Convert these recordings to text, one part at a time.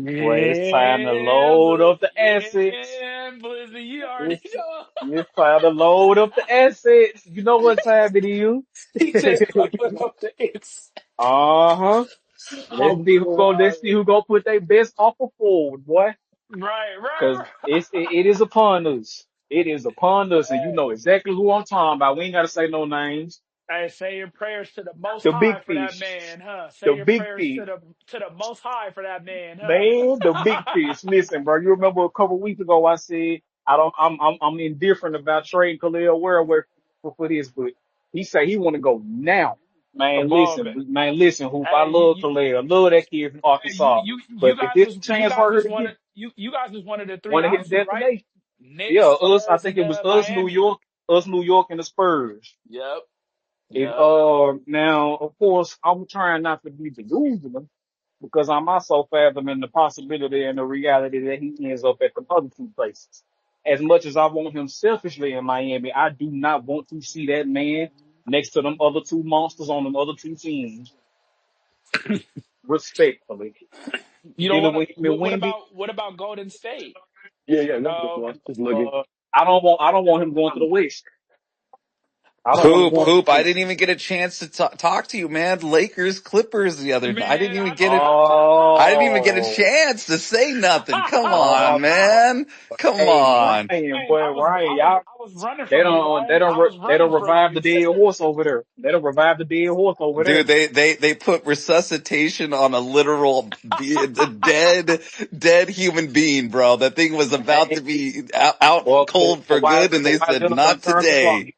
Boy, it's time to load up the assets. Blizzy, you already It's, know. it's time to load up the assets. You know what time it He is. said, "Put up the hits." Uh-huh. Let's I'm see who go. Let's see crying. who go put their best offer forward, boy. Right, right, Cause right. it is upon us. It is upon us, and you Hey, know exactly who I'm talking about. We ain't gotta say no names. hey, say your prayers to the Most The High big for that fish. man, huh? The Say your big prayers fish. to the Most High for that man, huh? Man, the big fish. Listen, bro. You remember a couple weeks ago I said I don't. I'm indifferent about trading Khalil Ware for this, but he say he want to go now. Come on, man. Man, listen. Hoop, I Hey, love Khalil. I love that kid from hey, Arkansas. But if this you chance guys for her was to one get of you guys was one of the three one of his options, right? destination, yeah, Knicks, us. I Spurs, think and it was Miami. Us, New York, and the Spurs. Yep, It yep. now of course I'm trying not to be delusional because I'm also fathoming the possibility and the reality that he ends up at the other two places. As much as I want him selfishly in Miami, I do not want to see that man next to them other two monsters on them other two teams. Respectfully, You don't dealing want to. with him and Wimby, What about Golden State? Yeah, yeah, no, No, no, just looking. uh, I don't want him going to the West. I don't want him Hoop, going to hoop. the I West. didn't even get a chance to talk to you, man. Lakers, Clippers the other night. man. I didn't even get a Oh, chance to say nothing. Come oh, on, man. Come hey, on. Ryan, boy, Ryan, y'all. I was running from you, Ryan. I was They running don't from revive you. the dead horse over there. They don't revive the dead horse over Dude, there. they put resuscitation on a literal a dead human being, bro. That thing was about Hey, to be out well, cold for good, and they Kawhi said Leonard not turned the clock. today.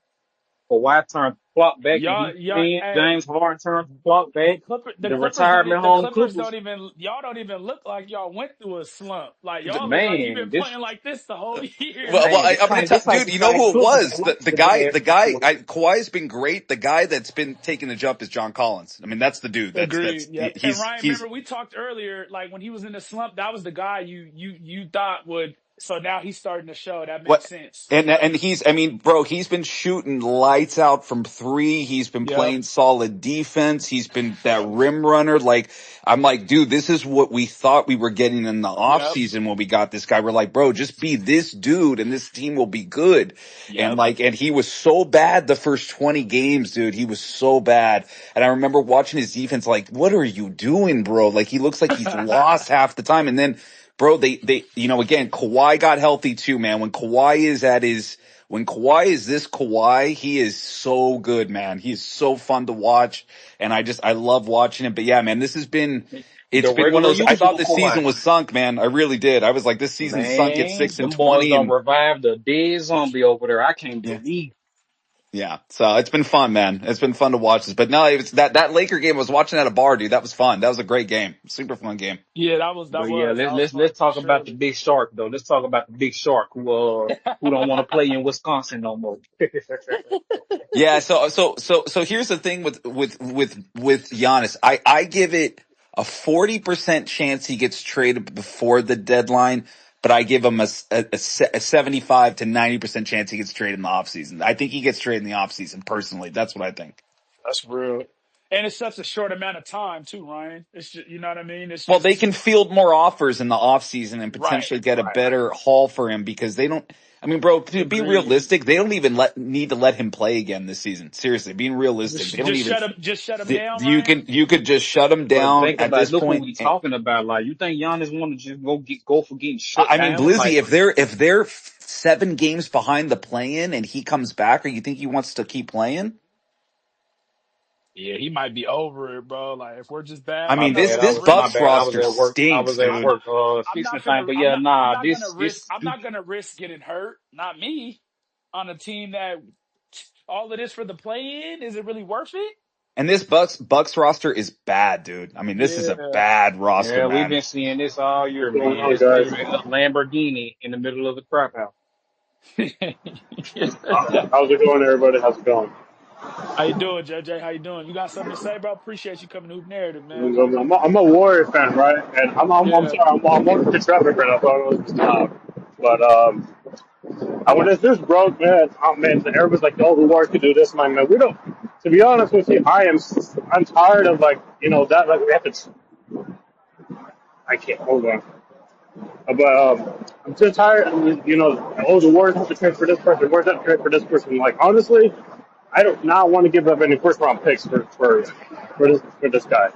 Kawhi turned the clock back, and Hey, James Harden turned the clock back. The The Clippers don't retirement the home Clippers Clippers, don't even y'all don't even look like y'all went through a slump. Like y'all look like you've man, been playing like this the whole year, Well, man, man. I'm gonna tell, this ain't dude. the You know same who it Clippers was? that lost in the last few quarters. Kawhi's been great. The guy that's been taking the jump is John Collins. I mean, that's the dude. Agreed. Yep. And Ryan, He's remember we talked earlier, like when he was in the slump, that was the guy you thought would. So now he's starting to show. That makes what. sense. And I mean, bro, he's been shooting lights out from three. He's been Yep. playing solid defense. He's been that Yep. rim runner. Like, I'm like, dude, this is what we thought we were getting in the Yep. offseason when we got this guy. We're like, bro, just be this dude and this team will be good. Yep. And he was so bad the first 20 games, dude. He was so bad. And I remember watching his defense like, what are you doing, bro? Like, he looks like he's lost half the time. And then, bro, again, Kawhi got healthy too, man. When Kawhi is this Kawhi, he is so good, man. He is so fun to watch. And I love watching him. But yeah, man, The it's been one of regular those, I thought usable this Kawhi. season was sunk, man. I really did. I was like, this season sunk at Man, 6 and them boys 20 don't and revive the dead zombie over there. I can't yeah. believe. Yeah, so it's been fun, man. It's been fun to watch this. But no, it's that Laker game I was watching at a bar, dude. That was fun. That was a great game. Super fun game. Yeah, But yeah, that was fun let's for talk about sure. the big shark though. Let's talk about the big shark who don't want to play in Wisconsin no more. Yeah, so here's the thing with Giannis. I give it a 40% chance he gets traded before the deadline, but I give him a 75 to 90% chance he gets traded in the offseason. I think he gets traded in the offseason personally. That's what I think. That's real. And it's such a short amount of time too, Ryan. It's just, you know what I mean? It's Well, they just can field more offers in the offseason and right, potentially get a right. better haul for him because they don't. I mean, bro, to be Agreed. realistic, they don't even need to let him play again this season. Seriously, being realistic, they don't even. Just shut him down, Ryan. You could just shut him But down think at about this look who point. we talking about. Like you think Giannis want to just go for getting shut I mean, down? Blizzy, Like if they're 7 games behind the play-in and he comes back, or you think he wants to keep playing? Yeah, he might be over it, bro. Like if we're just bad, I my I'm mean, not this bad, gonna this my Bucks risk. bad. I was roster at work. I stinks, was at dude. work fixing the thing. But yeah, nah, I'm not gonna risk getting hurt. Not me on a team that all of this for the play in. Is it really worth it? And this Bucks roster is bad, dude. I mean, this is a Yeah. bad roster, yeah, we've man. been seeing this all year, What's going man. on, It's guys? literally a Lamborghini in the middle of the crap house. How's it going, everybody? How's it going? How you doing, JJ? How you doing? You got something to say, bro? Appreciate you coming to Hoop Narrative, man. I'm a Warrior fan, right? And I'm Yeah. sorry, I'm working the traffic right now, so I don't know if it's But when this broke, man, man, everybody's like, oh, the Warriors could do this, man. We don't. To be honest with you, I'm tired of like, that. Like we have to. I can't hold on. I'm just tired. Oh, the Warriors have to trade for this person. The Warriors have to trade for this person. Like honestly, I don't not want to give up any first round picks for this guy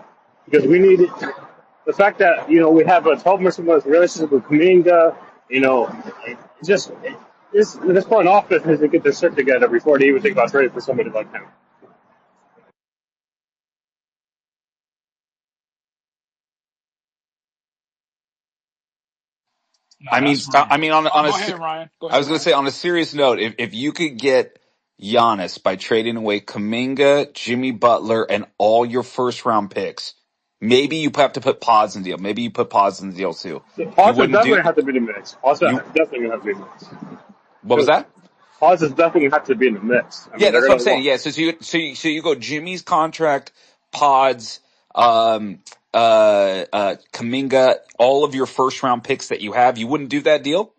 because we need it. The fact that we have a 12 month relationship with Kuminga, just this front office needs to get their shit together before they even think about trading for somebody like him. No, I mean, that's real. on Oh, on a go ahead, Ryan. Go I ahead, was going to Ryan. say on a serious note, if you could get Giannis by trading away Kuminga, Jimmy Butler, and all your first round picks, maybe you have to put Pods in the deal. Maybe you put Pods in the deal too. You Pauses wouldn't do definitely have to be in the mix. Pauses you. definitely have to be in the mix. What was that? Pauses definitely have to be in the mix. I Yeah, mean, they're that's what I'm gonna saying. want. Yeah, so you go Jimmy's contract, Pods, um, Kuminga, all of your first round picks that you have. You wouldn't do that deal?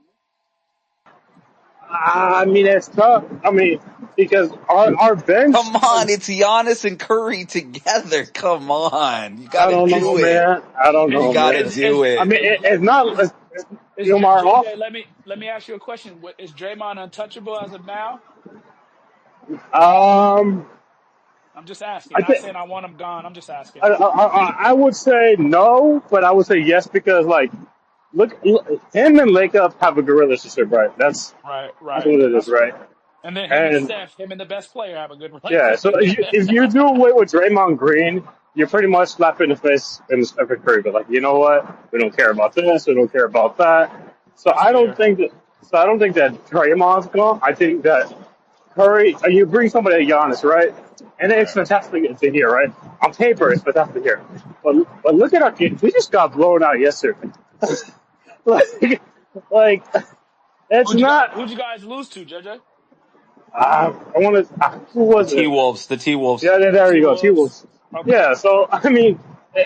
I mean, it's tough. I mean, because our bench, Come on, it's Giannis and Curry together. Come on, you got I to don't know, do it. man. I don't You know, got to man. do I it. mean, it's not. Our off. JJ, let me ask you a question. Is Draymond untouchable as of now? Um, I'm just asking. I Not think saying I want him gone. I'm just asking. I would say no, but I would say yes because look, him and Lake Up have a good relationship, right? Right, That's right. what it is, That's fair. right? And then him and And Steph, him and the best player, have a good yeah, so relationship. if you do away with Draymond Green, you're pretty much slapping the face in Stephen Curry. But you know what? We don't care about this. We don't care about that. So That's I don't fair. think that. So I don't think that Draymond's gone. I think that Curry. You bring somebody like Giannis, right? And it's Right. fantastic to hear, right? On paper, it's fantastic to hear. But look at our game. We just got blown out yesterday. like, like it's not. Who'd you guys lose to, JJ? I want to. Who was T it? Wolves, the T Wolves. Yeah, there T you go. Wolves. T-Wolves. Okay. Yeah, so, I mean,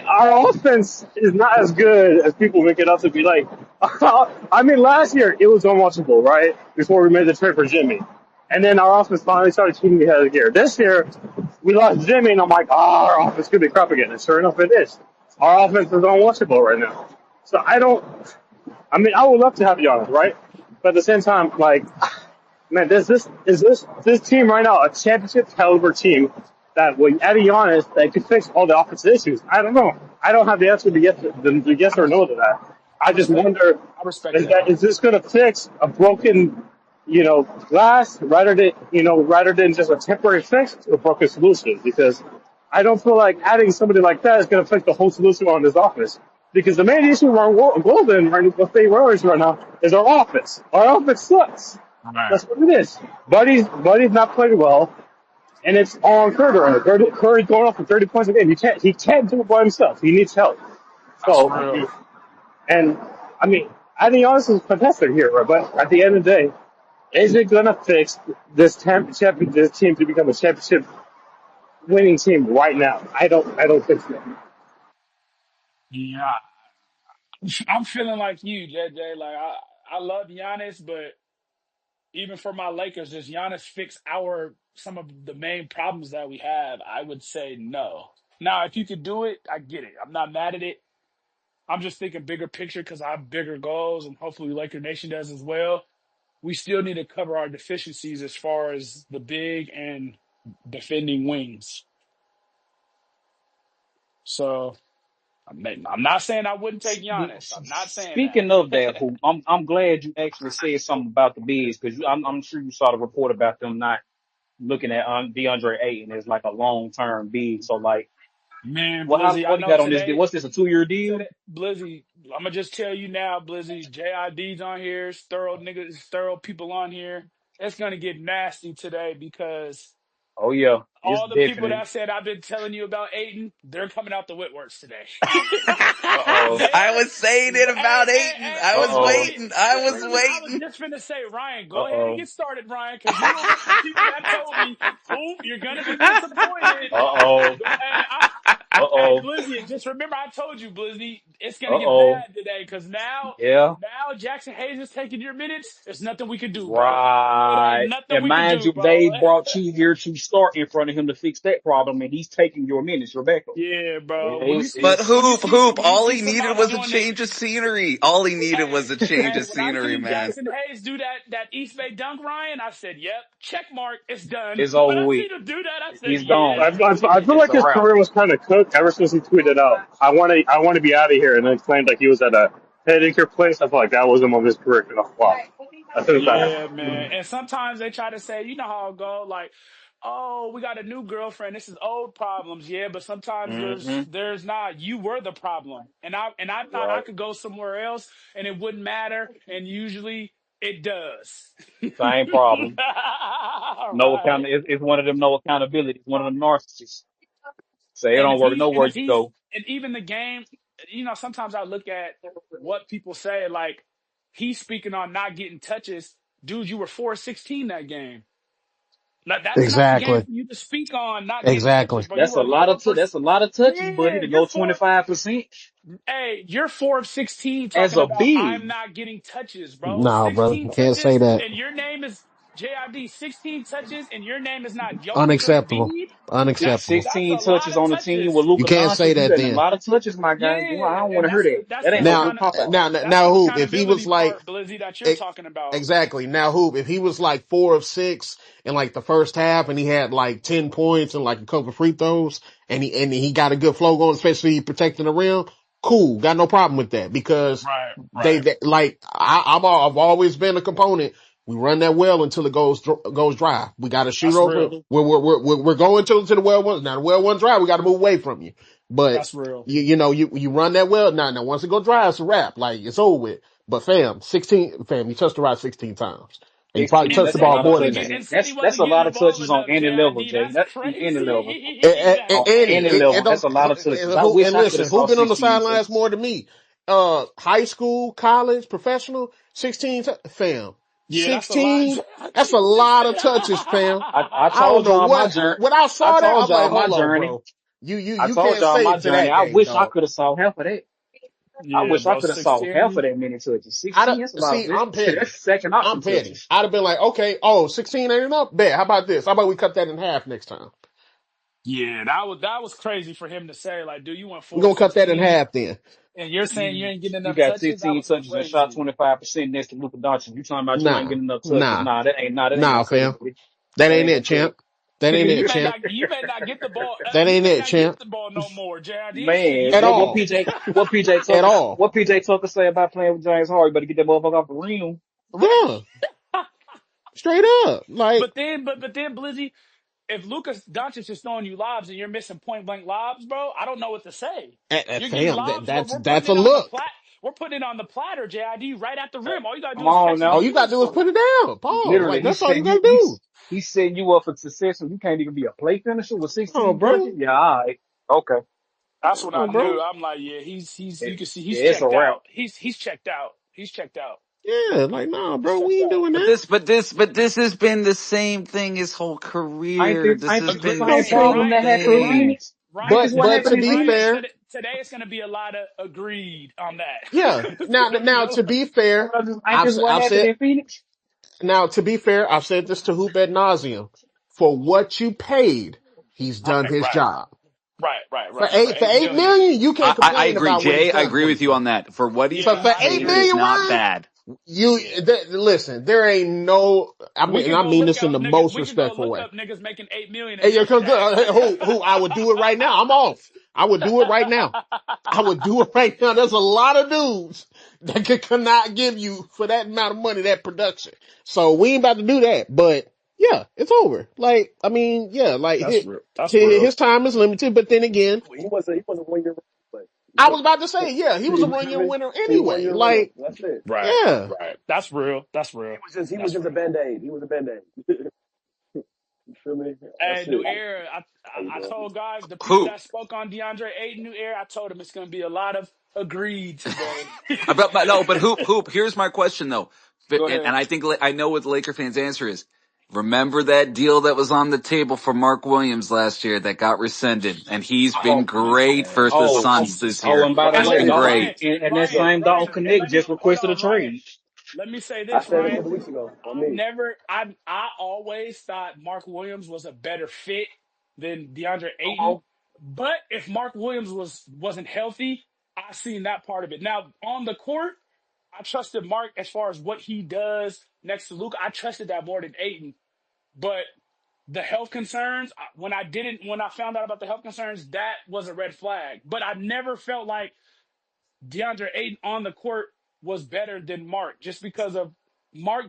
our offense is not as good as people make it up to be. Like, I mean, last year, it was unwatchable, right? Before we made the trade for Jimmy. And then our offense finally started keeping ahead of the gear. This year, we lost Jimmy, and I'm like, our offense could be crap again. And sure enough, it is. Our offense is unwatchable right now. So I mean, I would love to have Giannis, right? But at the same time, man, is this team right now a championship caliber team that, when adding honest, that could fix all the offensive issues? I don't know. I don't have the answer to yes or no to that. I I just respect wonder, I respect that. is this going to fix a broken, glass rather than just a temporary fix to a broken solution? Because I don't feel like adding somebody like that is going to fix the whole solution on this offense. Because the main issue around Golden with State Warriors right now is our offense. Our offense sucks. Right. That's what it is. Buddy's not playing well, and it's all on Curry. Curry's going off for 30 points a game. He can't do it by himself. He needs help. That's So, real. and I mean, I think honest is fantastic here, right? But at the end of the day, is it gonna fix this team to become a championship winning team right now? I don't think so. Yeah. I'm feeling like you, JJ. Like I love Giannis, but even for my Lakers, does Giannis fix some of the main problems that we have? I would say no. Now, if you could do it, I get it. I'm not mad at it. I'm just thinking bigger picture because I have bigger goals, and hopefully Laker Nation does as well. We still need to cover our deficiencies as far as the big and defending wings. So I'm not saying I wouldn't take Giannis. I'm not saying Speaking of that, that. who I'm glad you actually said something about the bigs because I'm sure you saw the report about them not looking at DeAndre Ayton as like a long term big. So like, Man, what Blizzy, I he know got on this deal? today. What's this, a 2 year deal? Today, Blizzy, I'm gonna just tell you now, Blizzy. JID's on here. It's thorough niggas, thorough people on here. It's gonna get nasty today because Oh yeah, it's all the people definitely. that said I've been telling you about Aiden, they're coming out the woodworks today. Uh oh. I They're was saying it hey, about hey, Aiton. hey, I Uh hey, was oh. Blizzy, waiting. I was Blizzy. I was waiting. just finna say, Ryan, Uh go ahead and oh. get started, Ryan, because you were one of the people that told me, "Oop, you're gonna be disappointed." Uh oh. Go, hey, Uh Hey, oh. Blizzy, just remember I told you, Blizzy, it's Uh gonna get oh. bad today because Yeah. now Jackson Hayes is taking your minutes. There's nothing we can do, bro. It ain't Right. nothing And we can mind do, you, bro. they brought you here to start in front of him to fix that problem, and he's taking your minutes, Rebecca. Yeah, bro. But Hoop, When you all see he needed somebody was a doing it, change of scenery. All he needed was a change of when I scenery, seen man. Jackson Hayes do that East Bay dunk, Ryan, I said, "Yep, check mark, it's done." It's When over I with. seen him do that, I said, He's gone. I feel It's like a his wrap. career was kind of cooked ever since he tweeted out, I want to be out of here," and then claimed like he was at a pedicure place. I feel like that was the moment of his career could have flopped. As soon as that Yeah, happened. man. And sometimes they try to say, you know how it go, like, oh, we got a new girlfriend. This is old problems. Yeah, but sometimes Mm-hmm. there's not. You were the problem. And I thought I Right. could go somewhere else and it wouldn't matter. And usually it does. Same problem. No Right. account. It's one of them no accountability. One of them narcissists. Say it And don't if work he and nowhere if you he's go. and even the game, sometimes I look at what people say, like he's speaking on not getting touches. Dude, you were 4-16 that game. Like that's not the game Exactly. for you to speak on not getting touches, Exactly. bro. You That's a were lot of four for that's a lot of touches, buddy, yeah, to you're go four. 25% You're 4 of 16 as talking a about I'm big. not getting touches, bro. No, brother. 16 You can't say touches that. and your name is JID. 16 touches and your name is not Jokic or Unacceptable. Embiid. Unacceptable. That's 16 a lot touches of on the team with touches. You Luka can't say Doncic. You that got a then. lot of touches, my guy. You know, I Yeah, don't want and to hear that. that's That the ain't no Now, good cop out. that's now, the Hoop, if he was accountability like, part, Blizzy, that you're e- talking about. exactly. Now, Hoop, if he was like 4 of 6 in like the first half and he had like 10 points and like a couple free throws and he got a good flow going, especially protecting the rim, cool. Got no problem with that because Right, they, right. they like, I've always been a component. We run that well until it goes dry. We got to shoot That's over. real. We're going to the well one. Now the well one's dry. We got to move away from you. But That's real. you run that well. Now once it go dry, it's a wrap. Like it's over with. But fam, you touched the rod 16 times. And you probably 16, And touched the that's a said he ball lot of more wasn't than touches. that. getting and said he That's wasn't a getting lot the of ball touches on enough, any level, JID. Jay. That's That any level. And, crazy. and, On and, any and, level. and That's don't, a lot of touches. I who, wish and I could listen, have who saw been on the 16 sidelines touches. more than me? High school, college, professional, 16, fam. Yeah, that's a lot. 16, that's a JID just lot said of touches, fam. I I don't told know y'all my journey. when I I saw that, told I'm like, y'all my hold on, journey. bro. You, you, I you told can't y'all say my it to journey. that I game, wish I dog. could have saw half of that. I Yeah, wish I bro. could have saw half of 16. that many touches. I 16, don't, that's a lot of see, it. I'm Shit, petty. that's second option I'm petty. touches. I'd have been like, okay, oh, 16 ain't enough? Bet. How about this? How about we cut that in half next time? Yeah, that was crazy for him to say. Like, dude, you went We're 4 going of to cut that in 16 half then. and you're saying you You ain't getting you enough got touches? That 16 was touches and shot crazy. 25% next to Luka Doncic. You talking about you ain't Nah, getting enough touches? nah, That ain't nah, gonna cut fam. it, buddy. That That ain't ain't it, gonna cut champ. That ain't You it, may it. champ. not you may not get the ball. That You ain't may it, not get champ. the ball no more, JID. You Man, At what all. At all. PJ Tucker say about playing with James Harden? You better get that motherfucker off the rim. Yeah. Straight up. Like, but then Blizzy, if Lucas Doncic is throwing you lobs and you're missing point blank lobs, bro, I don't know what to say. You're getting fam, lobs. We're, we're putting that's a it on the look. plat. We're putting it on the platter, JID, right at the rim. All you gotta Come do is on catch it All and now. you gotta finish. do is put it down. Pause. Literally, Like, that's all you gotta do. he's setting you up for success, and you can't even be a play finisher with Oh, 16 touches. bro. Yeah, all right, okay. That's what I Oh, knew. bro. I'm like, yeah, he's. You can see he's It's a checked wrap. out. He's checked out. He's checked out. Yeah. Like, nah, He's bro, we checked ain't out. doing But that. this has been the same thing his whole career. This Ain't has this the been the same Agreed. Okay. problem same that happened in Ryan, thing. Phoenix? Ain't this what But happened to in be Ryan. Phoenix? fair, Today it's gonna be a lot of agreed on that. yeah. It's gonna be Now, a to lot. be fair, Ain't this what I've happened said, in Phoenix? now to be fair, I've said this to Hoop ad nauseum. For what you paid, he's done Right, his right, job. right. For For 8 8 million. million, you can't I complain agree, about what he's Jay. I done agree for you, with you bro. on that. For what he's For being I 8 paid, agree. it's million, not Ryan, bad. Yeah. listen, there ain't no, We and could I go mean look this in up the niggas. most We could go respectful look way. up niggas making 8 million and Hey, check that. who, I would do it right now. I'm off. I would do it right now. I would do it right now. There's a lot of dudes that cannot give you for that amount of money, that production. So we ain't about to do that, but yeah, it's over. Like, I mean, yeah, like That's real. That's real. his time is limited, but then again, He wasn't 1 year, but I was about to say, yeah, he was a you run feel year me? winner He was one anyway. year rental. Like, That's it. Right, yeah. right. That's real. That's real. He was That's just a real. band aid. He was a band aid. You feel me? Hey, That's New it. Era. How you I doing? told guys the people Who? that spoke on DeAndre Ayton, New Era. I told them it's gonna be a lot of agreed today. But no, but Hoop. Here's my question though, Go and ahead. I think I know what the Laker fans' answer is. Remember that deal that was on the table for Mark Williams last year that got rescinded, and he's been Oh, great for the Suns this year. and by the He's way, been Ryan, great. and that same Dalton Connect Let me just hold requested a on, Ryan. trade. Let me say I this, said it a Ryan. couple weeks ago on me. I always thought Mark Williams was a better fit than DeAndre Ayton. Uh-oh. But if Mark Williams wasn't healthy, I seen that part of it. Now on the court, I trusted Mark as far as what he does next to Luke. I trusted that more than Ayton. But the health concerns, when I found out about the health concerns, that was a red flag. But I never felt like DeAndre Ayton on the court was better than Mark just because of Mark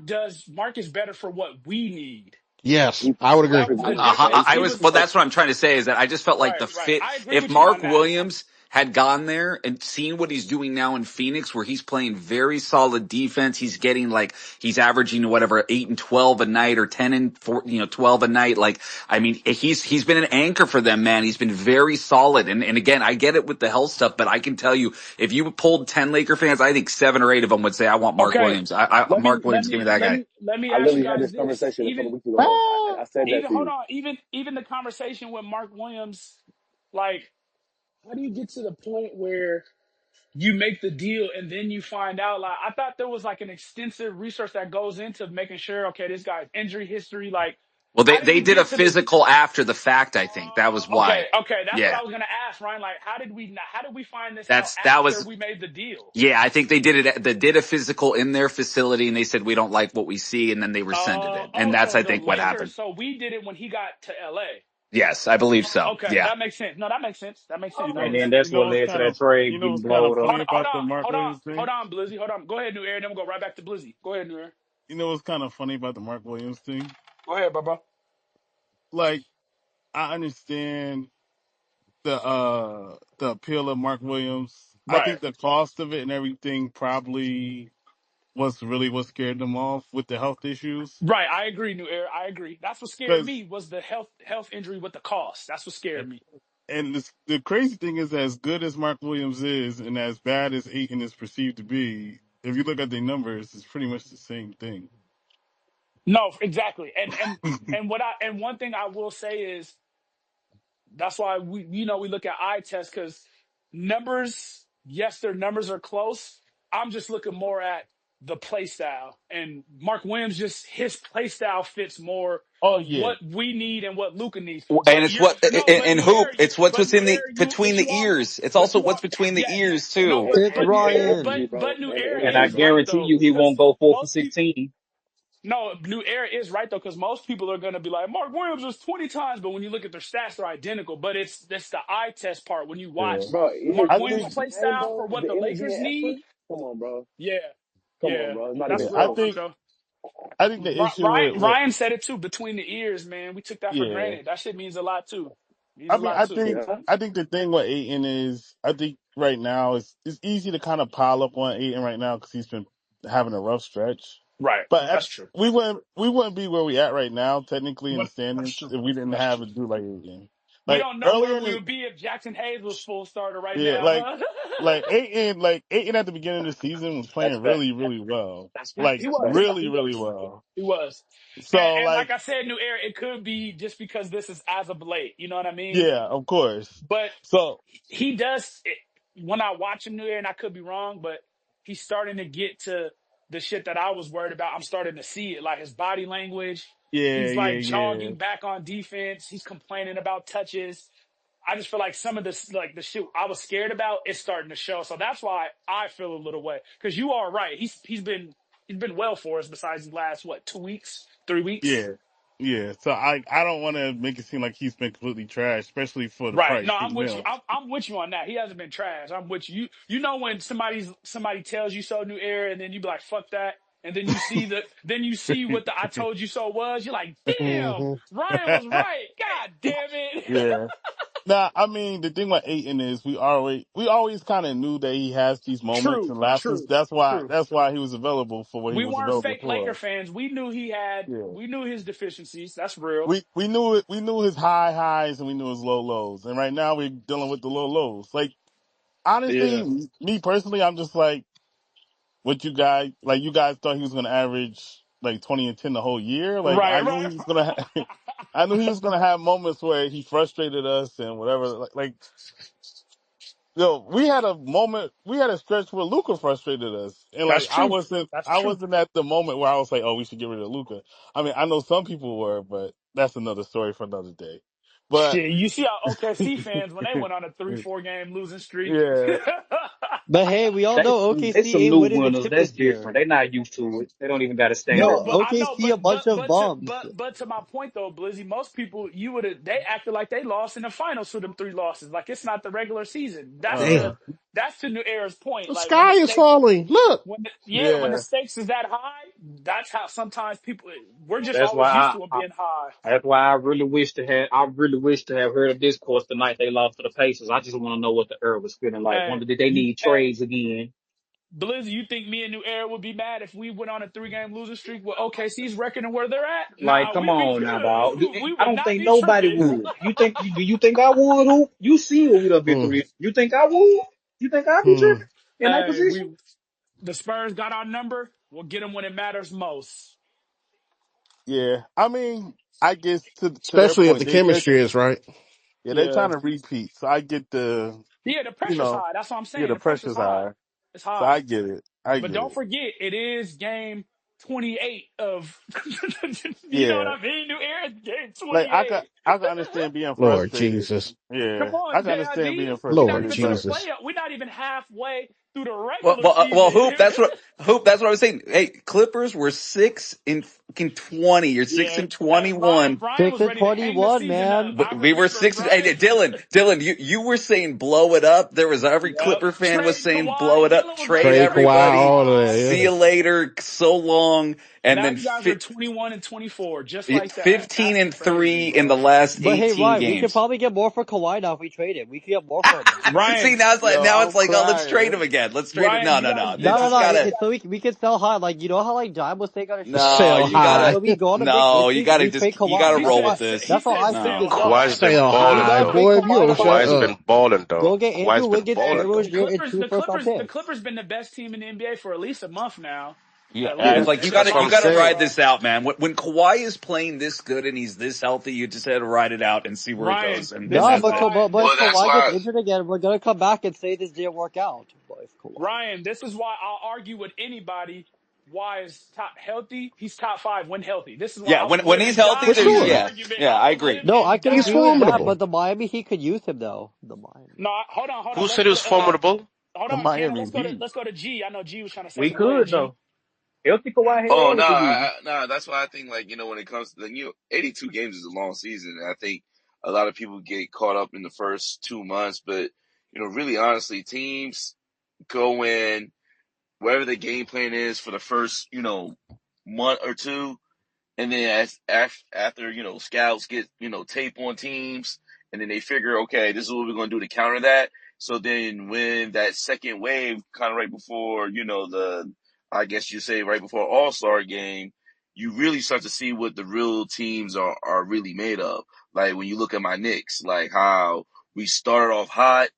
is better for what we need. Yes, He I would That agree. perfect was the with it. difference. I He was was well. That's what I'm trying to say is that I just felt like right, the right. fit. I agree If with you on Mark that. Williams had gone there and seen what he's doing now in Phoenix, where he's playing very solid defense, he's getting like he's averaging whatever 8 and 12 a night or 10 and 4, 12 a night. Like I mean, he's been an anchor for them, man. He's been very solid. And again, I get it with the health stuff, but I can tell you, if you pulled 10 Laker fans, I think 7 or 8 of them would say, "I want Mark Okay, Williams. let me Mark Williams, give me that guy." let me I ask you literally had guys this this. conversation a couple weeks ago, though. Ah, I said that Even to hold you. on, even the conversation with Mark Williams, like, how do you get to the point where you make the deal and then you find out? Like, I thought there was like an extensive research that goes into making sure, okay, this guy's injury history. Like, Well, how did they we did a get to the? physical after the fact. I think that was Okay, why. okay, that's what Yeah. I was gonna ask, Ryan. Like, how did we find this out That after was we made the deal? yeah. I think they did it. They did a physical in their facility, and they said we don't like what we see, and then they rescinded it. And that's So I the think what happened. Lakers. So we did it when he got to LA. Yes, I believe so. Okay, Yeah. that makes sense. No, that makes sense. That makes sense. That And makes then sense. that's what led to that trade getting blowed up. Hold on, hold on, Blizzy. Hold on. Go ahead, New Air. Then we'll go right back to Blizzy. Go ahead, New Air. You know what's kind of funny about the Mark Williams thing? Go ahead, bro. Like, I understand the appeal of Mark Williams. I Right, think the cost of it and everything probably was really what scared them off with the health issues. right. I agree, New Air. I agree. That's what scared Because me was the health injury with the cost. That's what scared me. the crazy thing is, as good as Mark Williams is, and as bad as Aiton is perceived to be, if you look at the numbers, it's pretty much the same thing. No, exactly. And one thing I will say is that's why we look at eye tests because numbers, yes, their numbers are close. I'm just looking more at the play style. And Mark Williams, just his play style fits more Oh of yeah, what we need and what Luca needs. And But it's you're what no, but and New Air, hoop. It's what's but New within the Air, between the ears. It's also what's between the yeah, ears no, too. And It's but New the Air, Ryan. energy, bro. but New And the Air And I is energy. right guarantee though you he won't because go 4 for most people. 16. No, New Era is right though, because most people are gonna be like, Mark Williams was 20 times, but when you look at their stats, they're identical. But it's that's the eye test part. When you yeah. watch Bro, Mark I Williams think his play game, style for bro, what the the energy Lakers and need, effort. Come on, bro. yeah, Come on, yeah, bro. It's not that's even yeah. I real close. for think sure. I think the issue with Ryan said it too. Between the ears, man, we took that for yeah. granted. That shit means a lot too. Means I a mean, lot too. Yeah. I think the thing with Aiton is, I think right now it's easy to kind of pile up on Aiton right now because he's been having a rough stretch. Right, But that's true. we wouldn't be where we at right now, technically in the What? That's standings, true. if we didn't That's have true. a dude like Aiton. We Like don't know where earlier in we the would be if Jackson Hayes was full starter right yeah, now, huh? Like Aiton at the beginning of the season was That's playing fact. really, really well, That's fact. like He That's was. fact. really, He really was. well. He was. So And like like I said, New Era, it could be just because this is as of late. You know what I mean? yeah, of course. But So he does, when I watch him, New Era, and I could be wrong, but he's starting to get to the shit that I was worried about. I'm starting to see it. Like his body language. yeah, He's yeah, like yeah. jogging back on defense. He's complaining about touches. I just feel like some of this, like the shit I was scared about, is starting to show. So that's why I feel a little way. Because you are right. He's been well for us. Besides the last 2 weeks, 3 weeks. Yeah. Yeah. So I don't want to make it seem like he's been completely trash, especially for the Right. price, No, I'm 8 with you. mil. I'm with you on that. He hasn't been trash. I'm with you. You know when somebody tells you so, New Era, and then you be like, fuck that. And then you see what the I told you so was. You're like, damn, Mhm. Ryan was right. God damn it. Yeah. Nah, I mean the thing with Aiton is we always kind of knew that he has these moments True, and lapses. true, true. That's why he was available for what he We was weren't available fake Laker for. fans. Yeah. We knew his deficiencies. That's real. We knew it. We knew his high highs and we knew his low lows. And right now we're dealing with the low lows. Like honestly, Yeah. me personally, I'm just like what you guys thought he was going to average. like 2010 the whole year. Like I Right, knew he was gonna. I knew he was gonna have moments where he frustrated us and whatever. Like yo, we had a moment, we had a stretch where Luca frustrated us, and that's like true. That's I true. wasn't at the moment where I was like, oh, we should get rid of Luca. I mean, I know some people were, but that's another story for another day. But Shit, you see how OKC fans when they went on a 3-4 game losing streak. yeah, But hey, we all know They OKC some ain't new winning the winners. chip That's this year. different. They not used to it. They don't even got a No, standard. No, but I know, OKC a bunch of bums. but to my point though, Blizzy, most people you would have they acted like they lost in the finals for them 3 losses. Like it's not the regular season. Damn. That's to New Era's point. The Like when sky the is stakes falling. Look. when the yeah. stakes is that high, that's how sometimes people we're just That's why always used to them being high. that's why I really wish to have heard of this course tonight. They lost to the Pacers. I just want to know what the era was feeling like. Hey, Wonder did they need hey, trades again? Blizzy, you think me and New Era would be mad if we went on a 3 game losing streak with OKC's record and where they're at? Like, Nah, come we'd be on now, dog. good. We I would don't not think be nobody tripping. would. Do you think I would? Who? You see what we done been Hmm. through this. You think I would? You think I'd be Hmm. tripping in that Hey, position? the Spurs got our number. We'll get them when it matters most. Yeah, I mean, I guess to their Especially if point, the chemistry is right. they're Yeah. trying to repeat. So I get the, Yeah, the you pressure's know, high. That's what I'm yeah, saying. the The pressure's pressure's high. high. It's So high. I get it. I But get don't it. forget, it is game 28 of, you know what Yeah, I mean? New Era game like 28. I can understand being Lord frustrated. Jesus. Come Yeah, I on, can understand JID. being We're not Lord frustrated, even to the but Jesus. playoff. We're not even halfway through the Well, regular well, season. Hoop. That's what I was saying. Hey, Clippers were 6-20. You're six Yeah. and Hey, Brian. 21. Brian Six was and ready to hang the 21, season up. man. I We were remember, six. Hey, Brian. Dylan, you were saying blow it up. There was every Yep. Clipper fan was Trade saying blow Kawhi. it up, Dylan was ready trade to Trade trade Kawhi, everybody, all of Kawhi. that, see yeah. you later, so long, and Now then you guys are 21 and 24, just like that. 15 That's and crazy, 3 in the bro. last But hey, 18 Ryan, we could games. probably get more for Kawhi now if we trade him. We could get more from him. See, Ryan, yo, now it's I'm like, oh, let's trade him crying. again. Let's trade him. Ryan, No, no, no. They No, no, just no. gotta. It's so we can sell high. Like you know how like Dime was saying on his show. No, Sell you high. gotta. When we go on a big win No, streak, we trade you gotta Kawhi. he That's roll said why. with this. he That's how said I No. think sell as well. high. Kawhi's been Sell If you balling high. guys though. trade Boy, if you Kawhi don't shut Kawhi's tomorrow, been up. balling though. go get Kawhi's Andrew been Wiggins, Hey, balling Terry though. Rozier, and two first round The picks. Clippers been the best team in the NBA for at least a month now, Yeah, at it's Yeah, least. like They've been That's what you I'm balling gotta so saying. ride far. this out, man. When Kawhi is playing this good and he's this healthy, you just had to ride it out and see where it Ryan, goes, and this No, is that's but it. why If Well, that's Kawhi gets why. injured again, we're gonna come back and say this didn't work out. But if Kawhi, Ryan, this is why I'll argue with anybody. Why is top healthy? He's top five when healthy. This is why Yeah, I was when with he's him healthy, For Dime on there's the sure. argument. yeah, I I was with agree. him no, I and can He's agree Dime. with that. formidable. But the Miami Heat could use him though. The Miami. No, hold Who on. said he was formidable? Hold the on, Ken. Miami Heat. Let's go to G. I know G was trying to say We something. Go ahead, could G. though. Healthy Kawhi Oh Leonard no, we could use him. that's why I think like when it comes to 82 games is a long season. And I think a lot of people get caught up in the first 2 months, but really honestly, teams go in wherever the game plan is for the first month or two. And then after, scouts get, tape on teams and then they figure, okay, this is what we're going to do to counter that. So then when that second wave, kind of right before, I guess you say right before All-Star game, you really start to see what the real teams are really made of. Like when you look at my Knicks, like how we started off hot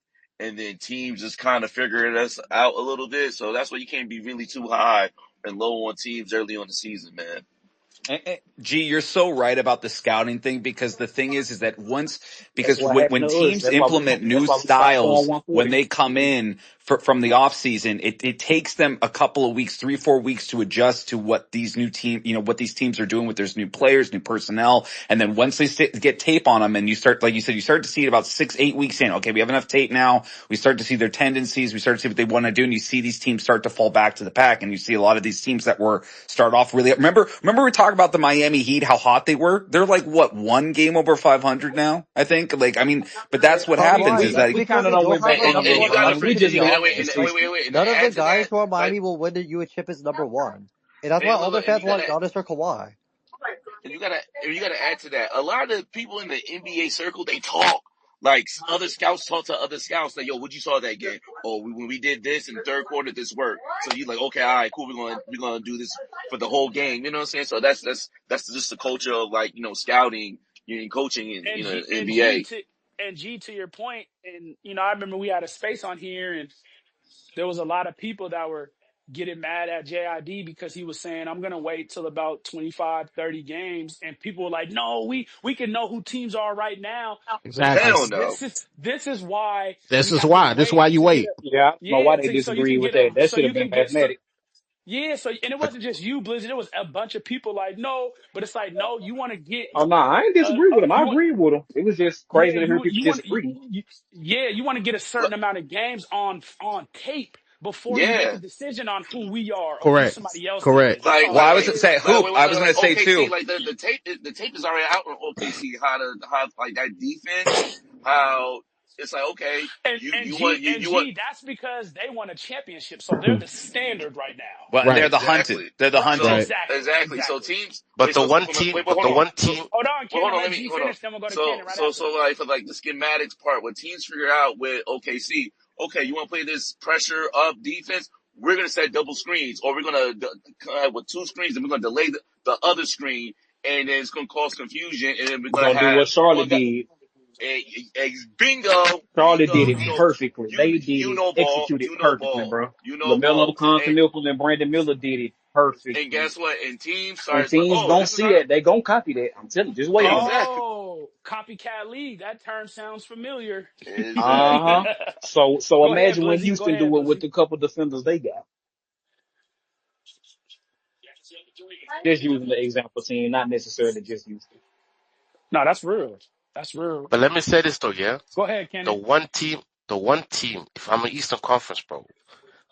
and then teams just kind of figured us out a little bit. So that's why you can't be really too high and low on teams early on the season, man. Gee, you're so right about the scouting thing because the thing is that That's because what happened when to us. teams implement new That's why we stopped throwing styles, when 140. they come in from the off season, it takes them a couple of weeks, 3-4 weeks to adjust to what these new what these teams are doing with their new players, new personnel. And then once they get tape on them and you start, like you said, you start to see it about 6-8 weeks in. Okay, we have enough tape now. We start to see their tendencies. We start to see what they want to do. And you see these teams start to fall back to the pack. And you see a lot of these teams that were start off really, remember we talked about the Miami Heat, how hot they were? They're like, what, one game over 500 now, I think? Like, I mean, but that's what But happens why? is That's that, We because kind of they done don't went have back a on a number And little. one you I gotta mean, pick. we figure, To just be need and to wait, honest, and like wait, and none of the add to guys that, who are but Miami will win you a chip as number one. And that's and why all the look, and fans you want gotta Giannis or Kawhi. and you gotta add to that. A lot of people in the NBA circle, they talk. Like other scouts talk to other scouts, like, "Yo, what you saw that game? Oh, when we did this in the third quarter, this worked." So you like, okay, all right, cool. We're gonna do this for the whole game. You know what I'm saying? So that's just the culture of like scouting, coaching in And G and G NBA. to and G to your point, and I remember we had a space on here, and there was a lot of people that were getting mad at JID because he was saying, I'm going to wait till about 25, 30 games. And people were like, no, we can know who teams are right now. But Exactly. Hell guys, no. this is why This we is have to why. This is why wait you to get wait. a, Yeah, I don't know why yeah, they so you can disagree with get a, that. That so should have you been can get, so, mathematics. yeah. So, and it wasn't just you, Blizzard. It was a bunch of people like, no, but it's like, no, you want to get, Oh no, I ain't disagree with him. I you want, agree with him. It was just yeah, crazy to hear people you want disagree. yeah, you want to get a certain amount of games on tape before you make a Yeah. decision on who we are or who Correct. somebody else Correct. is. That's all Well, it I was gonna is. say hoop. I was Like gonna say OKC, too. like the tape is already out on OKC. How like that defense, how it's like okay, you want That's because they won a championship, so they're the standard right now. Well, and they're Right. the hunted. exactly. They're the Right, hunted. Right. Exactly. So exactly. teams But the one wait, team, but hold the on. one team, Hold on, Hold Cannon, on, let G hold on. finish, then we'll go to Cannon right after. So like for like the schematics part, what teams figure out with OKC, okay, you want to play this pressure up defense, we're gonna set double screens, or we're gonna with two screens, and we're gonna delay the other screen, and then it's gonna cause confusion, and then we're We're gonna gonna do have what Charlotte one guy. did. Bingo, Charlotte did it bingo. perfectly. They did it, executed perfectly, bro. You know ball, LaMelo, Constantinople, and Brandon Miller did it and perfectly. guess what? And teams And starts like, teams oh, gonna this is see how that. They gonna copy that. I'm telling you, just wait on it. exactly, Oh, copycat league. That term sounds familiar. Uh-huh. exactly. So Go ahead, imagine when Blizzy. Go Houston ahead, do it with Blizzy. the couple defenders they got. Just using the example team, not necessarily just Houston. No, that's real. That's real. but let me say this though, yeah. Go ahead, The Cannon. one team, the one team, if I'm an Eastern Conference,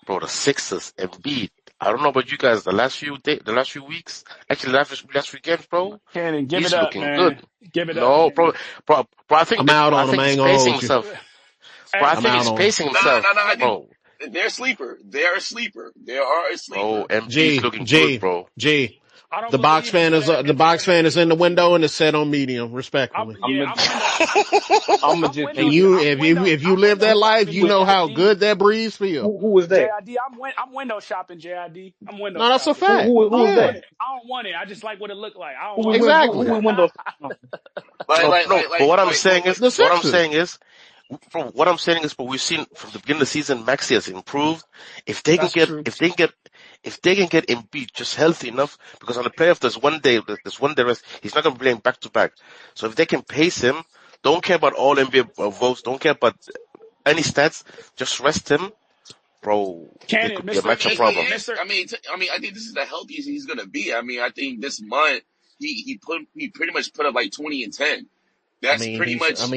bro, the Sixers, Embiid. I don't know about you guys. The last few weeks, actually, last few games, bro. Cannon, give it He's up, looking good. man. Give it up, No, Cannon. bro. I think, I'm out I on him. think I he's ain't gonna pacing hold you. himself. Bro, Hey, I I'm think out he's on him. pacing No, himself, no. I think bro. they're a sleeper. They are a sleeper. They are a Bro, sleeper. Embiid's G, looking good, G, bro. G. I don't The box believe fan until is that the box fan is in the window and it's set on medium, respectfully. I'm gonna, I'm window. I'm gonna I'm just And window. you, I'm window. if you I'm live window that life, shopping. you know how JID. good that breeze feel. who was that? JID. I'm window shopping. JID. I'm window No, that's a shopping. fact. Who I was don't Yeah, want that? it. I don't want it. I just like what it looked like. I don't Who we want it. win? exactly. Who we window? Oh, Like, No, like, no. like, But like, like, what, The what I'm Sixers. saying is, from what I'm saying is, but we've seen from the beginning of the season, Maxi has improved. If they can That's get, true. if they can get Embiid just healthy enough, because on the playoff there's one day rest. He's not going to be playing back to back. So if they can pace him, don't care about all NBA votes, don't care about any stats, just rest him, bro. It Cannon, could be a Mister matchup it problem. is. Mister. I mean, I think this is the healthiest he's gonna be. I mean, I think this month he pretty much put up like 20 and 10. That's pretty much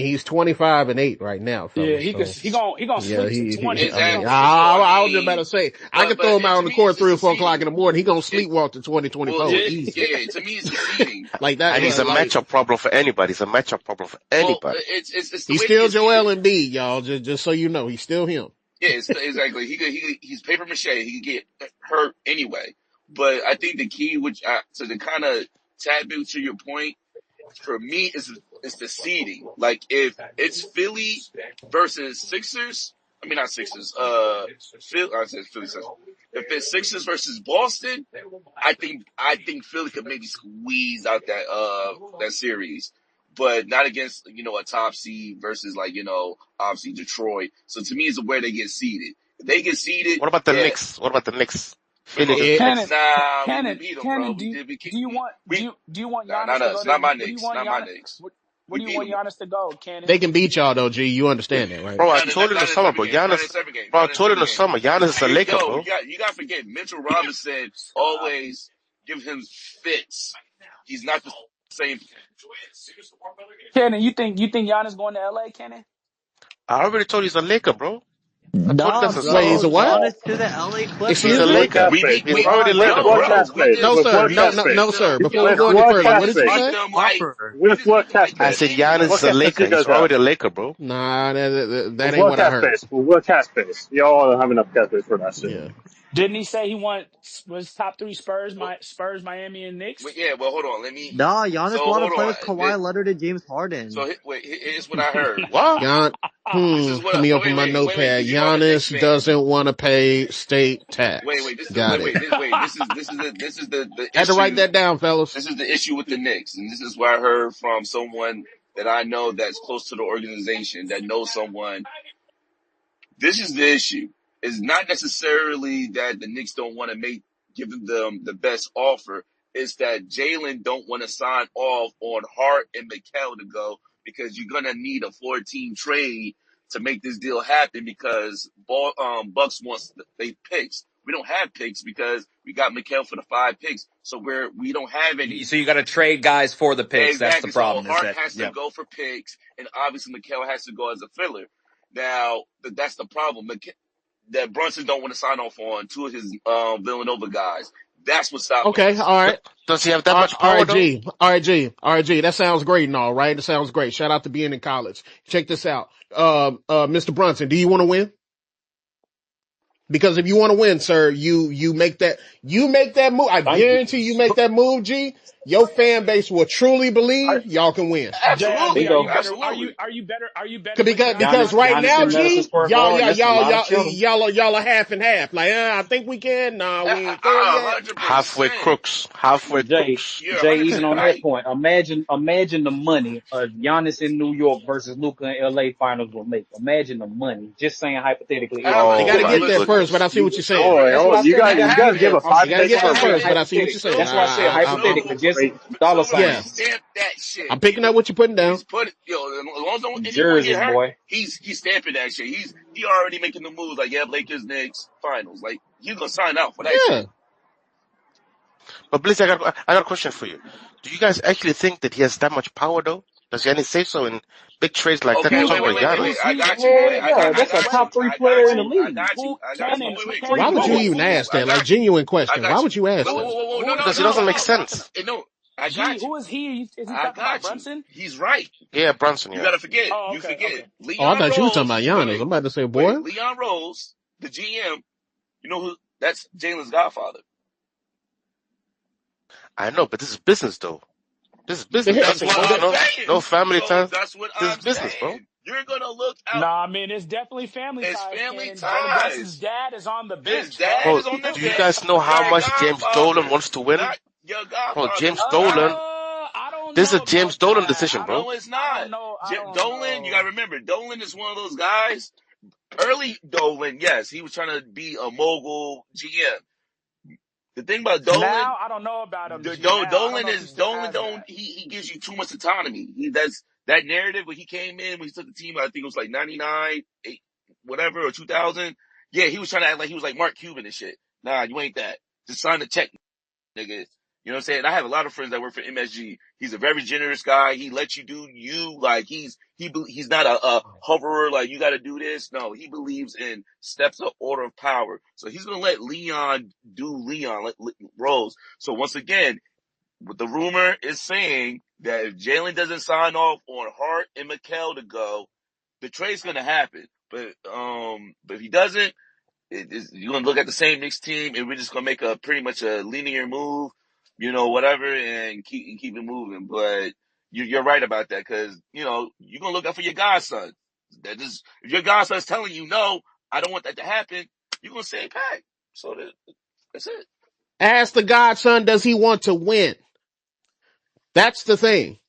He's 25-8 right now, Yeah, fellas. So he gonna yeah, sleep to 20. He gonna exactly. sleep to So I I was just about mean, to say, I could but throw him out to on the me, court it's three the or 4 o'clock in seeding. the morning. He gonna It sleepwalk to well, 2024 it, Yeah. easy. yeah. To me, it's the seeding. Like that, And he's a like matchup problem for anybody. He's a matchup problem for Well, anybody. it's the he's way they still get Joel seeded. Embiid, y'all. Just so you know, he's still him. Yeah, exactly. He's paper mache. He could get hurt anyway. But I think the key, which to the kind of taboo to your point, for me is the seeding. Like if it's Philly versus Sixers, I mean not Sixers. I said Philly Sixers. If it's Sixers versus Boston, I think Philly could maybe squeeze out that series, but not against a top seed versus like obviously Detroit. So to me, it's where they get seeded. If they get seeded, What about the yeah. Knicks? What about the Knicks? We're Philly gonna, against It, the Knicks. Cannon, nah, we Cannon, beat them, bro. Cannon. We did. Do you want We do you want nah, Giannis not to go us, to? not my Where do you Knicks, want not my Giannis? Knicks. Where We do you beat want them. Giannis to go, Cannon? they can beat y'all though, G. You understand that, right? Bro, I Not in, told not, you in the not in summer, every bro. game. Not in Giannis, every game. bro, I Not in told you in every the game. summer, Giannis is a Laker, You bro. got to forget. Mitchell Robinson always give him fits. He's not the same. Cannon, you think Giannis going to LA, Cannon? I already told you he's a Laker, bro. I told you Nah, that's the Wait, summer. he's bro. a what? Giannis to the LA He's a Excuse Clippers. me? What Laker. cap We space? did. He's We already a Laker, no, What bro. cap bro. We space? did. No, With sir. what We cap No, just no, space? beat no, sir. them. Before we With go any what further, cap what We did you beat space? say? them like Harper. we With just what cap like I that space? said game. Giannis What is a cap space Laker. you He's guys have? already a Laker, bro. Nah, that With ain't what what I cap heard. space? With what cap space? Y'all don't have enough cap space for that shit. Yeah. Didn't he say he was top three Spurs, Miami, and Knicks? Yeah. Well, hold on. Let me. Nah, So Giannis want to hold play on. with Kawhi Leonard and James Harden. So wait. Here's what I heard. What? Gian, This is let me what. open my Wait. notepad. Because you know I'm a Knicks Giannis fan. doesn't want to pay state tax. Got it. This is the Had to write issue. that down, fellas. This is the issue with the Knicks, and this is what I heard from someone that I know that's close to the organization that knows someone. This is the issue. It's not necessarily that the Knicks don't want to give them the best offer. It's that Jalen don't want to sign off on Hart and Mikal to go because you're gonna need a 14 trade to make this deal happen because Bucks wants they picks. We don't have picks because we got Mikal for the 5 picks, so we don't have any. So you got to trade guys for the picks. That's the Exactly. So problem. Hart has to go for picks, and obviously Mikal has to go as a filler. Now that's the problem. That Brunson don't want to sign off on 2 of his Villanova guys. That's what's stopping Okay, us. all right. Does he have that much All power right, though? G. All right, G. All right, G. That sounds great and all, right? That sounds great. Shout out to being in college. Check this out. Mr. Brunson, do you want to win? Because if you want to win, sir, you make that move. I Thank you. guarantee you make that move, G. Your fan base will truly believe y'all can win. There Absolutely, you Bingo. go. absolutely. Are you better with Because Giannis? right now, Madison G, Square Garden. That's a lot of cheddar. y'all are half and half. Like, I think we can. Nah, we ain't there yet. halfway 100%. crooks. Halfway Jay, crooks. You're Jay, 100% even on that right. point, imagine the money Giannis in New York versus Luka in LA finals will make. Imagine the money. Just saying hypothetically, if They got Oh to my get there Listen, first, but I goodness. see what you're saying. Hold on, that's what I you said. it guys, can you Hypothetically, guys give happen. a You got to 5 second get that's why there I said reverse. first, but I see what hypothetically. you're saying. That's why I said So, hypothetically. Just dollar Yeah, signs, stamp that shit. I'm picking up what you're putting down. He's put as long as don't anyone get jerseys, hurt, boy. he's stamping that shit. He already making the moves like, yeah, Lakers next finals. Like he's gonna sign out for that Yeah. shit. But Blizzy, I got a question for you. Do you guys actually think that he has that much power though? Does Giannis say so in big trades like that? Okay, You're Who talking wait about wait Giannis. who's I he? got you. Hell Wait, Wait yeah, wait that's a top wait three player in the wait. league. Who I got you. Cannon Wait, Cannon? Why would whoa, you whoa, even whoa, whoa. ask I that? Like, got you. genuine I question. Why got you. would you ask Whoa, whoa, that? whoa, whoa. No, Who no, Because it no, doesn't no make no. sense. No, I G? got Who you. is he? Is he I talking about got you. Brunson? He's right. Yeah, Brunson, You yeah. gotta forget. Oh, You okay, forget. okay. Oh, I Leon thought you was talking Rose. about Wait, Giannis. wait, I'm about to say, wait. boy. Leon Rose, the GM. You know who? That's Jalen's godfather. I know, but this is business though. This is The business. hell- That's This what ain't oh, I'm that- no saying. family So ties. that's what This is I'm business, bro. saying. You're gonna look out. Nah, I mean it's definitely family It's ties. family Cannon Jalen Brunson's ties. dad is on the His bench, dad bro. Bro, is on the do you bench. guys know how Your much James Dolan godfather, wants to win? not your Bro, godfather. James Not. Dolan. I don't This is a know James about Dolan that. decision, bro. No, it's I not. don't know. I don't Dolan, you gotta know. remember, Dolan is one of those guys. Early Dolan, yes, he was trying to be a mogul GM. The thing about Dolan, Now I don't know about him, G. Now I don't know if he still Dolan has don't that. he gives you too much autonomy. That's that narrative when he came in when he took the team. I think it was like 99, 8, whatever or 2000. Yeah, he was trying to act like he was like Mark Cuban and shit. Nah, you ain't that. Just sign the check, nigga. You know what I'm saying? I have a lot of friends that work for MSG. He's a very generous guy. He lets you do you. Like he's not a hoverer. Like you got to do this. No, he believes in steps of order of power. So he's gonna let Leon do Leon roles. So once again, what the rumor is saying that if Jalen doesn't sign off on Hart and Mikal to go, the trade's gonna happen. But if he doesn't, you're gonna look at the same Knicks team, and we're just gonna make a pretty much a linear move, whatever, and keep it moving. But you're right about that because you're gonna look out for your godson. If your godson's telling you no, I don't want that to happen, you're gonna say back. So that's it. Ask the godson, does he want to win? That's the thing.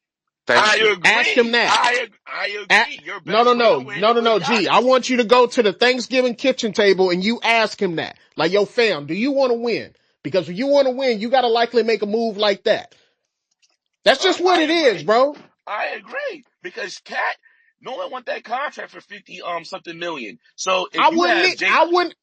Thank you. Ask him that. I A- agree. Your no, best no, way to no, win no, is no, with no, G. I Giannis. want you to go to the Thanksgiving kitchen table and you ask him that. Like, yo, fam, do you want to win? Because if you want to win, you got to likely make a move like that. That's just what I it is, agree. bro. I agree because Cat, no one want that contract for 50 something million. So if you have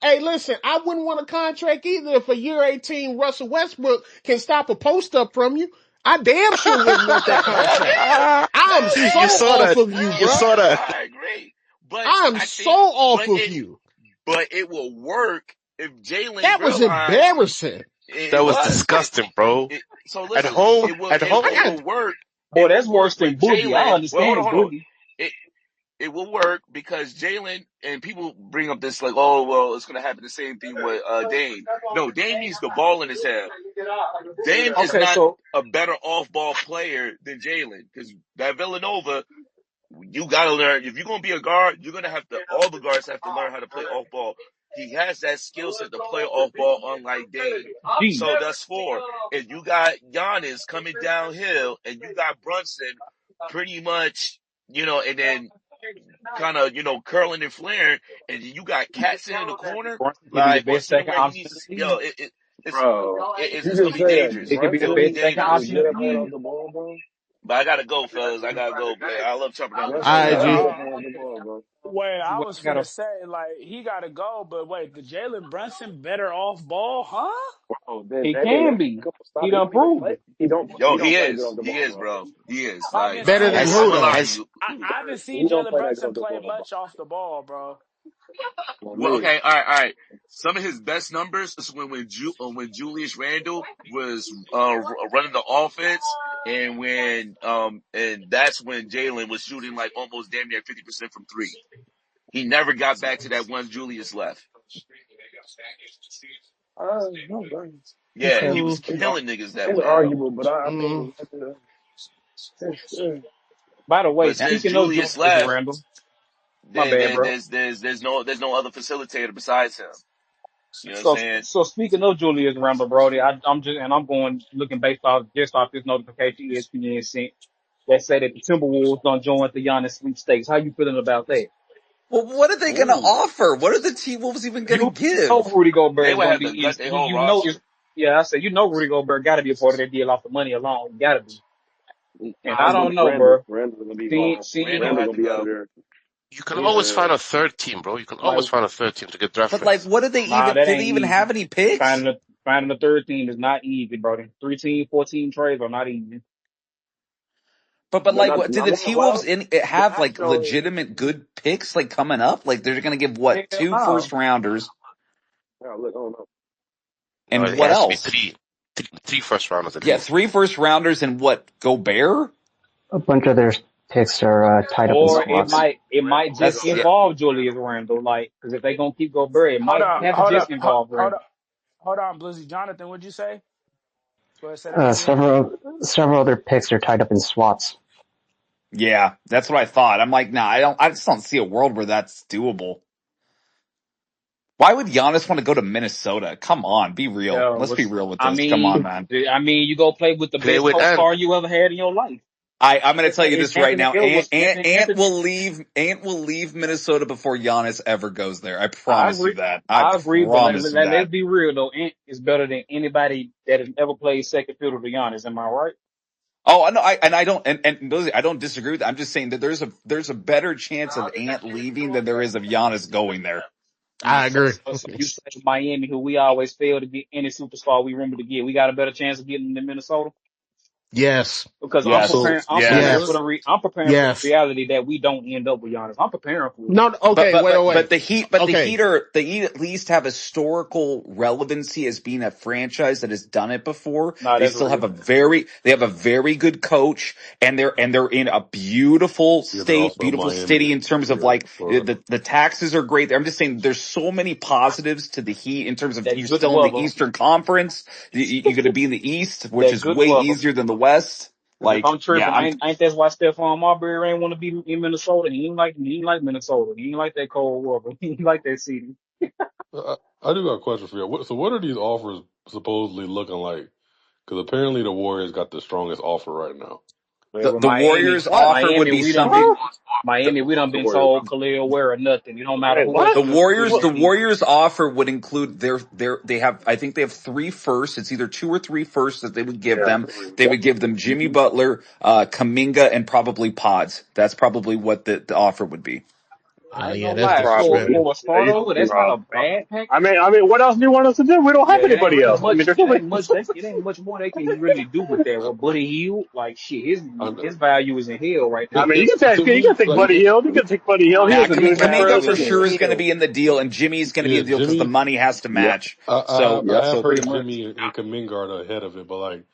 Hey, listen, I wouldn't want a contract either if a year 18 Russell Westbrook can stop a post up from you. I damn sure wouldn't want that hell contract. yeah, I'm hell so You yeah, saw off that. of you, hell You bro. saw yeah, that. I agree. But I'm I so think, off of you. but it will work if Jalen That was realized embarrassing. That it was was. disgusting, bro. So At listen, home, it will at it, I it home. got, will work. Boy, It that's will work worse with than Boogie. I Jalen. Well, understand hold on. Boogie. It will work because Jalen and people bring up this like, oh well, it's gonna happen the same thing with Dame. No, Dame needs the ball in his hand. Dame is Okay, not so a better off-ball player than Jalen because that Villanova, you gotta learn if you're gonna be a guard, you're gonna have to. All the guards have to learn how to play off-ball. He has that skill set to play off-ball, unlike Dame. G. So that's four. If you got Giannis coming downhill and you got Brunson, pretty much, and then kind of curling and flaring, and you got Cat sitting in the corner, Brunson could be the like or best sitting second where he option needs in to. the Yo, league. Bro, you it's gonna just be say that dangerous. He could be the It'll be Brunson best second is dangerous. option in good the at playing off league. the ball, bro. But I gotta go, fellas. I gotta go. I love chopping down with Brunson y'all. All is right, Y'all have G. a good good at one. playing off the ball, bro. Wait, I Well, was I gotta, finna say like he gotta go, but wait, the Jalen Brunson better off ball, huh? Bro, he that nigga, can be. come on, He stop. He done don't even proved play. it. Yo, He don't play good off the He ball, is, bro. bro. He is. I haven't Like Better seen than I'm who gonna Jalen. though? lie to Has you. I haven't seen He don't Jalen play that good Brunson off the play ball, bro. much off the ball, bro. On Well, me. okay, all right, all right. Some of his best numbers is when Julius Randle was running the offense, and that's when Jalen was shooting like almost damn near 50% from three. He never got back to that one Julius left. No, bro. Yeah, he was Mm, It's, killing niggas that it's way, bro. arguable, but I mm. think By the way, But since speaking of Julius Julius left, Randle, my then bad, then bro. there's no other facilitator besides him. You know what I'm So, saying? so speaking of Julius Randle, Brody, I'm going looking based off just off this notification ESPN sent that said that the Timberwolves don't join the Giannis sweepstakes. How you feeling about that? well, what are they going to Ooh, offer? What are the T Wolves even going to You know give? Rudy they Gobert is would going to have to be gut is their whole you know roster. is yeah I said you know Rudy Gobert got to be a part of that deal off the money alone. Got to be. And I don't know, bro. Randall's gonna be Seeing gone. seeing Randall him, Randall had gonna to be out of go. there. You can always yeah, find a third team, bro. You can like always find a third team to get draft But like, picks. what do they nah, even? that Do they ain't even easy. have any picks? Finding a third team is not easy, Brody. 3 team, 14 trades are not easy. But But like, not what do not the long. T Wolves Well, in the have like Astros. legitimate good picks like coming up? Like they're going to give what Hell two no. first rounders Yeah, look, I don't know. No, and it what has to be else? three first rounders at Yeah, least. three first rounders and what Gobert? A bunch of their picks are tied up in Or it swaps. might just That's yeah. involve Julius Randle, like because if they gonna keep Gobert, it Hold might up, have to hold just up, involve hold Randle. up, hold on, Blizzy. Jonathan, what'd you say? Go ahead, say that again. Several other picks are tied up in swaps. Yeah, that's what I thought. I'm like, nah, I just don't see a world where that's doable. Why would Giannis want to go to Minnesota? Come on, be real. Yeah, Let's be real with I this. Come on, mean, man. you go play with the Play best with co-star Ant. you ever had in your life. I'm going to tell you It's this right Anthony now. Edwards. Ant Anthony, will leave. Ant will leave Minnesota before Giannis ever goes there. I I promise you agree. that. I I agree, but promise you let's that. be real though. Ant is better than anybody that has ever played second fiddle to Giannis. Am I right? Oh, I know. I don't. And those, I don't disagree with that. I'm just saying that there's a better chance of Ant leaving than there is of Giannis going there. I agree. So you say Miami, who we always fail to get any superstar we remember to get, we got a better chance of getting them than Minnesota Yes. because Yes. So I'm so preparing what? for Yes. I'm preparing for the Yes. reality that we don't end up with Giannis. I'm preparing for it. No. Okay. Wait. Wait. But Wait. the Okay. Heat at least have historical relevancy as being a franchise that has done it before. Nah, They that's still have real. they have a very good coach, and they're in a beautiful Yeah, they're state, also beautiful Miami. city in terms of Yeah, like but the taxes are great. I'm just saying there's so many positives to the Heat in terms of That you're good still in the weather, Eastern Conference. You're going to be in the East, which that is good way weather. easier than the West. Because if Like, I'm yeah, tripping, ain't that's why Stephon Marbury ain't want to be in Minnesota. He ain't like Minnesota. He ain't like that cold weather. He ain't like that city. I do got a question for you. So what are these offers supposedly looking like? Because apparently the Warriors got the strongest offer right now. But with the Warriors offer would Miami, be something. Miami, we done The been Warriors. told Khalil Ware or nothing. It don't matter Wait, who else what? The you include Warriors, in What? the that deal. Warriors offer would include they have, I think they have three firsts. It's either two or three firsts that they would give Yeah, them. They would give them Jimmy Butler, Kaminga, and probably Pods. That's probably what the offer would be. I ain't Yeah. gonna That's lie. probably. disrespectful. For a Yeah, you starter, that's not right. a bad package. What else do you want us to do? We don't Yeah, have anybody else. I mean, there's it nobody ain't much. else. It ain't much more they can really do with that. What Buddy Hield, like shit, I his know. value is in hell right I now. mean, To you can me, take like Buddy Hield. You can take Buddy Hield. He Nah, Yeah, wasn't his doing shit for Kaminga us value for is in sure anyway. is going to hell, be in the deal, and Jimmy's going to be yeah, in the deal because the Jimmy. money has to Yep. match. So Yep. I have pretty much. Jimmy and Kaminga are ahead of it, but like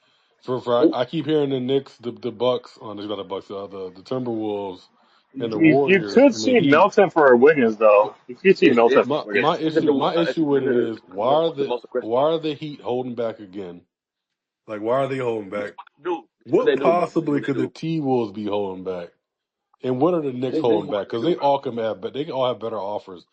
I keep hearing the Knicks, the Bucks, oh, not the Bucks, the Timberwolves, and the You Warriors could and the see Heat. Melton for Wiggins though. You could see Melton for Wiggins. My issue with it is why are the Heat holding back again? Like why are they holding back? What possibly could the T Wolves be holding back? And what are the Knicks holding back? Because they all can have, but they can all have better offers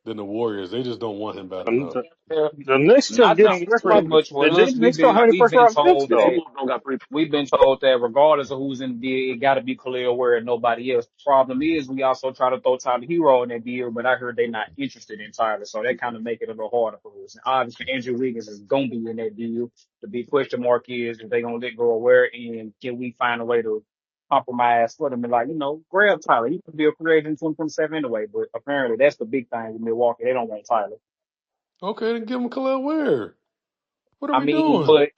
than the Warriors. They just don't want him bad enough. The, Yeah. the Knicks And I just get think first pretty round. much with The us, Knicks don't have any we've first been round picks told though. that we've been told that regardless of who's in the deal, it got to be Khalil Ware and nobody else. The problem is we also try to throw Tyler Hero in that deal, but I heard they're not interested in Tyler, so that kind of make it a little harder for us. And obviously, Andrew Wiggins is gonna be in that deal. The big question mark is if they gonna let go of Ware and can we find a way to compromise for them and like grab Tyler. He could be a free agent in 2027 anyway, but apparently that's the big thing with Milwaukee. They don't want Tyler. Okay, then give him Khalil Ware. What are I we mean, doing? but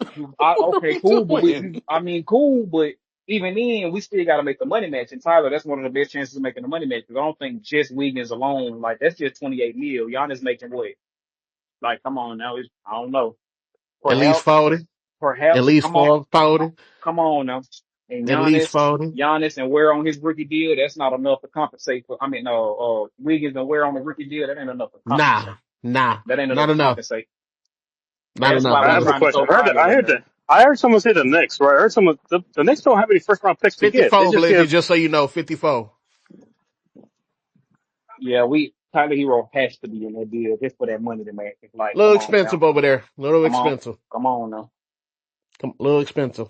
What are okay, we cool, but doing? cool, but even then, we still got to make the money match. And Tyler, that's one of the best chances of making the money match. Because I don't think just Wiggins alone, like that's just 28 mil. Giannis making what? Like, come on now, I don't know. At least Perhaps, 40. At perhaps, least 40. come on now. And At least 40. Giannis, and Ware on his rookie deal, that's not enough to compensate for. I mean, Wiggins and Ware on the rookie deal, that ain't enough to compensate. Nah, nah, That ain't enough not to enough. compensate. Not That's enough, why I we have brother. a trying to question. throw Tyler I in heard there. that. I heard someone say the Knicks, right? I heard someone the Knicks don't have any first round picks to get. They 54, just Blazer, give. just so you know, 54. Yeah, Tyler Hero has to be in that deal just for that money to make. It's like, Little come on now, expensive over there. Little come on, expensive. come on now. Little expensive.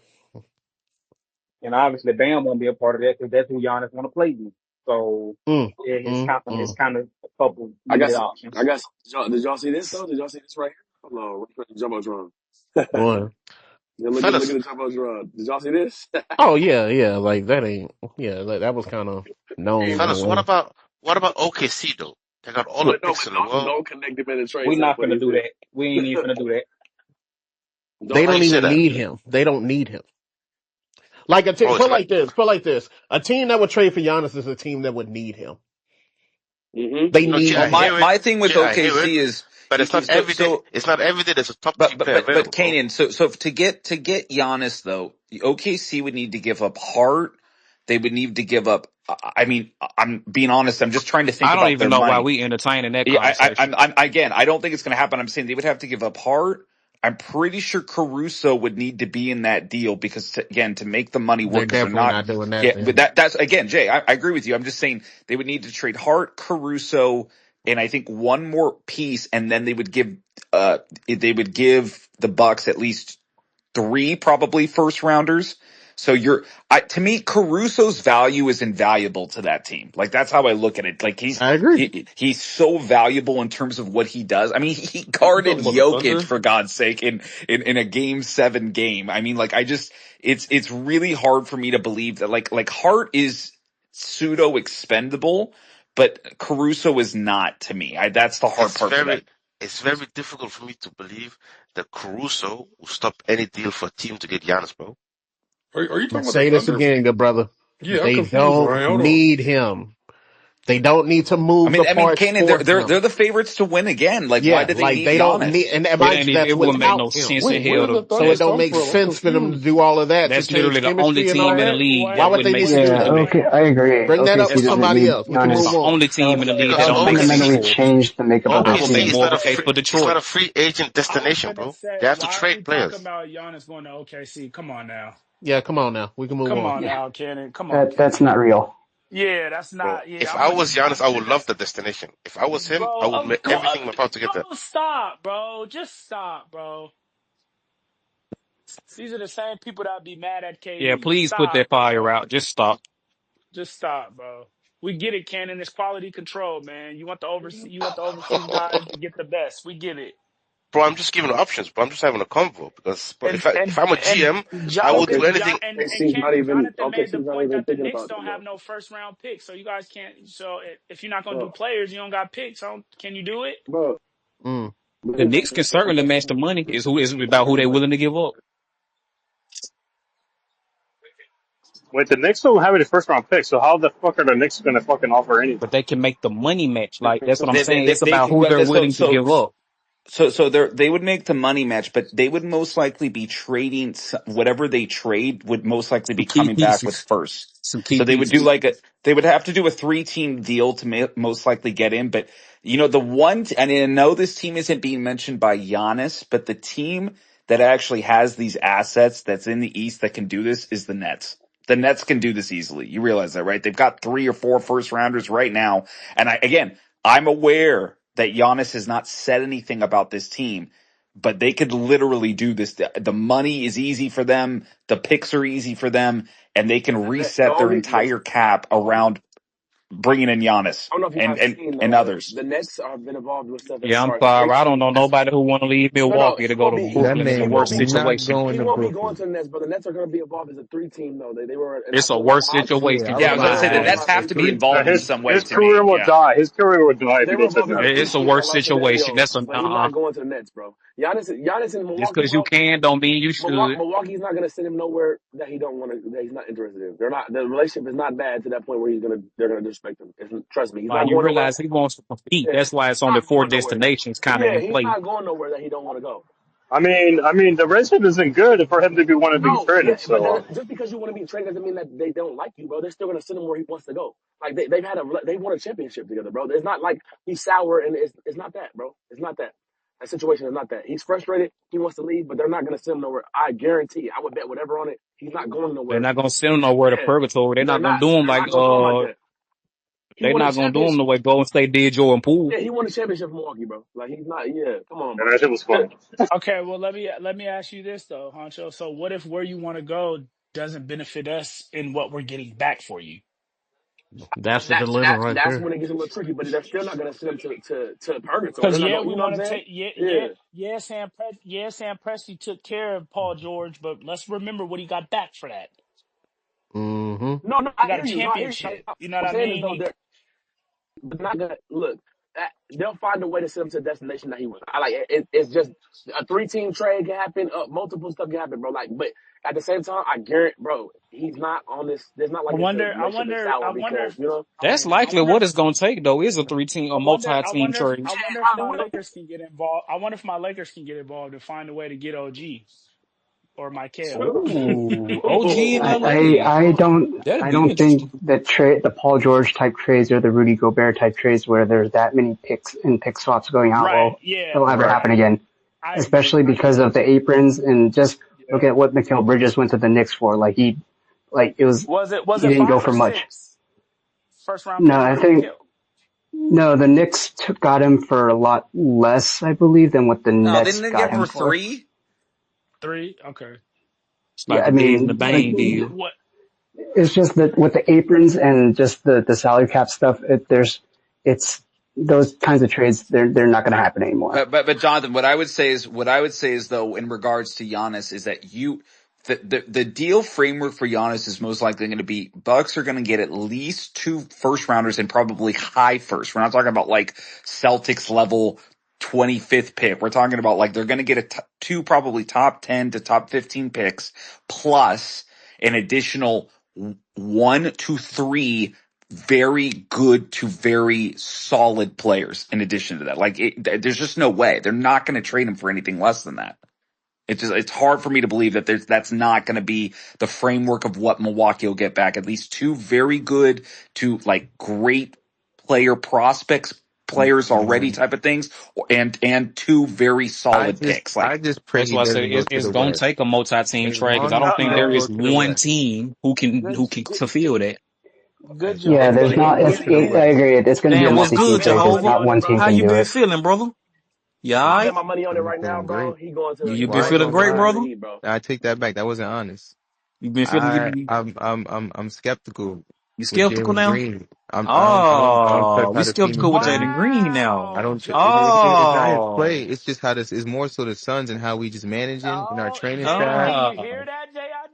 And obviously, Bam won't be a part of that because that's who Giannis want to play with. So Mm, yeah, it's mm. kind of a couple I limited guess I options. guess did y'all see this though? Did y'all see this right here? Hold on, look at the jumbotron. Boy. Yeah, look Fellas. at the jumbotron. Did y'all see this? Oh, yeah, yeah. Like, that ain't, yeah, like, that was kind of Hey known in a Fellas, man, way. what about OKC though? They got all the Look, picks in the world. don't connect him in the trade we're stuff. not What gonna he do said. that. We ain't even gonna do that. They Why don't you say even that? need him. They don't need him. Like, Bro, it's not. put like this. A team that would trade for Giannis is a team that would need him. Mm-hmm. They No, Jay, need Well, I him. hear it. my thing with Jay, I hear it. OKC is But it's not so every day. so It's not every day there's a top But tier but player but but available, bro. Kanan, so to get Giannis though, the OKC would need to give up Hart. They would need to give up. I mean, I'm being honest. I'm just trying to think I don't about even their know why money. we entertaining that Yeah, conversation. I'm again. I don't think it's going to happen. I'm saying they would have to give up Hart. I'm pretty sure Caruso would need to be in that deal because again, to make the money They're work, because they're definitely not. not doing that Yeah, but then. that's again, Jay. I agree with you. I'm just saying they would need to trade Hart, Caruso, and I think one more piece, and then they would give the Bucks at least three probably first rounders. So to me, Caruso's value is invaluable to that team. Like that's how I look at it. Like I agree. he's so valuable in terms of what he does. I mean, he You guarded talking about the Jokic Thunder? for God's sake in a game 7 game. I mean, like it's really hard for me to believe that like Hart is pseudo expendable, but Caruso is not to me. That's the hard It's part for that. very, it's very difficult for me to believe that Caruso will stop any deal for a team to get Giannis, bro. Are you talking Let's about the say this Thunder? again, good brother. Yeah, I'm They confused, don't Ryan. Hold on. need him. They don't need to I move mean, the I mean, parts Kanan, for they're him. the favorites to win again. Like, why Yeah, do they like need they don't need, Giannis? and It mind ain't you, even. that's It wouldn't make without no him. sense in Where hell did the to. So Thunder it That's don't come make from? I'm sense for them to do confused. all of that to that's change literally the only chemistry and all team in the that. league Why that would wouldn't they make need to sense do to Yeah, that? do okay, that. I agree. Bring that up OKC for That's doesn't somebody need else. We can that's move the Giannis. on. only team in the league that Because That don't make sense fundamentally OKC, for. changed the makeup of I their would OKC be team. is more not of a a case free, for it's not Detroit. a free agent I was destination, finna bro. say, They have to why are we trade talking players. about Giannis going to OKC? Come on now. Yeah, come on now. We can move Come on. on Yeah, now, Kenny. Come on, that's Kenny. not real. Yeah, that's Bro, not. Yeah, if I'm I with was you. Giannis, I would love the destination. If I was him, I Bro, would make of course, everything in my power to get there. bro, stop, bro. Just stop, bro. These are the same people that be mad at Yeah, KD. please put Stop, that fire bro. out. Just stop. Just stop, bro. We get it, Cannon. It's quality control, man. You want the overseas guys to get the best. We get it. Bro, I'm just giving options, bro. I'm just having a convo because bro, And if I'm a GM, I will do Jonathan, anything. And Cannon, Jonathan made the OKC's not point even that the thinking Knicks about that don't have though. no first round picks, so you guys can't. So if you're not gonna do Bro, players, you don't got picks. So can you do it? bro, Mm. The Knicks can certainly match the money. Is about who they willing to give up. Wait, the Knicks don't have any first round picks, so how the fuck are the Knicks gonna fucking offer anything? But they can make the money match. Like that's what I'm They saying. It's they about can, who but they're willing to give up. they would make the money match, but they would most likely be trading whatever they trade would most likely Some be key coming back with pieces. first. Some key So they would do pieces. they would have to do a 3-team deal to most likely get in. But the and I know this team isn't being mentioned by Giannis, but the team that actually has these assets that's in the East that can do this is the Nets. The Nets can do this easily. You realize that, right? They've got 3 or 4 first rounders right now. And I'm aware that Giannis has not said anything about this team, but they could literally do this. The money is easy for them. The picks are easy for them, and they can The reset their only entire cap around bringing in Giannis I don't know if you and guys and seen and though, but others. the Nets have been involved with stuff as Yeah, I'm far as sorry. free I don't know as nobody who want to leave no, Milwaukee to he go won't to be That Brooklyn. It's a man worse is not situation. going he to won't be going Brooklyn. to the Nets, but the Nets are going to be involved as a 3 team though. They were in It's that a little worse pod. Yeah, situation. I Yeah, was I They was about about were to to in say that the little say Nets pod have thing. to be three. involved in His some way his to me. career will Yeah. die. His career will die if They he were goes to involved the in a Nets. It's a 3 team that worse lost in the situation. finals, That's a but he's nah. not going to the Nets, bro. Giannis in Just Milwaukee, because you bro. can don't mean you should. Milwaukee's not going to send him nowhere that he don't want to. That he's not interested in. They're not. The relationship is not bad to that point where they're gonna disrespect him. Trust me, he's Like not you going nowhere. realize he wants to compete. Yeah, That's why it's he's only not four going nowhere. destinations kind of Yeah, in he's play. not going nowhere that he don't want to go. The resume isn't good for him to be wanting to be No, yeah, traded. but So just because you want to be traded doesn't mean that they don't like you, bro. They're still gonna send him where he wants to go. Like they won a championship together, bro. It's not like he's sour and it's not that, bro. It's not that. That situation is not that. He's frustrated. He wants to leave, but they're not gonna send him nowhere. I guarantee. I would bet whatever on it. He's not going They're nowhere. not gonna send him nowhere to Yeah, purgatory. They're they're not gonna not. do him They're like not gonna do him like that. He they're won a not gonna do him championship. the way Golden State did Jordan Poole. Yeah, he won a championship for Milwaukee, bro. Like he's not. Yeah, come on, and bro. that shit was fun. Okay, well let me ask you this though, Honcho. So what if where you want to go doesn't benefit us in what we're getting back for you? That's the dilemma right That's there. when it gets a little tricky. But they're still not gonna send him to purgatory. Because They're not yeah, going. we You know what I'm want to saying? take Yeah. Sam Presti took care of Paul George, but let's remember what he got back for that. Mm-hmm. No, He I got a hear you. No, I hear you. championship. What You know what I'm I saying is mean? though, they're not gonna look. They'll find a way to send him to the destination that he wants. I like it's just a 3 team trade can happen. Multiple stuff can happen, bro. Like, but at the same time, I guarantee, bro, he's not on this. There's not I like the wonder, I relationship is wonder, sour I wonder because if, That's I likely wonder what if, it's gonna take though, is a multi-team trade. I wonder if my Lakers can get involved. I wonder if my Lakers can get involved and find a way to get OG or Michael. Ooh, OG in LA. That'd I be don't think interesting. that the Paul George type trades or the Rudy Gobert type trades where there's that many picks and pick swaps going out Right? will Yeah, it'll ever Right. happen right. again. I agree. Especially because of the aprons and just look Yeah. at what Mikal Bridges went to the Knicks for. Was he it didn't go 5 or for much. 6 first round No, picks I for think Mikhail? no, the Knicks got him for a lot less, I believe, than what the No, they Nets didn't get got him him for for. 3. 3. Okay. It's Yeah, like I a Biggs and the mean, like Bang deal. What? it's just that with the aprons and just the salary cap stuff, it's those kinds of trades. They're not going to happen anymore. But Jonathan, what I would say is though, in regards to Giannis, is that the deal framework for Giannis is most likely going to be Bucks are going to get at least 2 first rounders and probably high first. We're not talking about like Celtics level 25th pick. We're talking about like they're going to get two probably top 10 to top 15 picks plus an additional 1 to 3 very good to very solid players in addition to that. Like there's just no way. They're not going to trade him for anything less than that. It's hard for me to believe that that's not going to be the framework of what Milwaukee will get back. At least 2 very good to like great player prospects, players already type of things, and 2 very solid picks. I Like just pray That's he why I said doesn't go to it's the gonna West. take a multi-team As trade because long I as don't he think don't there go is to the one West. team who good, can good, fulfill that. Good Yeah, job. there's Anybody not. can go It's. to the I West. agree. It's going to be a Damn, what's multi-team good, I bet trade my because money Jehovah? not on it, one team How bro. can you do been it. feeling, brother? You all I bet right? my money on it I'm right now, feeling bro. great. You He been going Why? to feeling the great, Miami brother? Heat, bro. I take that back. That wasn't honest. You been feeling I'm skeptical you with skeptical Jalen now? Green. I don't trust Oh, how we the team is skeptical with playing. Jalen Green now. I Wow, don't. It's not his play. Joel. Oh, It's just how this is more so the Suns and how we just managing in our Oh, training staff. JID, you ah. hear that,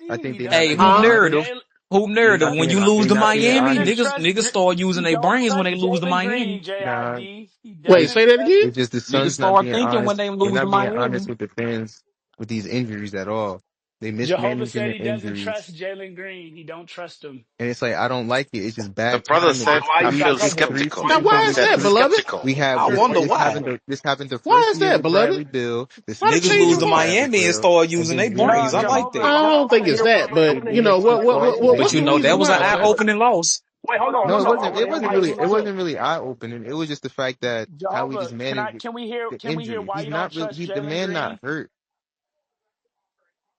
I JID? think He they're not doesn't Hey, being hoop Huh? honest. narrative. Jalen. Hoop They're narrative. not When being. you lose They're to not being Miami, Doesn't honest. trust. niggas start using He their don't brains when they trust lose to Jalen Green. Miami. Nah, JID. He it's Wait, doesn't say that trust. again. it's just the Niggas Suns not start being thinking when honest. they They're lose to not being Miami. honest with the fans with these injuries at all. They Jehovah mismanaging said the he doesn't injuries, trust Jalen Green. He don't trust him. and it's like I don't like it. It's just The bad brother timing. said It's Why he you three. got feels It's trouble? three. skeptical. Now, It's why He is only said that, he's three. beloved? skeptical. We have I this. wonder why. This happened the Why first is year that, with beloved? Bradley Bill. This Why the next Niggas change year lose of to with heart? Bradley Miami and Bill, start and using then their Green. brains. No, I like I that. don't I want think to it's hear that, I but want to They you hear know just keep why. falling. what They But what's you the know, that reason was an why, Hold beloved? on. eye-opening loss. Wait, hold on, Hold No, on. no, it no. I wasn't. want It to hear wasn't why he really. was It upset. wasn't really eye opening. It was just the fact that how we Jehovah, just managed can the we hear injury. why He's you don't not really. trust The Jalen man not Green? hurt.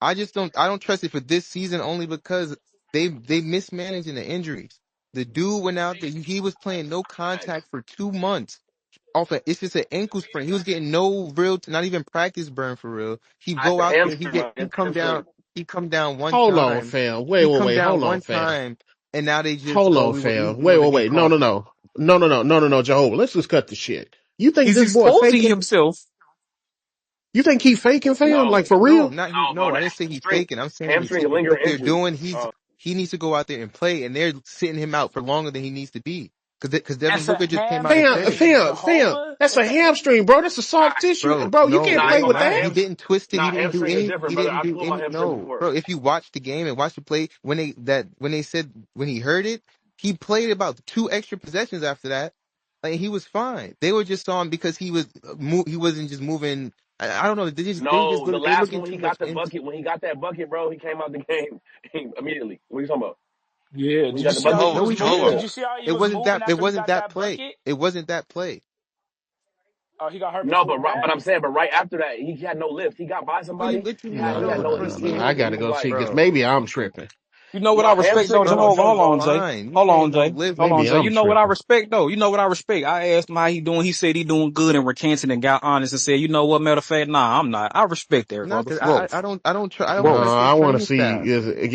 I just don't. I don't trust it for this season only because they mismanaging the injuries. The dude went out there. He was playing no contact for 2 months. off of, it's just an ankle sprain. He was getting no real, not even practice burn for real. He It's go a out there, hamstring, bro. he It's a come hamstring. down, he come down one Hold on, time. fam. He come down Hold on, one fam. time, and now they just, Hold oh, on, fam. we want to get No, no, cautious. no. No, no, no, no, no, no, Jehovah. Let's just cut the shit. You think He's this boy exposing faking? himself. You think he faking, fam? No, Like for No, real? not he. bro. No, I The didn't say he's hamstring, faking. I'm saying hamstring, a what lingering they're injury. doing. He needs to go out there and play, and they're sitting him out for longer than he needs to be. Because Devin It's a Booker just came out and said it, hamstring, Fam. Jehovah. That's a It's a hamstring, bro. That's a Nah, soft tissue, bro. bro. You No, can't nah, no, play you it's gonna with nah, not. that. He didn't twist it. He nah, didn't do hamstring is any. different, He brother. didn't I do pulled my any. hamstring No, before. bro. If you watch the game and watch the play, when they said when he heard it, he played about 2 extra possessions after that. Like he was fine. They were just on because he was he wasn't just moving. I don't know. No, the They last looking one when too he much got the into. bucket, when he got that bucket, bro, he came out the game immediately. What are you talking about? Yeah. When he Did you got the see how bucket? he Jehovah, No, was he moving? Jehovah. Did Yeah. didn't. you see how he It was wasn't moving that. It after he wasn't got that that play. bucket? It wasn't that play. Oh, he got hurt No, before that. but I'm saying, but right after that, he had no lift. He got by What do you somebody. what you He mean? had No, no. bro. He I ain't. gotta go see because Like, Bro, maybe I'm tripping. You know what I no, respect though, hamstring is no bro, Jehovah? he's joke, Hold on, bro. Jay. fine. He Hold ain't on, no Jay. lift. Hold on, Maybe Jay. I'm You know what I tripping. respect though? You know what I respect? I asked him how he doing. He said he doing good and recanted and got honest and said, you know what, matter of fact, nah, I'm not. I respect that, Not brother. because Growth. I don't No, Growth. trust their I want to training see. staff.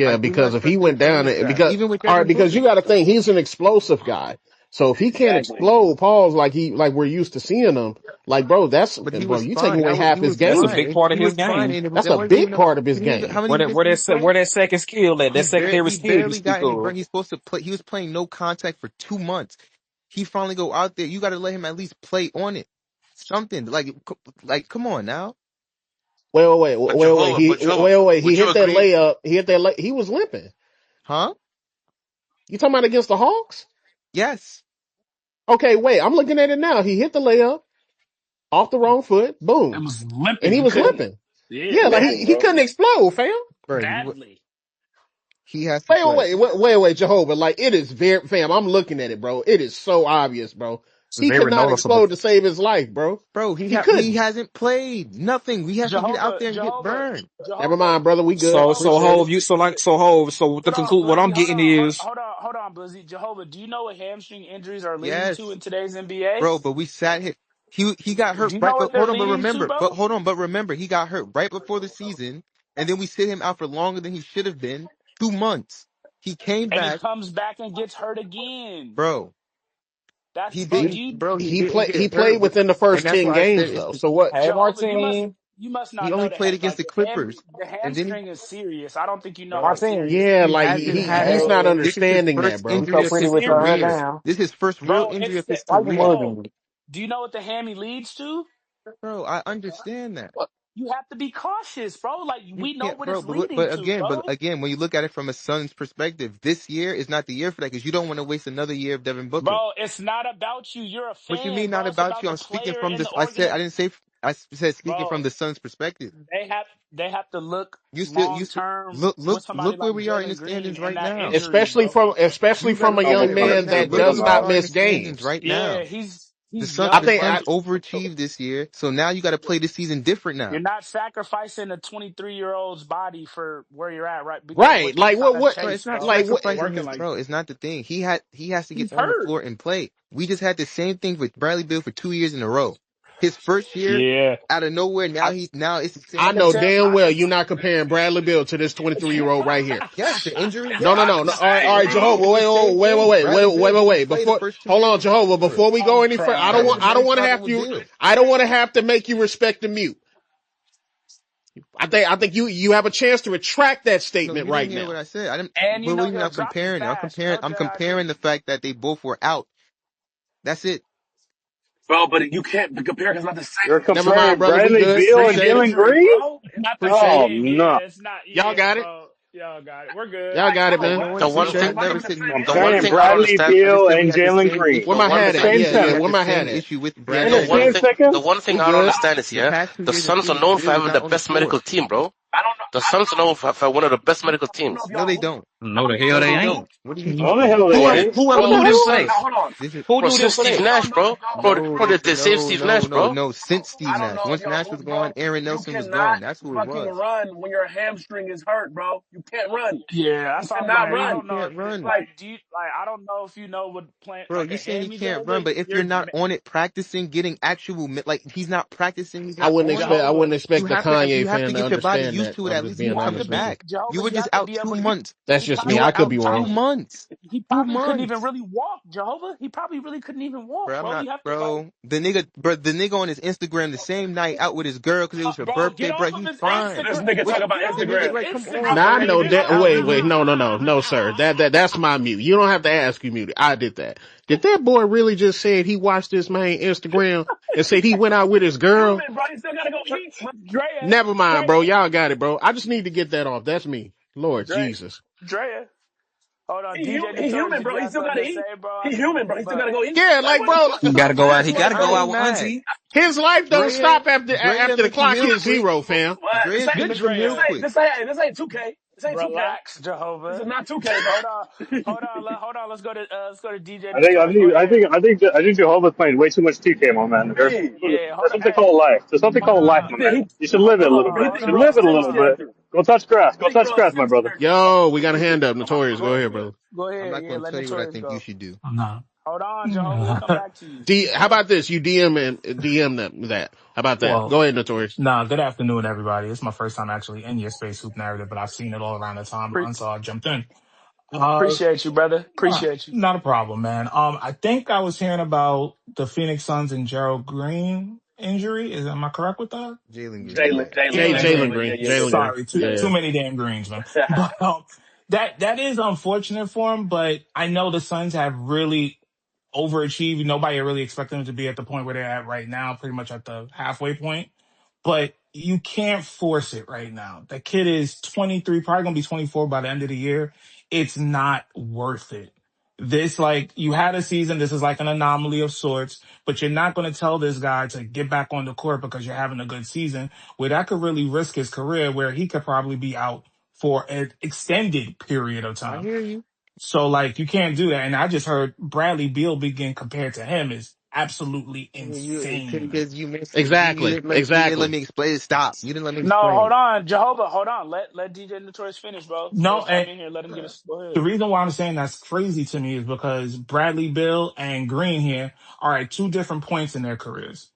I Yeah, do because not if he trust their went down, training staff. because Even with all right, Devin because you Booker, got to think he's an explosive guy. So if he can't Exactly. explode, Paul's like we're used to seeing him. Like, but he bro, was you take fine. away He half his was That's a game. fine. big part of He his was fine, game. and That's there a wasn't big even a, part of his he didn't even how game. many minutes did he Where play? that second skill at, that secondary He skill you barely speak got any. Bro, of. he's supposed to play. He was playing no contact for 2 months. He finally go out there. You got to let him at least play on it. Something come on now, But Jehovah, He would you hit that agree? layup. He was limping. huh? You talking about against the Hawks? Yes, Okay, wait. I'm looking at it now. He hit the layup off the wrong foot. It Boom, was and limping. he He was couldn't. limping. Yeah, Yeah, like Limping, he bro. couldn't explode, fam. bro. badly. He has to play, Wait, Jehovah. Like it is very, fam. I'm looking at it, bro. It is so obvious, bro. It's He could very not noticeable. explode to save his life, bro. bro. He He couldn't. hasn't played nothing. We have to get out Jehovah, there and get Jehovah, burned. Never Jehovah, mind, brother. We good. So Jehovah. Appreciate Hove, it. so to Hold on, conclude, what I'm Blizzy. getting is Hold on, Blizzy. Jehovah, do you know what hamstring injuries are leading to Yes, in today's NBA? bro. But we sat here. He got hurt Do you know right. what But they're hold on. leading to, bro? But remember, he got hurt right before the season, and then we sit him out for longer than he should have been. 2 months. He came And he back, comes back and gets hurt again. bro. That's He bro. Do didn't, you, bro. He didn't He get hurt, played within the and first that's 10 why I said games it's though. So what? hey Jehovah? Martin, You must he not know only the played against like the Clippers, the and then hamstring is serious. I don't think you know how Martin, serious it Yeah, is. he like hasn't had he's it. not hey, This is his understanding that, first you bro. injury so of pretty his with your hair career. Serious, down. This is his first real bro. injury of his Why you career, mugging Bro. me? Do you know what the hammy leads to? bro. I understand that. You have to be cautious, bro. Like You we know can't, what bro. it's leading to, But bro. again, when you look at it from a son's perspective, this year is not the year for that because you don't want to waste another year of Devin Booker. Bro, it's not about you. You're a What you fan, mean not bro. It's about about you? the I'm speaking player from and this. the organ. I didn't say. I said speaking Bro, from the son's perspective. they have to look You long still term look with somebody look where like we are in the Jalen Green standings and right that now. injury, bro. Especially You got from to a look at young it Okay, right man now. that Look okay, where does we not dog. are in the miss standings games. right Yeah, now. he's I young, The think bro. Suns overachieved this year, so now you got to play this season different You're now. not sacrificing a 23-year-old's body for where you're at, right? Because right. what you're Like trying to Bro, chase, it's not bro. like what sacrificing Working his like bro. It's not the thing. He has to get he's on the hurt. floor and play. We just had the same thing with Bradley Beal for 2 years in a row. His first year, Yeah. out of nowhere, I, now it's the I I same can know thing. tell damn I well can you're not comparing Bradley Bill to this 23-year-old right here. Yes, the injury. No, no, Yes, no, no. All Hey, right, bro. Jehovah. it's the same thing. Bradley Beal didn't play the Before, first two hold years on, of his Jehovah. career. Before we go I'm any further, That was crying. the same problem with Beal. I don't want to have to make you respect the mute. I think you have a chance to retract that No, statement you didn't right hear what now. I said. I didn't. And you What do know you mean? he'll I'm drop you comparing it. fast. You know, I'm JID. comparing the fact that they both were out. That's it. Bro, but you can't compare because it's not the same. You're Never mind, comparing brother. We Bradley good. Beal and Same Appreciate it. Jalen injury, Green? bro. Not the Oh same. no! Yeah, it's not. Y'all Yeah, got it. bro. Y'all got it. We're good. Y'all Like, got it, bro, You know man. what? The what? one Since thing, I've Nobody never can said. defend I'm the that. one saying thing I don't Bradley understand. I just Beal said we and had the Jalen same Green Where issue. my The one hat thing, at? I same said we Yeah. had Where the seconds. my same hat at? issue with yeah, In the the Bradley one same Beal. thing, the seconds. one We thing I don't good. understand is, The yeah, past 2 the years, it Suns seems are known for Beal is having not the on the best court. medical team, bro. The Suns know have one of the best medical I don't know teams. if No, y'all they who. don't. No, the hell No, they they Um, ain't. don't. What are you No, the talking hell about? they Who are ain't. who are What the the who wait, this hell? wait, now Suns? hold on. This is Who Bro, do since this for Steve I them? Nash, don't know bro. if y'all Bro, who. no, bro, they they saved no, Steve no, Nash, no, bro. no. Since I Steve don't Nash, know if once y'all Nash who, was gone, bro. Aaron You Nelson was cannot gone. That's who it fucking was. run when your hamstring is hurt, bro. You can't run. Yeah, You that's what I'm What do cannot like. you I mean you run. don't know if can't run? Like, do you like. I don't know if you know what playing Bro, like you're a saying he hammy can't run, Jehovah. but if you're not on it practicing, getting actual, like, he's not practicing, he's not on it. I Jehovah. wouldn't expect the You Kanye have to fan to get your body understand used that. to it I'm at just least being month to honest with you. back. You Jehovah, were you just have to out be able. 2 months. That's He just You me. probably I were could out be he two wrong. probably months. he Two probably couldn't even months. really walk. Jehovah, he probably really couldn't even walk, Bro, I'm bro. not, You have to like, bro. The nigga on his Instagram the same night out with his girl because it was her bro, birthday, get bro. off of He's his fine. this Instagram, nigga talk What bro. about Get off the of his nigga? Instagram. Like, come on, Instagram, Now bro. I That know nigga just that. out Wait, here. wait, no, sir. That's my mute. You don't have to ask you muted. I did that. Did that boy really just said he watched this man Instagram and said he went out with his girl? Human, bro. You still gotta go eat. Drea, Never mind, bro. Drea, Y'all got it, bro. I just need to get that off. That's me. Lord Drea, Jesus. Drea. Hold on, DJ He Notorious, human, if you bro. He got still something gotta to say, eat. bro, I He can human, mute bro. you, He still gotta but go eat. Yeah, Like, like, what the bro, fuck? He got to go out. He got to Like, go I out ain't with mad. Auntie. his life don't Drea, stop after Drea the make you clock meal hits quick. zero, fam. what? Drea can make you meal Drea, quick. This ain't 2K. This ain't 2K. relax, This Jehovah. is not 2K, bro. Hold on. Let's go to DJ I think I Notorious. Go think I ahead. think I think I think Jehovah's playing way too much TK, my man. Hey, Yeah, hold There's on. something Hey, called life. There's something hold called life, on. my he, man. he, You should live it a little bit. You Hold should bro, a live on. it a Hold Sims little bit. on. character. Go touch grass. Go touch Bro, a grass, my Sims brother. character. Yo, we got a hand up. Oh my Notorious. Go god. ahead, brother. Go I'm ahead. not Yeah, going to let tell you what I Notorious think you go. should do. No. Hold on, Jehovah. We'll come back to you. How about this? You DM that. How about that? Well, Go ahead, Notorious. nah, good afternoon, everybody. It's my first time actually in your space hoop narrative, but I've seen it all around the Pre- timeline, so I jumped in. Uh, appreciate you, brother. nah, Appreciate you. not a problem, man. I think I was hearing about the Phoenix Suns and Gerald Green injury. Am I correct with that? Jalen Green, Jalen, yeah. Jalen, Jalen Jalen, Jalen Green. Jalen. Yeah, Green. yeah, yeah, Jalen Green. Sorry, Yeah, too yeah. many damn greens, man. yeah. But that is unfortunate for him. But I know the Suns have really overachieved. Nobody really expected them to be at the point where they're at right now, pretty much at the halfway point. But you can't force it right now. The kid is 23, probably gonna be 24 by the end of the year. It's not worth it. This, like, you had a season. This is like an anomaly of sorts, but you're not going to tell this guy to get back on the court because you're having a good season, where that could really risk his career, where he could probably be out for an extended period of I time. hear you. So, like, you can't do that. And I just heard Bradley Beal being compared to him is absolutely insane. Because you missed it. Exactly. You didn't let Exactly. me explain it. Stop. You didn't let me No, explain hold it. on, Jehovah. Hold on. Let DJ Notorious finish, bro. No, First time and in here. Let him get us. Go the ahead. reason why I'm saying that's crazy to me is because Bradley Bill and Green here are at two different points in their careers.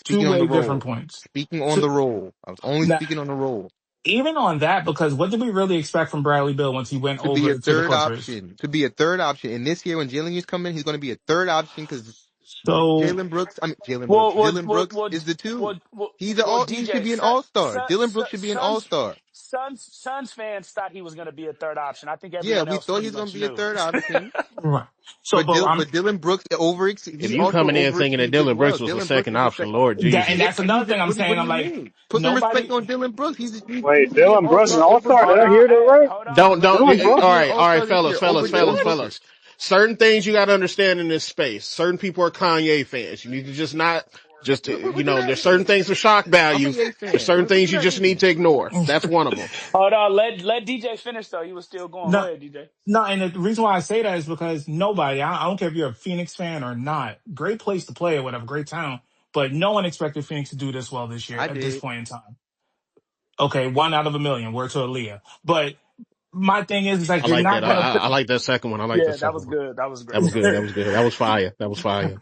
Two Speaking on the way different roll. points. Speaking on So the roll. I was only now, speaking on the roll. even on that, because what did we really expect from Bradley Bill once he went To be a over to the third Clippers? option. To be a third option. And this year when Jalen is coming, he's going to be a third option because So, Jalen Brooks. Well, well, Dylan well, Brooks well, is the two. well, well, He should DJ, be an all-star. Dylan Brooks should be an Suns, all-star. Suns fans thought he was going to be a third option. I think Yeah, everyone we else thought pretty he's going to much be a knew. third option. right. So, but I'm But Dylan Brooks If he you also coming in thinking that overachieved as Dylan well. Brooks was the Dylan Brooks second is the option, second. Lord that, and Jesus. that's another thing I'm What saying. do I'm you like, mean? Put some respect nobody. on Dylan Brooks. He Wait, should be an Dylan Brooks an all-star all over star? Did Hold I on, hear that hey, right? hold on. Dylan He should Brooks? be an All right, all-star this year over Dylan Brooks. fellas. Certain things you got to understand in this space. Certain people are Kanye fans. You need to just not, What does that there's certain mean? things of shock I'm a value. Yay There's fan. certain What things does you that just need mean? to ignore. That's one of them. Hold on. Let DJ finish though. He was still going. Go No, ahead, DJ. no, and the reason why I say that is because nobody, I don't care if you're a Phoenix fan or not, great place to play or whatever, great town, but no one expected Phoenix to do this well this year I at this did. point in time. Okay, 1 out of 1 million, word to Aaliyah. But my thing is I like, you're like that. not going to I like that second one. I like the Yeah, that second was one. good. That was That great. was good. That was good. That was fire. That was fire.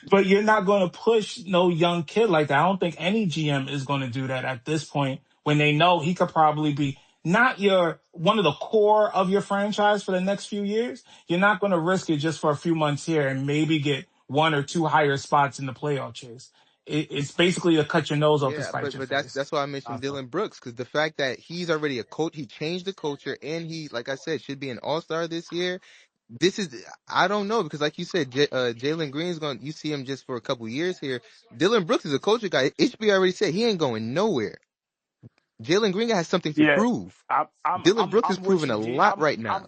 but you're not going to push no young kid like that. I don't think any GM is going to do that at this point when they know he could probably be not your one of the core of your franchise for the next few years. You're not going to risk it just for a few months here and maybe get one or two higher spots in the playoff chase. It's basically to cut your nose off to Yeah, spite your but face. that's why I mentioned That's all. Dylan Brooks because the fact that he's already a coach, he changed the culture, and he, like I said, should be an all-star this year. This is I don't know because, like you said, Jalen Green's going. You see him just for a couple years here. Dylan Brooks is a culture guy. HB already said he ain't going nowhere. Jalen Green has something to Yeah, prove. I'm Dylan Brooks is I'm with proving you, a D. lot right now.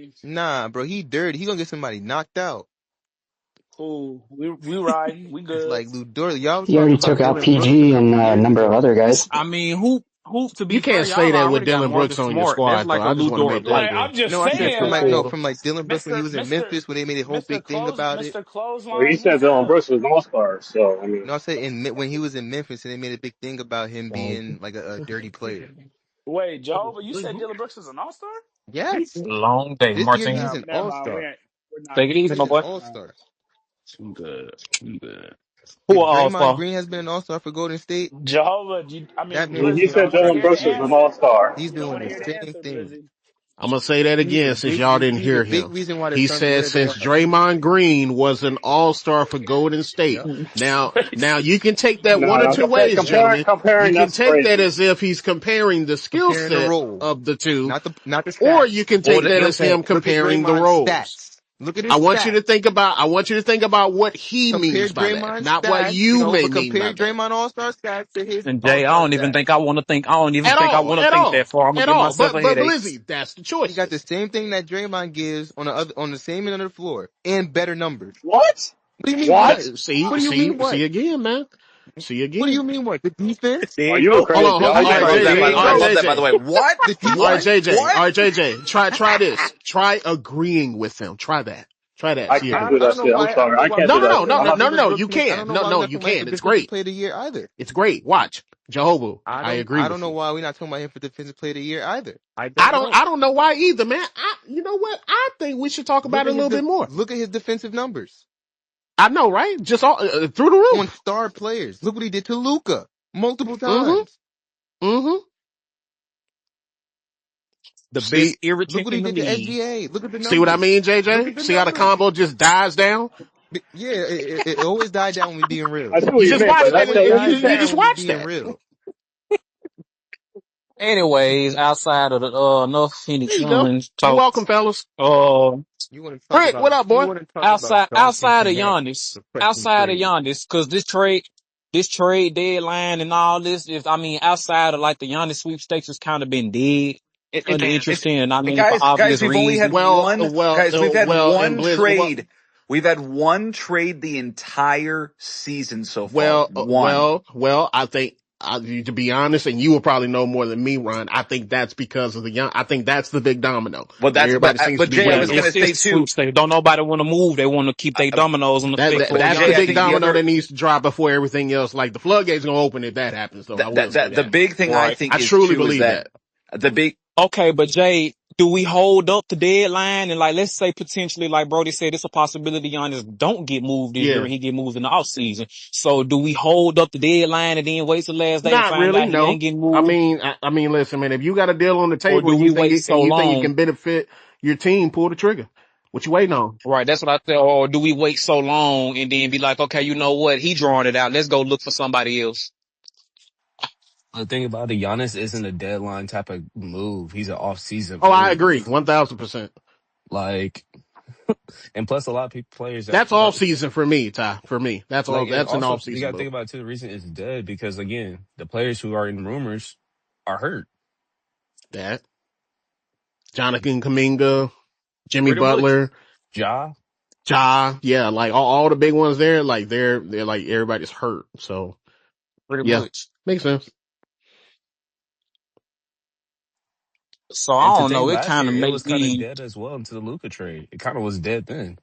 mean, Nah, bro, he dirty. He gonna get somebody knocked out. cool. We riding. We good. Like Lou Dort. Y'all was He talking already about took out Dylan Brooks a PG and couple a years number of ago. other guys. I mean, who? Hoop, to be You fair, can't say y'all that with already got Dylan Brooks Marcus on your Smart. That's squad, though. like a I just Lou want to Dort make that Like player. clear. I'm just No, I said saying, from like from like Dylan Brooks when he was in Mister Memphis when they made a whole big thing about it. Mister Well, he Clothesline said was Dylan hell. Brooks was an all-star, so I mean, No, I said when he was in Memphis and they made a big thing about him being like a dirty player. Wait, Jehovah, you said Dylan Brooks is an All Star? Yes, Long day, this year Martin. he's No, an never all mind. star. We're not Take it easy, gonna my He's do an boy. all that. star. I'm good. I'm good. Who If are all Draymond star? Green has been an all star for Golden State, Jehovah, I that mean means he Blizzy, he's I said want to Dylan hear Brooks the was an answer. all-star. he's I doing want to the hear the same answer, thing. Blizzy. I'm gonna say that again since y'all didn't He's a hear big him. reason why the He Suns said were since the Draymond Green was an all-star for Golden State. yep. Now you can take that No, one or no, two ways, gentlemen. You comparing can that's take that crazy. as if he's comparing the skill Comparing the set role, of the two, not the or you stats. can Or take the that as him impact. Look at comparing the Draymond's roles. stats. Look at his stats. I want you to think about what he Compare means by that, Draymond's not what stats, you no, may but mean by compare that. Draymond All Star stats to his And All Jay, I Star don't even stats. think I want to think. I don't even At think I all, want to at think that all, far. I'm gonna at give all. myself a But headache. Blizzy, that's the He got the choices. same thing that Draymond gives on the same end of the floor and better numbers. What? What do you mean what? What? Okay, see, What do you see, mean what? see again, man. See What do again. you mean what? The defense? There Are you you go. Hold on, crazy? hold, All all you right, trying love to that, say by JJ. the is way. All I right, go. love that, by the JJ. way. What? The All right, defense? What? JJ. What? All right, JJ. Try this. Try agreeing with him. Try that. Try that. I See if it can't I do don't that works. know shit. I'm why. I don't sorry. know I why can't we're No, do no, not that no, talking shit. no, I'm no, about not. no, Dylan no. Brooks. You I don't can. know No, why we're no, not you talking about him for can. It's defensive great. player of the year either. It's great. Watch. Jehovah. I I agree don't with know you. why we're not talking about him for defensive player of the year either. I don't know. I don't know why either, man. You know what? I think we should talk about it a little bit more. Look at his defensive numbers I know, right? Just all through the on roof. star players. Look what he did to Luca multiple Mm-hmm. times. Mm-hmm. The See, best Look irritant what he in the did to league. SGA. Look at the see what I numbers. mean, Look at JJ? the See how the numbers. combo just dies down? Yeah, it always died down when we being real. I see what You you just mean, It but watched that. that's always the dies You down just impact. when we watched being that. real. Anyways, outside of the enough Phoenix There you go. Suns You're talk. welcome, fellas. Uh, You want to talk Rick, what about up, you boy? want to talk about Darcy outside of Finesse, Giannis, the freshman trade. because this trade deadline and all this is, I mean, outside of like the Giannis sweepstakes has kind of been dead, It's uninteresting, and I mean for guys, obvious we've only had reasons. And one Blizz, trade. We've had one trade the entire season so far. One. I think, to be honest, and you will probably know more than me, Ron. I think that's because of the young. I think that's the big domino Well, that that's everybody seems to but be Jay, I waiting was on. It's gonna say just too. sweepstakes. Don't nobody want to move. They want to keep their dominoes on the stick for That's the Jay, I big think the domino other that needs to drop before everything else. Like the floodgates gonna open if that happens. Though I will say the that. big thing I right. think I is truly too is believe that that. the big Okay, but Jay, do we hold up the deadline and like let's say potentially like Brody said, it's a possibility Giannis don't get moved this year Yeah. and he get moved in the off season. So do we hold up the deadline and then wait till the last day and Not find really. out he No. ain't getting moved? I mean, listen, man. If you got a deal on the Or table do and we wait so you think it long? can benefit your team, pull the trigger. What you waiting on? Right, that's what I said. Or do we wait so long and then be like, okay, you know what? He drawing it out. Let's go look for somebody else. The thing about it, Giannis isn't a deadline type of move. He's an off-season Oh, I agree, move. 1000%. Like, and plus a lot of players that, That's off season for me, Ty. For me, that's all. like, and That's an also off you season got to think move. about it too. The reason it's dead because again, the players who are in rumors are hurt. That Jonathan Kaminga, Jimmy Pretty much. Butler, Ja, Ja, yeah, like all the big ones there, like they're like everybody's hurt. So Pretty yeah, much. makes sense. So and I to don't think know. It last kind year of it was make kind of me, dead as well into the Luca trade. It kind of was dead then.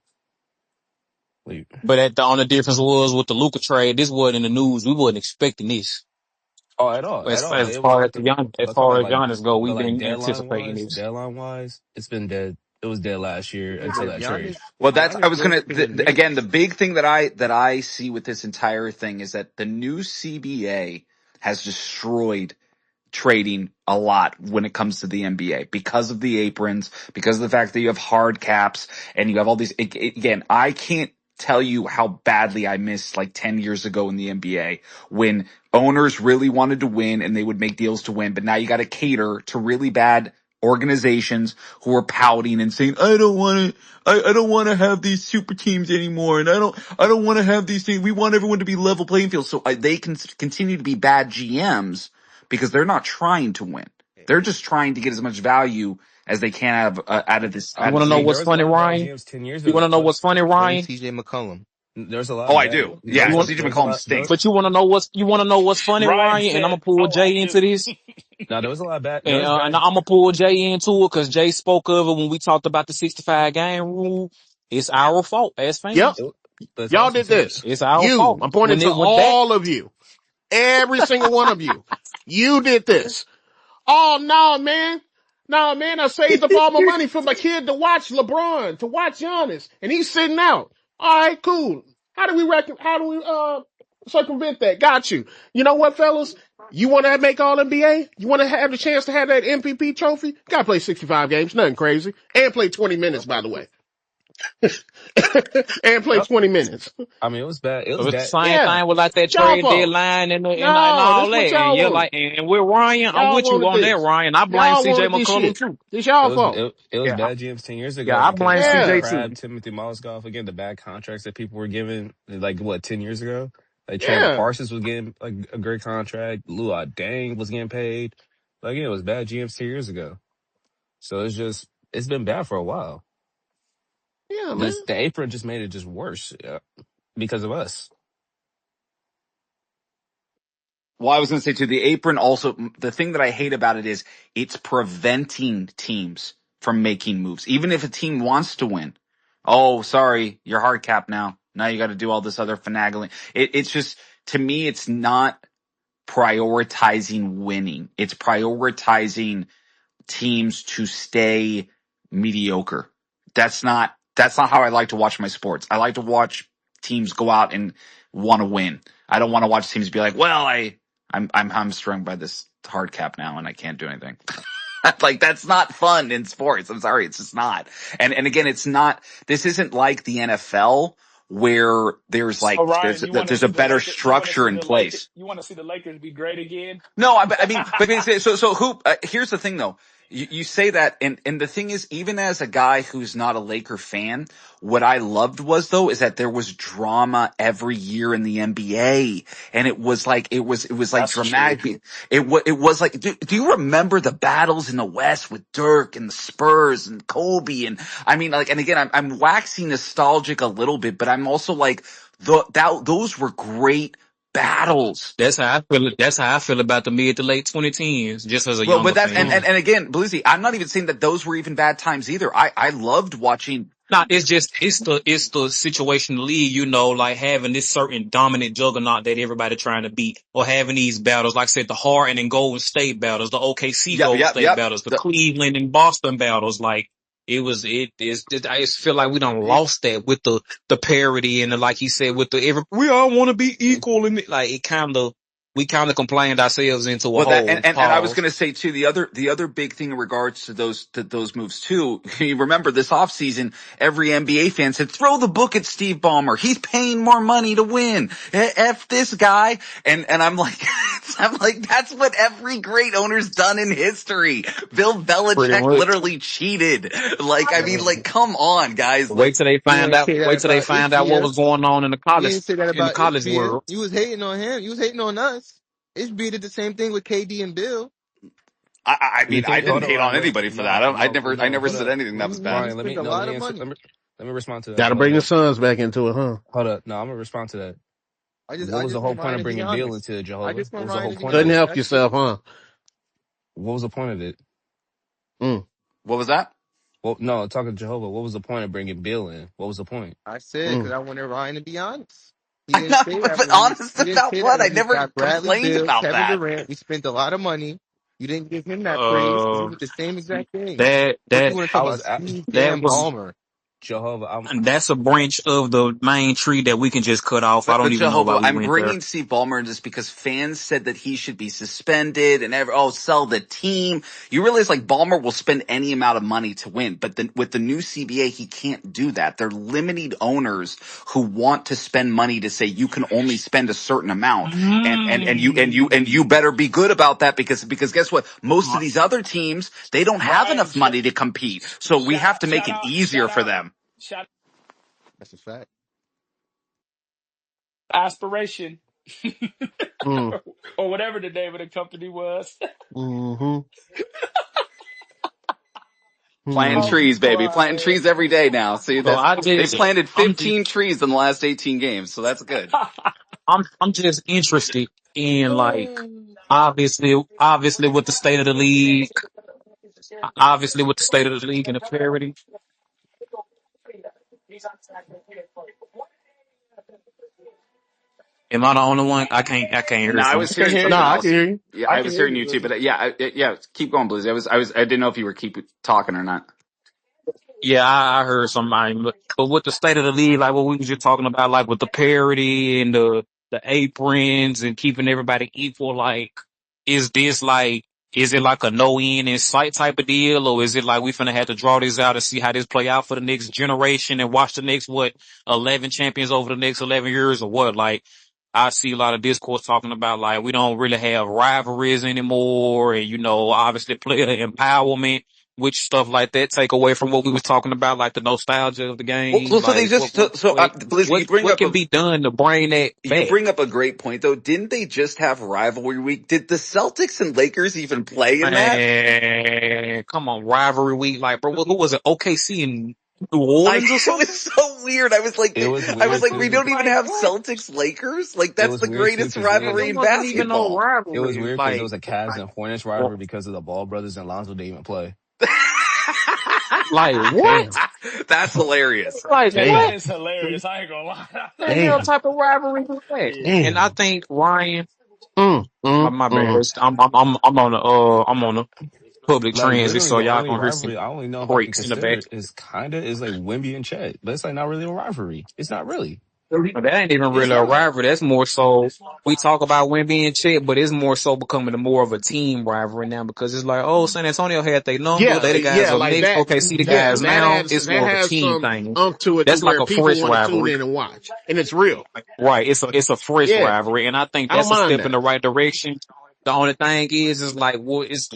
Like, but the only difference was with the Luka trade, this wasn't in the news. We wasn't expecting this. oh, at all. As It was far as like the young, as I'm talking far about as Giannis go, but we've like been anticipating this. deadline wise, it's been dead. It was dead last year until If that trade. well, that's I Giannis was goes gonna to the again the Knicks, big thing that I see with this entire thing is that the new CBA has destroyed trading a lot when it comes to the NBA because of the aprons, because of the fact that you have hard caps and you have all these, again, I can't tell you how badly I missed like 10 years ago in the NBA when owners really wanted to win and they would make deals to win. But now you got to cater to really bad organizations who are pouting and saying, I don't want to have these super teams anymore. And I don't want to have these things. We want everyone to be level playing field. So they can continue to be bad GMs because they're not trying to win. They're just trying to get as much value as they can out of this, You out of want to this know I mean, there what's agent. was a funny, lot of bad Ryan? GMs 10 years You want ago, to know but what's funny, blame Ryan? CJ McCollum. there's a lot Oh, of I bad. do. There Yeah. You was want, CJ there was a McCollum lot. There was but stinks. you want to know what's funny, Ryan Ryan? And I'm said, gonna pull "Oh, I Jay into do." this. No, there was a lot of bad. There And, was and bad. I'm gonna pull Jay into it because Jay spoke of it when we talked about the 65 game rule. It's our fault as Yep. fans. It, but it's Y'all also did too. this. It's our You. fault I'm pointing when to it was that. all of you. Every single one of you. You did this. Oh no, man. No, man, I saved up all my money for my kid to watch LeBron, to watch Giannis, and he's sitting out. All right, cool. How do we circumvent that? Got you. You know what, fellas? You want to make all NBA? You want to have the chance to have that MVP trophy? Gotta play 65 games, nothing crazy. And play 20 minutes, by the way. And play Yep. 20 minutes. I mean, it was bad. It So was it's the bad. same Yeah. thing with like that It's y'all trade fault. deadline and No, all this that. what And y'all you're wanted. like, and with Ryan, I'm Y'all with you wanted on that, this. Ryan. I blame Y'all CJ wanted this McCollum shit. too. This It y'all was fault. it was Yeah, bad GMs 10 years yeah, ago I because blame Brandon CJ Yeah. too. Crab, Timothy Mozgov, again the bad contracts that people were given like what 10 years ago. Like Chandler Yeah. Parsons was getting like a great contract. Luau Dang was getting paid. Like it was bad GMs 10 years ago. So it's been bad for a while. Yeah, man. This the apron just made it just worse because of us. Well, I was going to say too, the apron also, the thing that I hate about it is it's preventing teams from making moves. Even if a team wants to win. Oh, sorry, you're hard capped now. Now you got to do all this other finagling. It's just, to me, it's not prioritizing winning. It's prioritizing teams to stay mediocre. That's not how I like to watch my sports. I like to watch teams go out and want to win. I don't want to watch teams be like, well, I'm hamstrung by this hard cap now and I can't do anything. Like that's not fun in sports. I'm sorry, it's just not. And again, it's not. This isn't like the NFL where So Ryan, you want to there's see a the better Lakers? You want to structure see in the Lakers? place. You want to see the Lakers be great again? No, I mean, but so Hoop. Here's the thing, though. You say that, and the thing is, even as a guy who's not a Laker fan, what I loved was though is that there was drama every year in the NBA, and it was like That's true. dramatic. It was like, do you remember the battles in the West with Dirk and the Spurs and Kobe? And I mean, like, and again, I'm waxing nostalgic a little bit, but I'm also like, those were great battles. That's how I feel. That's how I feel about the mid to late 2010s, just as a Well, but younger that's fan. and again, Blizzy, I'm not even saying that those were even bad times either. I loved watching. Nah, it's just it's the situation in the league, like having this certain dominant juggernaut that everybody trying to beat, or having these battles, like I said, the Harden and Golden State battles, the OKC Yep, Golden yep, State yep. battles, the Cleveland and Boston battles. Like I just feel like we done The, lost that with the parity and like he said with we all want to be equal and like we kind of complained ourselves into a Well, that hole. and I was Pause. going to say too, the other big thing in regards to those moves too. You remember this offseason, every NBA fan said, "Throw the book at Steve Ballmer. He's paying more money to win. F this guy." And I'm like, I'm like, that's what every great owner's done in history. Bill Pretty Belichick much. literally cheated. Like, I mean, like, come on, guys. Wait Like, till they You find ain't out. say that Wait till they about find out what Ishbia. was going on You ain't say that in the about college Ishbia. world. You was hating on him. You was hating on us. Ishbia did the same thing with KD and Bill. I You mean, I think? didn't Hold on, hate on Ryan. anybody for that. No, I no. never Hold said up, anything that was You bad. Ryan. Let me spent a no. Let lot me of answer. money. Let me respond to that, Gotta bring the Jehovah. Suns back into it, huh? Hold up. No, I'm gonna respond to that. I What was the just whole want point Ryan of to be bringing Bill honest. into it, I Jehovah? just What want was the Ryan whole to be point of Couldn't it? honest. help That's it. yourself, huh? What was the point of it? Mm. What was that? Well, no, talking to Jehovah. What was the point of bringing Bill in? What was the point? I said because Mm. I wanted Ryan to be honest. He I'm didn't not, say that but when honest he didn't about say that what? I when we never got Bradley complained Bill, about Kevin that. Durant. We spent a lot of money. You didn't give him that praise. You Uh, did the same exact thing. that What you that want to I talk was about? at Steve that damn was Ballmer. Jehovah. that's a branch of the main tree that we can just cut off. I But don't even know why Jehovah, we I'm went there. bringing Steve Ballmer in just because fans said that he should be suspended and sell the team. You realize like Ballmer will spend any amount of money to win, but then with the new CBA, he can't do that. They're limited owners who want to spend money to say you can only spend a certain amount, and you Mm. better be good about that because guess what? Most of these other teams they don't have Ryan, enough money to compete, so we have to make it easier for them. shout That's a fact. out, aspiration, Mm. or whatever the name of the company was. Mm-hmm. Planting Mm. Oh trees, baby. Planting boy. trees every day now. See, So I they just planted I'm just 15 trees in the last 18 games, so that's good. I'm just interested in like obviously with the state of the league, obviously with the state of the league and the parity. Am I the only one? I can't hear No, I something. was I can hearing hear you. something I can else. hear you. Yeah, I I can was hear hearing you, you too. Blizzy. But yeah, keep going, Blizzy. I didn't know if you were keep talking or not. Yeah, I heard somebody, but with the state of the league, like what we was just talking about, like with the parity and the aprons and keeping everybody equal, like is this like is it like a no end in sight type of deal, or is it like we finna have to draw this out and see how this play out for the next generation and watch the next 11 champions over the next 11 years or what? Like I see a lot of discourse talking about like we don't really have rivalries anymore, and obviously player empowerment which stuff like that take away from what we was talking about, like the nostalgia of the game. Well, so they Like just Blizzy, what can be done to bring that you back? bring up a great point though. Didn't they just have rivalry week? Did the Celtics and Lakers even play in that? Man, come on, rivalry week, like bro, who was it? OKC in New I Orleans or it was something? so weird. I was like, It was I was weird like, we too. don't even Like have what? Celtics Lakers. Like It that's was the weird too greatest because it Man, was rivalry there in wasn't even no basketball. rivalry. there Like, was a Cavs and Hornets rivalry because of the Ball brothers and Lonzo didn't even play. like what? Damn. That's hilarious. Like Hey, that Damn. what? is hilarious. I ain't gonna lie. The hell Damn. type of rivalry was that? Yeah. And I Damn. think Ryan, my bad. Mm. I'm on the public Like transit, literally, so the y'all only gonna hear some rivalry I only know if I can breaks in the back. consider is like Wimby and Chet, but it's like not really a rivalry. It's not really. But that ain't even It's really a not. rivalry. That's more so we talk about Wemby and Chet, but it's more so becoming more of a team rivalry now because it's like, oh, San Antonio had their number. They the guys Yeah, up like next. that. Okay, see the Yeah, guys that now. adds It's that more of a has team some thing. to it to That's like where a people fresh want to tune rivalry. in and watch, and it's real. Right. It's a fresh Yeah, rivalry, and I think I don't that's a mind step in that. the right direction. The only thing is like what is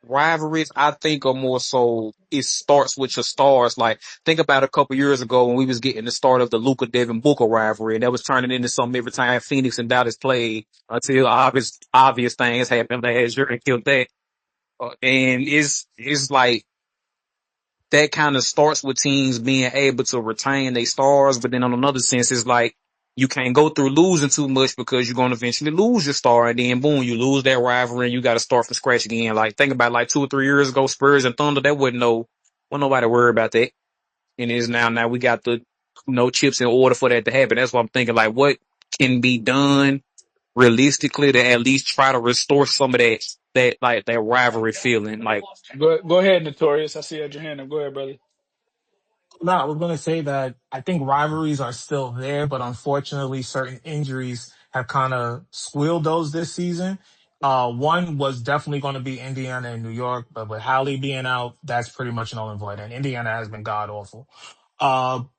rivalries? I think are more so it starts with your stars. Like think about a couple years ago when we was getting the start of the Luka Devin Booker rivalry, and that was turning into something every time Phoenix and Dallas played until obvious things happened last year and killed that. And it's like that kind of starts with teams being able to retain their stars, but then on another sense, it's like you can't go through losing too much because you're going to eventually lose your star, and then boom, you lose that rivalry, and you got to start from scratch again. Like think about like 2 or 3 years ago, Spurs and Thunder, that wasn't nobody worried about that, and it's now we got the no chips in order for that to happen. That's what I'm thinking. Like what can be done realistically to at least try to restore some of that like that rivalry feeling, like. Go ahead, Notorious. I see you had your hand up. Go ahead, brother. No, I was going to say that I think rivalries are still there, but unfortunately, certain injuries have kind of squealed those this season. One was definitely going to be Indiana and New York, but with Hallie being out, that's pretty much null and void. And Indiana has been god awful.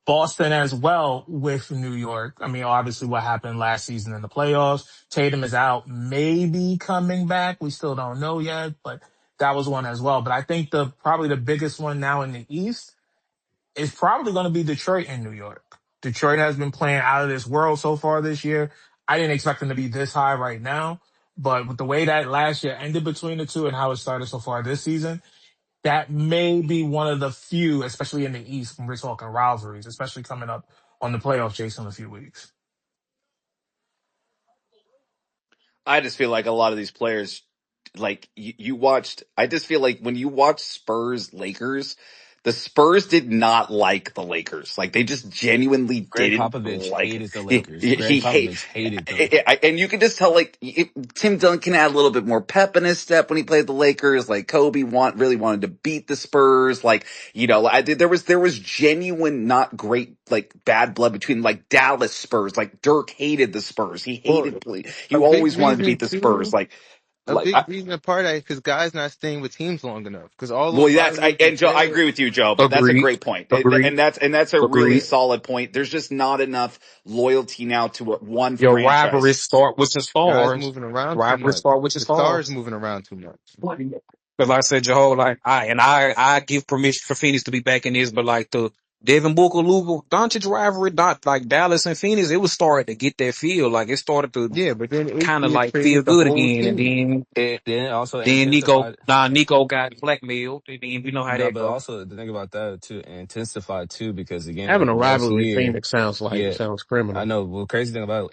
Boston as well with New York. I mean, obviously what happened last season in the playoffs. Tatum is out, maybe coming back. We still don't know yet, but that was one as well. But I think probably the biggest one now in the East is probably going to be Detroit and New York. Detroit has been playing out of this world so far this year. I didn't expect them to be this high right now, but with the way that last year ended between the two and how it started so far this season, that may be one of the few, especially in the East, when we're talking rivalries, especially coming up on the playoff chase in a few weeks. I just feel like a lot of these players, like you watched. I just feel like when you watch Spurs Lakers, the Spurs did not like the Lakers. Like they just genuinely Greg didn't Popovich like it. hated the Lakers. He Greg hate, Popovich hated them. and you can just tell like Tim Duncan had a little bit more pep in his step when he played the Lakers. Like Kobe really wanted to beat the Spurs. Like there was genuine not great like bad blood between like Dallas Spurs. Like Dirk hated the Spurs. He Well, hated he a big always wanted to reason beat the Spurs. too, Like a like big reason part of that because guys not staying with teams long enough. Because all well, those rivalries you and Joe, I said, agree with you, Joe. But that's a Agreed. great point, Agreed. and that's a really Agreed. solid point. There's just not enough loyalty now to one Your rivalry franchise. start with your guys stars. moving around too Rivalry much. start with your The stars stars. moving around too much. Because like I said, your whole like I give permission for Phoenix to be back in this, but like Devin Booker, Luka, Doncic rivalry, not like Dallas and Phoenix, it was starting to get that feel. Like it started to Yeah, but then it, kind of it like feel triggered the good whole again. And team. It, Then also then intensified. Nico got blackmailed. And then we know how No, that but go. also the thing about that too, intensified too, because again, Having like a next rivalry with year, Phoenix yeah, sounds I criminal. know. Well, crazy thing about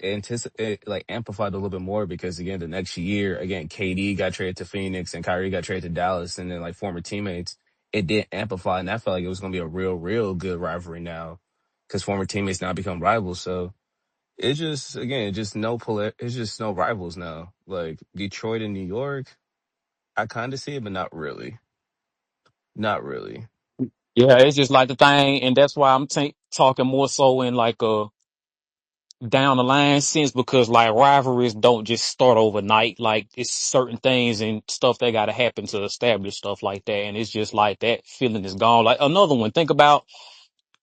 it like amplified a little bit more because again, the next year, again, KD got traded to Phoenix and Kyrie got traded to Dallas, and then like former teammates, it did amplify, and I felt like it was gonna be a real good rivalry now, because former teammates now become rivals. So it's just again, it's just no rivals now. Like Detroit and New York, I kind of see it, but not really, not really. Yeah, it's just like the thing, and that's why I'm talking more so in like a down the line sense, because like rivalries don't just start overnight. Like it's certain things and stuff that got to happen to establish stuff like that, and it's just like that feeling is gone. Like another one, think about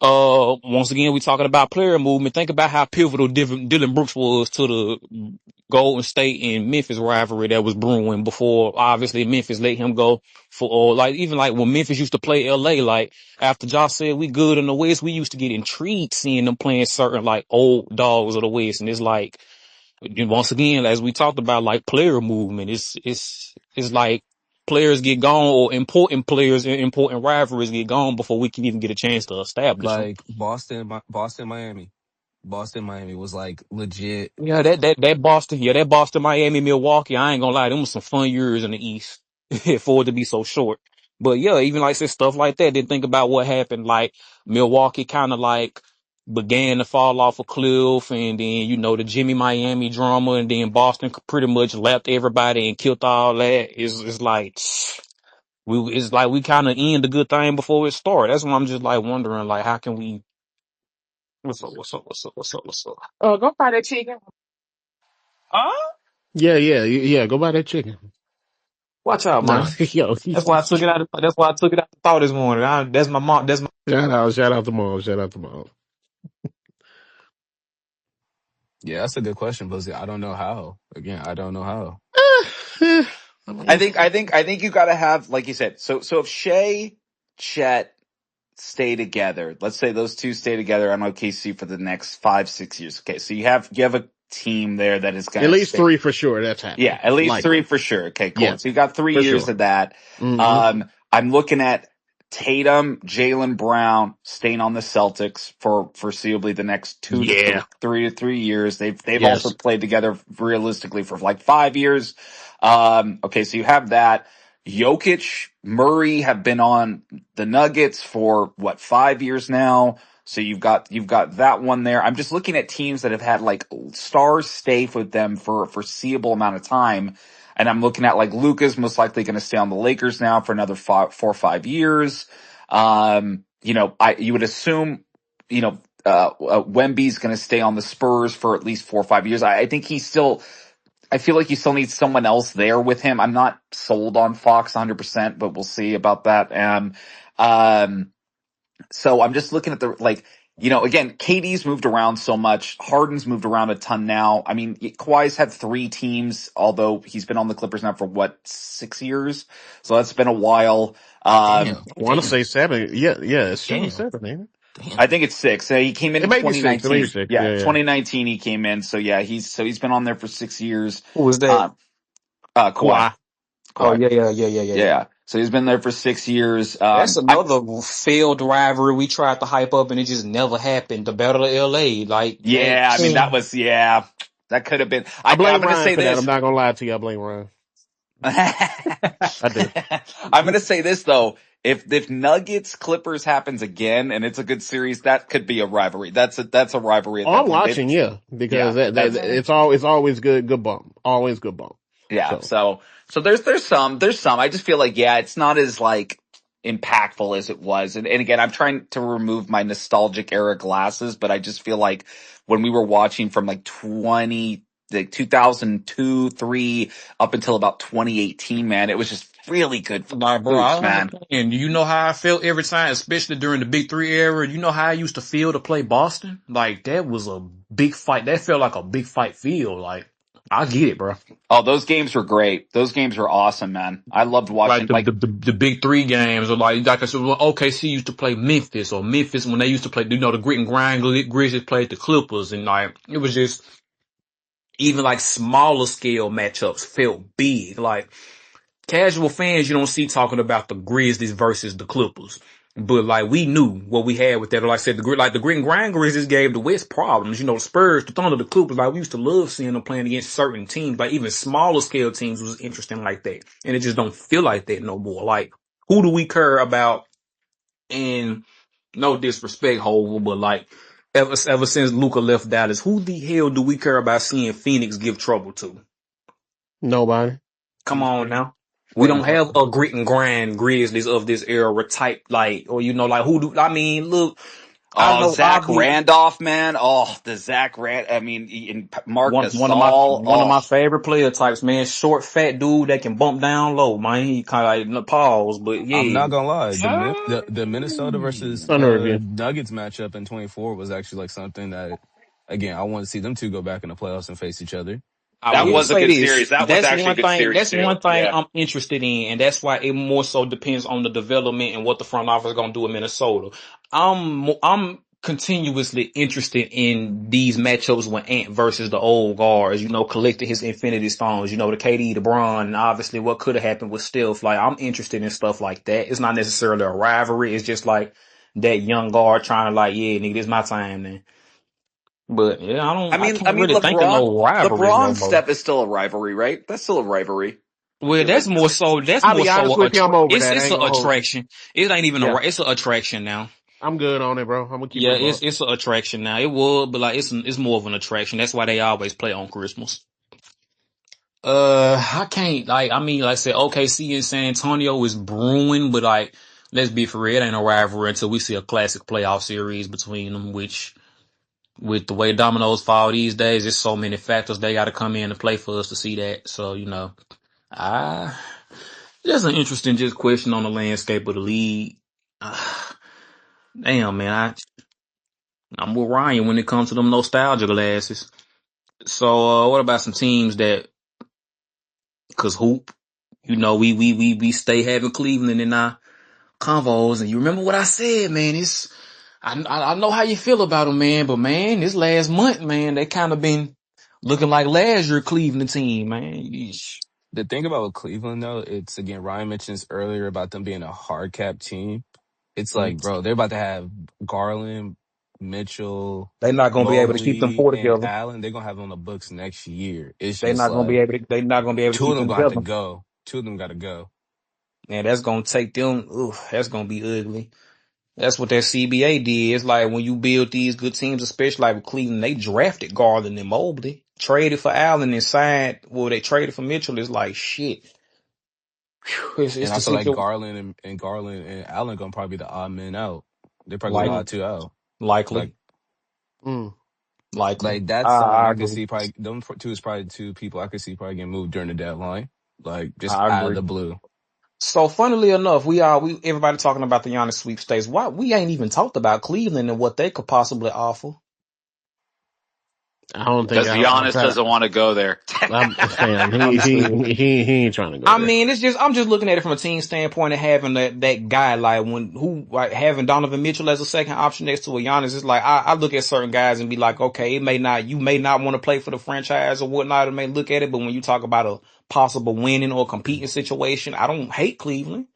once again, we talking about player movement. Think about how pivotal Dylan Brooks was to the Golden State and Memphis rivalry that was brewing before. Obviously, Memphis let him go for, or like even like when Memphis used to play LA. Like after Josh said we good in the West, we used to get intrigued seeing them playing certain like old dogs of the West, and it's like once again, as we talked about, like player movement. It's like players get gone, or important players and important rivalries get gone before we can even get a chance to establish them. Like Boston, Miami. Boston, Miami was like legit. Yeah, that Boston, Miami, Milwaukee. I ain't gonna lie, them was some fun years in the East for it to be so short. But yeah, even like say stuff like that. Then think about what happened. Like Milwaukee kind of like began to fall off a cliff, and then the Jimmy Miami drama, and then Boston pretty much left everybody and killed all that. It's like it's like we kind of end the good thing before it started. That's why I'm just like wondering, like, how can we? What's up? What's up? What's up? What's up? What's up? Go buy that chicken. Huh? Yeah. Go buy that chicken. Watch out, No, man. yo, That's why I took it out. That's why I took it out the thought this morning. That's my mom. That's my. shout out to mom, shout out to mom. Yeah, that's a good question, Buzzy. I don't know how. Again, I don't know how. Eh, I mean, I think you got to have, like you said. So if Shea, Chet stay together, let's say those two stay together on OKC for the next 5, 6 years. Okay, so you have a team there that is at going to least stay. three for sure. That's Yeah, happening. at least three Likely. for sure. Okay, Yeah, cool. So you got three for years sure. of that. Hmm. I'm looking at Tatum, Jalen Brown staying on the Celtics for foreseeably the next Yeah. 3 years. They've also Yes. played together realistically for like 5 years. Okay, so you have that. Jokic, Murray have been on the Nuggets for what, 5 years now. So you've got that one there. I'm just looking at teams that have had like stars stay with them for a foreseeable amount of time. And I'm looking at like Luka's most likely going to stay on the Lakers now for another 4 or 5 years. You would assume, Wemby's going to stay on the Spurs for at least 4 or 5 years. I think I feel like you still need someone else there with him. I'm not sold on Fox 100%, but we'll see about that. Um, so I'm just looking at again, KD's moved around so much. Harden's moved around a ton now. I mean, Kawhi's had 3 teams, although he's been on the Clippers now for what, 6 years? So that's been a while. Damn, I want to damn, say seven. Yeah. It's shown damn, seven, ain't it? damn. I think it's 6. He came in It in may be six. It may be 2019. six. Yeah, Yeah. 2019 he came in. So yeah, he's been on there for 6 years. Who was that? Um, Kawhi, Kawhi. Oh Kawhi. yeah. Yeah. So he's been there for 6 years. That's another failed rivalry we tried to hype up and it just never happened. The Battle of LA, like that. Yeah, I mean that could have been. I I'm blame going to Ryan say for that. I'm this. not gonna lie to you. I blame Ryan. I do. I'm going to say this though. If Nuggets Clippers happens again and it's a good series, that could be a rivalry. That's a rivalry at Oh, that I'm point. watching, yeah, because Yeah, that's it's always good bump, always good bump. yeah. So So there's some. I just feel like it's not as like impactful as it was. And again, I'm trying to remove my nostalgic era glasses, but I just feel like when we were watching from like 2002, 3 up until about 2018, man, it was just really good Like, bro, I hoops, man. understand. You know how I felt every time, especially during the Big Three era. You know how I used to feel to play Boston? Like, that was a big fight. That felt like a big fight field. Like, I get it, bro. Oh, those games were great. Those games were awesome, man. I loved Like watching. Like, the big three games, or like I said, when OKC used to play Memphis, or Memphis when they used to play, the grit and grind Grizzlies played the Clippers, and like it was just even like smaller scale matchups felt big. Like casual fans, you don't see talking about the Grizzlies versus the Clippers. But like we knew what we had with that. Like I said, the grit and grind Grizzlies gave the West problems. You know, the Spurs, the Thunder, the Clippers. Like we used to love seeing them playing against certain teams. Like even smaller scale teams was interesting like that. And it just don't feel like that no more. Like who do we care about? And no disrespect, Hova, but like ever since Luca left Dallas, who the hell do we care about seeing Phoenix give trouble to? Nobody. Come on now. We what? don't have a grit and grind Grizzlies of this era type, like, or like who do, I mean, look, I Oh, know Zach Randolph, man. Oh, the Zach Rand. I mean, and Mark one of my Gasol. Oh, favorite player types, man, short, fat dude that can bump down low, man. He kind of like pause, but I'm yeah. not gonna lie. The Minnesota versus Thunder review. Nuggets matchup in 24 was actually like something that, again, I want to see them two go back in the playoffs and face each other. I that will Again, was a say good this. series. That was actually a good series That's too. one thing Yeah. I'm interested in, and that's why it more so depends on the development and what the front office is gonna do in Minnesota. I'm continuously interested in these matchups with Ant versus the old guards. You know, collecting his Infinity Stones. You know, the KD, the Bron, and obviously what could have happened with Steph. Like I'm interested in stuff like that. It's not necessarily a rivalry. It's just like that young guard trying to like, yeah, nigga, this my time then. But yeah, I I can't mean, really think of no rivalries no LeBron more. Steph is still a rivalry, right? That's still a rivalry. I Well, feel like that's. that's I'll more be honest so with you, I'm over it's that. I it's ain't an gonna hold. attraction. It ain't even Yeah, it's an attraction now. I'm good on it, bro. I'm gonna keep it Yeah, a buck. it's an attraction now. It would, but like it's more of an attraction. That's why they always play on Christmas. I can't like I mean like I said, OKC and San Antonio is brewing, but like let's be for real, it ain't a rivalry until we see a classic playoff series between them. Which with the way dominoes fall these days, there's so many factors they got to come in to play for us to see that. So you know, I. That's an interesting just question on the landscape of the league. Damn, man, I'm with Ryan when it comes to them nostalgia glasses. So, what about some teams that, cause hoop, you know, we stay having Cleveland in our convos, and you remember what I said, man? I know how you feel about them, man, but man, this last month, man, they kind of been looking like last year Cleveland team, man. Yeesh. the thing about Cleveland though, it's again Ryan mentioned this earlier about them being a hard cap team. It's like, bro, they're about to have Garland, Mitchell, They not gonna be able to keep them Mobley, four and together. Allen. They're gonna have on the books next year. It's They just not gonna be like able to. They not gonna be able to two of keep them them gonna have to together. go. Two of them got to go. And that's gonna take them. Ooh, that's gonna be ugly. That's what that CBA did. It's like when you build these good teams, especially like with Cleveland, they drafted Garland and Mobley, traded for Allen and signed. Well, they traded for Mitchell. It's like shit. Whew, it's And the I feel like situation. Garland and Allen gonna probably be the odd men out. They're probably gonna be the Like odd two out. Like likely, Mm. likely. like that's someone I I could agree. see probably them two is probably two people I could see probably getting moved during the deadline. Like just I out of agree. the blue. So, funnily enough, we everybody talking about the Giannis sweepstakes. Why we ain't even talked about Cleveland and what they could possibly offer? I don't think Because I'm Giannis trying. doesn't want to go there. I'm fam. Understood. He ain't trying to go I there. mean, it's just I'm just looking at it from a team standpoint and having that guy like having Donovan Mitchell as a second option next to a Giannis. It's like I look at certain guys and be like, okay, you may not want to play for the franchise or whatnot. It may look at it, but when you talk about a possible winning or competing situation, I don't hate Cleveland.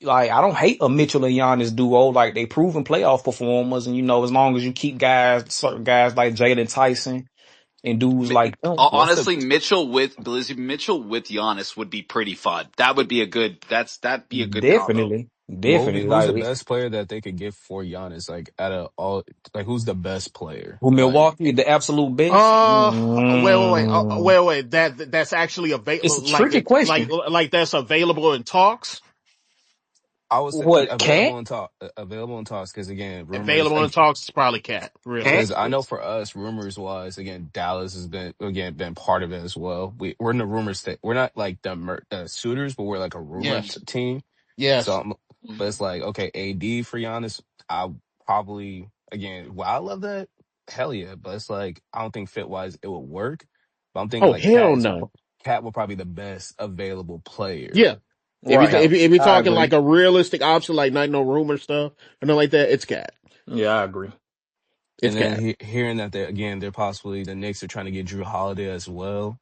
Like I don't hate a Mitchell and Giannis duo. Like they proven playoff performers, and you know as long as you keep certain guys like Jalen Tyson and dudes like them. What's the Honestly, Mitchell with Giannis would be pretty fun. That would be a good. That'd be a good combo. Definitely, definitely. who's the Like best player that they could get for Giannis? Like out of all, like who's the best player? who Like Milwaukee, the absolute best. Wait. That's actually It's available. a tricky question. Like that's available in talks. I would say What, Cat? available in talks because again, rumors. Available in talks is probably cat. Cat? Because I Realistically, know for us, rumors wise, again, Dallas has been part of it as well. We're in the rumor state. We're not like the suitors, but we're like a rumor yes, team. So, yes. but it's like okay, AD for Giannis. I probably again, while I love that, hell yeah. But it's like I don't think fit wise it would work. But I'm thinking Oh like Cat hell is no. Cat will probably the best available player. Yeah. If you Right. if you're I talking like agree. a realistic option, like not no rumor stuff or nothing like that, it's Cat. Yeah, I agree. It's And then Cat. hearing that they're possibly the Knicks are trying to get Drew Holiday as well.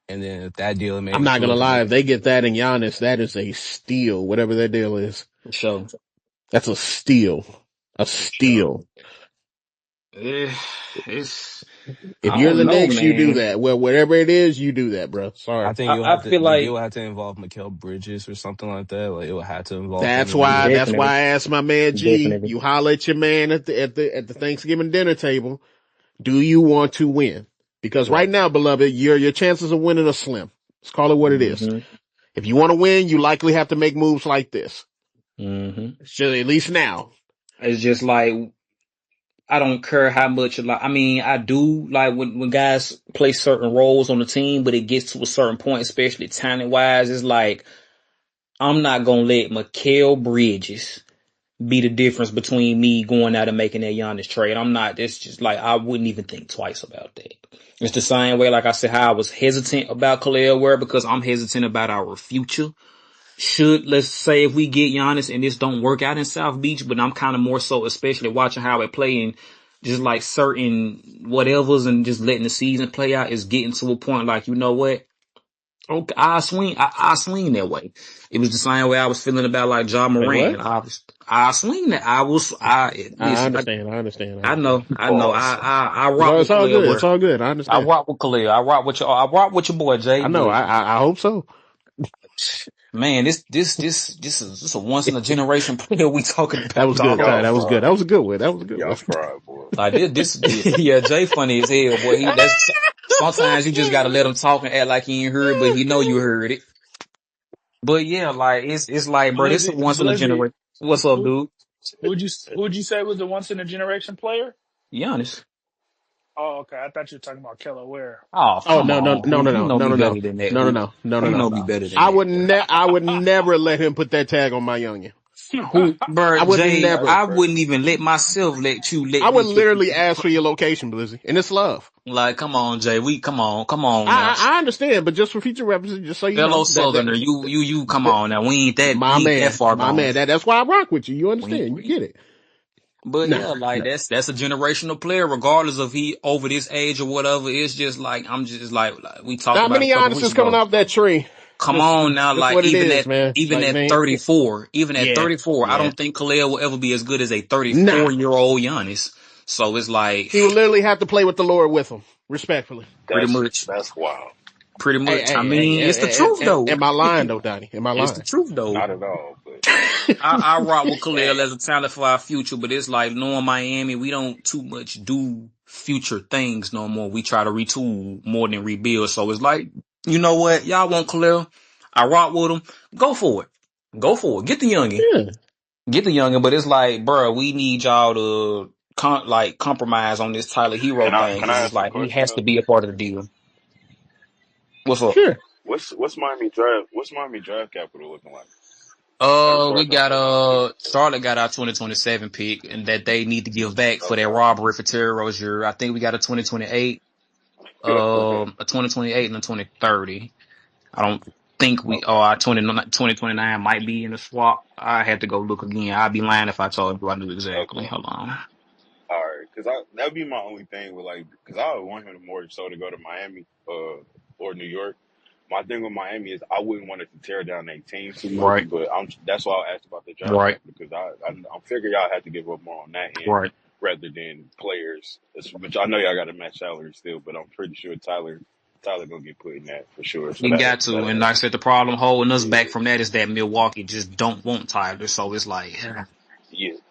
And then if that deal made I'm it not through, gonna if it's lie. a, If they get that in Giannis, that is a steal. Whatever that deal is, For sure. that's a steal. A For sure. steal. Eh, It's If I you're don't the know, Knicks, you do man. that. Well, whatever it is, you do that, bro. I Sorry. think you'll I have to feel the deal like will have to involve Mikal Bridges or something like that. Like it will have to involve him That's to do why. it. That's why definitely, I asked my man G. definitely. You holler at your man at the Thanksgiving dinner table. Do you want to win? Because right Right. now, beloved, your chances of winning are slim. Let's call it what it is. Hmm. If you want to win, you likely have to make moves like this. Hmm. It's just, at least now. It's just like I don't care how much. Like I mean, I do like when guys play certain roles on the team, but it gets to a certain point, especially talent wise. It's like I'm not gonna let Mikal Bridges be the difference between me going out and making that Giannis trade. I'm not. It's just like I wouldn't even think twice about that. It's the same way, like I said, how I was hesitant about Khalil Ware because I'm hesitant about our future. Should let's say if we get Giannis and this don't work out in South Beach, but I'm kind of more so, especially watching how it play and just like certain whatevers and just letting the season play out is getting to a point like you know what. Okay, I swing that way. It was the same way I was feeling about like John Wait, Moran. what? I swing that. I Listen. understand. I understand. I I understand. know, I know. Pause. I It's rock all, with it's all Khalil good. It's Where all good. I I understand. rock with Khalil. I rock with your boy Jay. I know. But I hope so. man, this is a once in a generation player we talking That about, was good, dog. Ty. Y'all That was good. fried. That was a good one. That was a good Y'all one. fried, boy. Like yeah, Jay funny as hell, boy. That's sometimes you just gotta let him talk and act like he ain't heard, but he know you heard it. But yeah, like it's like, bro, this is a once in a Blizzy, generation. What's up, who dude? who'd you say was the once in a generation player? Giannis. Oh, okay. I thought you were talking about Kelly Ware. Oh, Oh come no no on, no Hoop. no You no know no me no no better than that, no no Hoop. no no no You no. know me better than that, boy. I would never let him put that tag on my youngin. Who, I bro, would Jay, That's never. I wouldn't crazy. even let myself let I would you put, literally ask for your location, Blizzy, and it's love. like, come on, Jay, come on now. I understand, but just for future references, just so you Fellow know Southerner, come that on now. We ain't that far my gone. man. That's why I rock with you. You We, understand? You get it? but Nah, yeah, like nah. that's a generational player, regardless of he over this age or whatever. It's just like, I'm just like we talked Not about a many couple Giannis weeks is coming ago. off that tree. Come on now, Just like what it is, man. even Like at man, 34, yeah, 34, I yeah. don't think Khalil will ever be as good as a Nah, 34-year-old Giannis. So it's like, he will literally have to play with the Lord with him, respectfully. pretty That's much. that's wild. Pretty Hey, much. I hey, hey, mean, it's the truth though. am I lying though, Donnie? Am I It's the lying? truth though. Not at all. But I rock with Khalil as a talent for our future, but it's like knowing Miami, we don't too much do future things no more. We try to retool more than rebuild. So it's like, you know what? Y'all want Khalil? I rock with him. Go for it. Go for it. Get the youngin. Yeah, Get the youngin. But it's like, bruh, we need y'all to compromise on this Tyler Hero thing can because I it's ask a like he question has to though? be a part of the deal. What's up? sure. What's Miami draft capital looking like We for got 2026? Charlotte got our 2027 pick, and that they need to give back for that Okay. robbery for Terry Rozier. I think we got a 2028, Okay. a 2028 and a 2030. I don't think Okay. our 2029 might be in the swap. I had to go look again. I'd be lying if I told you I knew exactly. Okay. Hold on. All right. Because that'd be my only thing with like because I would want him more so to go to Miami or New York. My thing with Miami is I wouldn't want it to tear down their team too much, Right, but that's why I asked about the draft right, capital because I figure y'all have to give up more on that end right. rather than players. Which I know y'all got to match salary still, but I'm pretty sure Tyler gonna get put in that for sure. So He got to, that'll and help. like I said, the problem holding us Yeah, back from that is that Milwaukee just don't want Tyler. So it's like, yeah.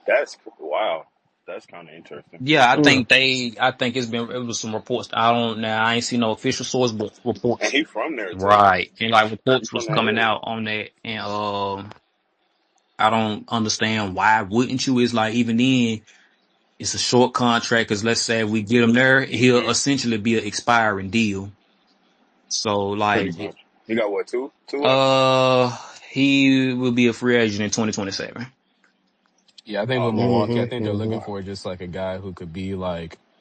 That's wow. That's kind of interesting. yeah, Mm. I think it was some reports. I ain't seen no official source, but And reports. he from there too. Right. And like He reports from was that coming area. out on that. And, I don't understand why wouldn't you? It's like, even then, it's a short contract. Cause let's say we get him there, he'll Hmm. essentially be an expiring deal. So Pretty like, much. He got what two left? he will be a free agent in 2027. Yeah, I think with Okay. Milwaukee, I hmm think they're hmm looking All right. for just like a guy who could be like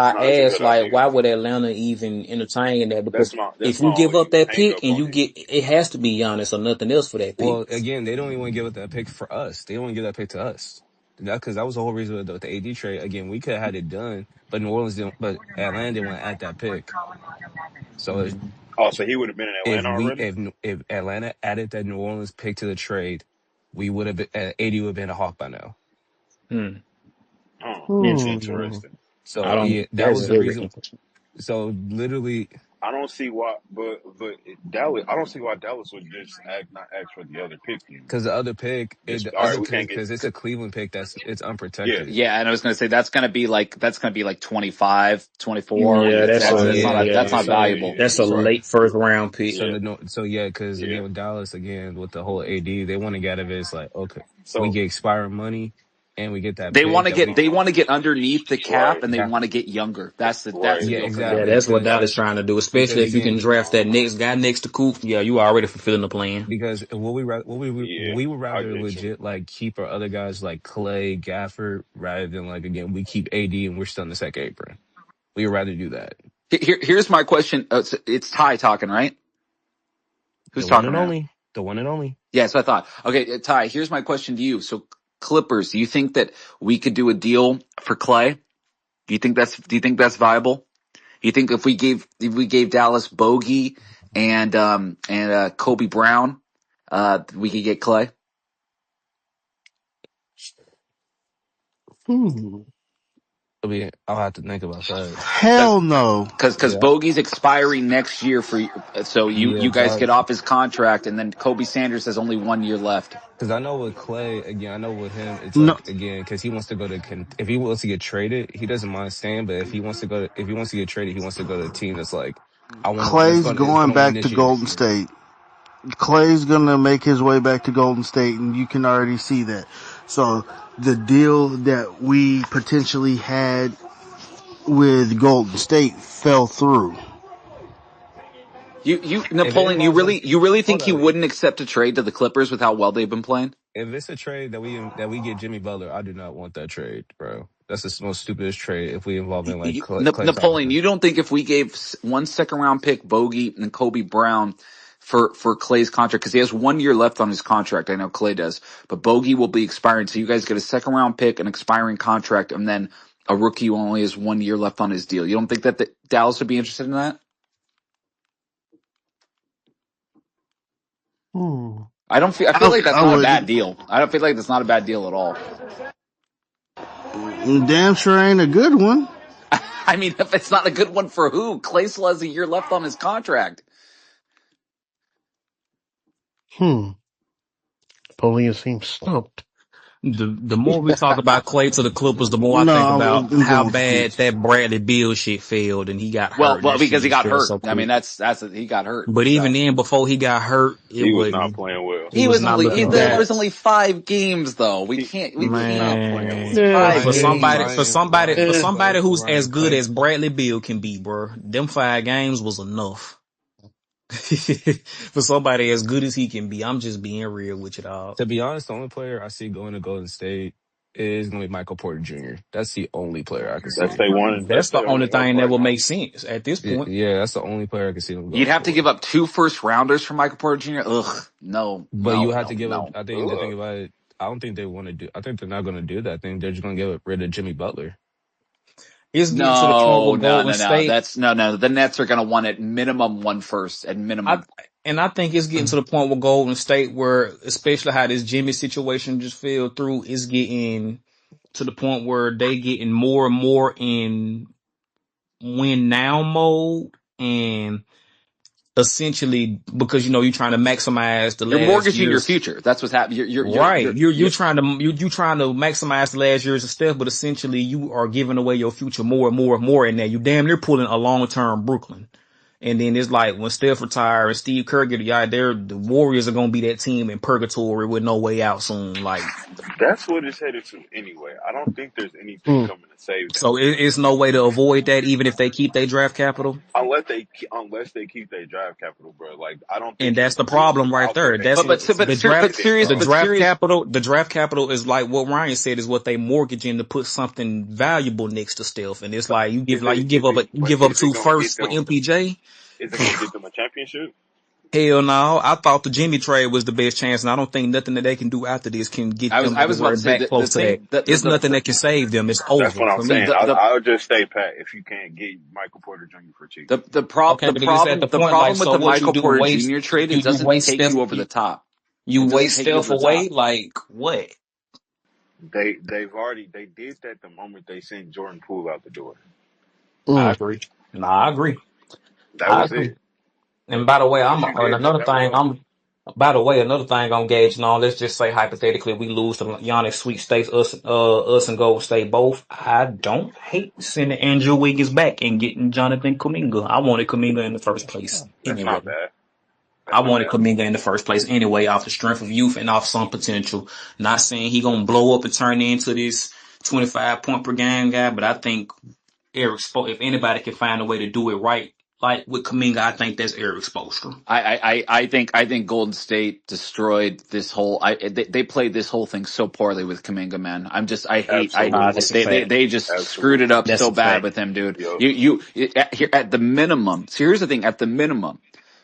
why No, I that's a asked, good like, idea. why would Atlanta even entertain that? That's Because that's if my you give only up that hang pick up and on you him. get, it has to be Giannis or nothing else for that pick. Well, again, they don't even want to give up that pick for us. They don't want to give that pick to us. because that was the whole reason with the AD trade. Again, we could have had it done, but New Orleans didn't. But Atlanta didn't want to add that pick. So Oh, so he would have been in if Atlanta we already? if Atlanta added that New Orleans pick to the trade, we would have been, AD would have been a Hawk by now. Hmm. Oh, that's Hmm. interesting. I So don't. yeah, that That's was the very. reason. So literally, I don't see why, but Dallas. I don't see why Dallas would just not ask for the other pick. Then. because the other pick, Just the all right, other we pick, can't get. because it's a Cleveland pick it's Yeah, unprotected. Yeah, and I was going to say that's going to be like 25, 24. Yeah, that's So a. That's Yeah, not yeah, valuable. yeah, that's a so late first round pick. yeah, yeah, because yeah. again with Dallas, again with the whole AD, they want to get out of it. It's like, okay, we So get expiring money, and we get that pick that we They want to get underneath the cap right, and they have. want to get younger. That's the right. Yeah, deal for Yeah, them. exactly. that's what Dallas trying to do. Especially Because if you can again, draft that next guy next to Coop. Yeah, you already fulfilling the plan. because Yeah, we would I rather get you. legit like keep our other guys like Clay, Gafford, rather than like again we keep AD and we're still in the second apron. We would rather do that. Here's my question. It's Ty talking, right? Who's The one talking and right now? only, the one and only. Yeah, that's what I thought. Okay, Ty, here's my question to you. So Clippers, do you think that we could do a deal for Clay? Do you think that's viable? You think if we gave Dallas Bogey and Kobe Brown, we could get Clay? Hmm. I'll have to think about that. Hell no. Because Yeah, Bogey's expiring next year so yeah, you guys get off his contract and then Kobe Sanders has only 1 year left. because I know with Clay again, I know with him, it's No. like again because he wants to go to if he wants to get traded, he doesn't mind staying, but if he wants to get traded, he wants to go to a team that's like Clay's it's going gonna win back to this year. Golden State. Clay's gonna make his way back to Golden State, and you can already see that. So the deal that we potentially had with Golden State fell through. You If it Napoleon, involves them, you really hold think he on. wouldn't accept a trade to the Clippers with how well they've been playing? If it's a trade that we get Jimmy Butler, I do not want that trade, bro. That's the most stupidest trade if we involve in like Clay Napoleon, Thompson. you don't think if we gave 1 second round pick Bogey and Kobe Brown for Clay's contract, because he has 1 year left on his contract. I know Clay does, but Bogey will be expiring. So you guys get a 2nd round pick, an expiring contract, and then a rookie who only has 1 year left on his deal. You don't think that Dallas would be interested in that? Hmm. I feel like that's I not a bad wouldn't. deal. I don't feel like that's not a bad deal at all. Damn sure ain't a good one. I mean, if it's not a good one for who? Clay still has a year left on his contract. Napoleon seems stumped. The more we talk about Clay to the Clippers, the more I No, think about I'm how going bad Stitch. that Bradley Beal shit failed, and he got hurt, and that shit Because he just got fell hurt. so I mean, quick. he got hurt. But even So then, before he got hurt, He was not playing well. he was not looking there that. was only 5 games though. He was not playing Man, well. Yeah, Five for games. somebody who's as Ryan good Clay. as Bradley Beal can be, bro, them 5 games was enough. For somebody as good as he can be, I'm just being real with you, dog. To be honest, the only player I see going to Golden State is going to be Michael Porter Jr. That's the only player I can That's see. they one. That's That's the their only only hope thing that right will now. make sense at this point. Yeah, that's the only player I can see them You'd going have to for. give up 2 first rounders for Michael Porter Jr. Ugh, no, But you no, have no, to give up. no. I think the thing Ugh. about it, I don't think they want to do. I think they're not going to do that. I think they're just going to get rid of Jimmy Butler. It's getting to the point No, where no, Golden no, no. State, That's no. The Nets are going to want at minimum 1 first, at I minimum. I think it's getting to the point with Golden State where, especially how this Jimmy situation just fell through, is getting to the point where they getting more and more in win now mode, and essentially because you're trying to maximize the You're last mortgaging your years. future. That's what's happening. Right. You're trying to you trying to maximize the last years of stuff, but essentially you are giving away your future more and more and more in there. You damn near pulling a long term Brooklyn. And then it's like when Steph retire and Steve Kerr get the Warriors are gonna be that team in purgatory with no way out soon. Like, That's what it's headed to anyway. I don't think there's anything Hmm. coming to save them so it's no way to avoid that, even if they keep their draft capital. unless they keep their draft capital, bro. Like I don't And think that's it's the really problem right out there there. that That's can what just the draft, anything, bro. the draft capital is like what Ryan said is what they mortgaging to put something valuable next to Steph. And it's like you give up Is two it gonna get firsts for them? MPJ. Is it gonna get them a championship? Hell no. I thought the Jimmy trade was the best chance, and I don't think nothing that they can do after this can get them I was about anywhere to say back the close to that. thing It's nothing that can save them. It's That's over what I'm for saying. me. the I'll just stay pat if you can't get Michael Porter Jr. for cheap. Okay, but it's at the the point like, problem with so the what you Michael do? Porter Waste? Jr. trade, Do it you doesn't waste take Steph? you over the top. You It doesn't waste take you Steph over the top. away? Like what? They did that the moment they sent Jordan Poole out the door. I Mm. agree. No, I agree. That I was agree. it. And by the way, Once I'm you and did that, another that was thing. over. Another thing I'm gauging on. Let's just say hypothetically, we lose to Giannis sweepstakes, us and Golden State both. I don't hate sending Andrew Wiggins back and getting Jonathan Kuminga. I wanted Kuminga in the first place That's anyway. not bad. I That's not wanted bad. Kuminga in the first place anyway, off the strength of youth and off some potential. Not saying he gonna blow up and turn into this 25 point per game guy, but I think if anybody can find a way to do it right, like with Kuminga, I think that's Eric Spoelstra. I think Golden State destroyed this whole. They played this whole thing so poorly with Kaminga, man. I hate. Nah, Absolutely. that's a fact. They just screwed it Absolutely. up That's so a bad fact. with him, dude. Yo. At the minimum. So here's the thing. At the minimum,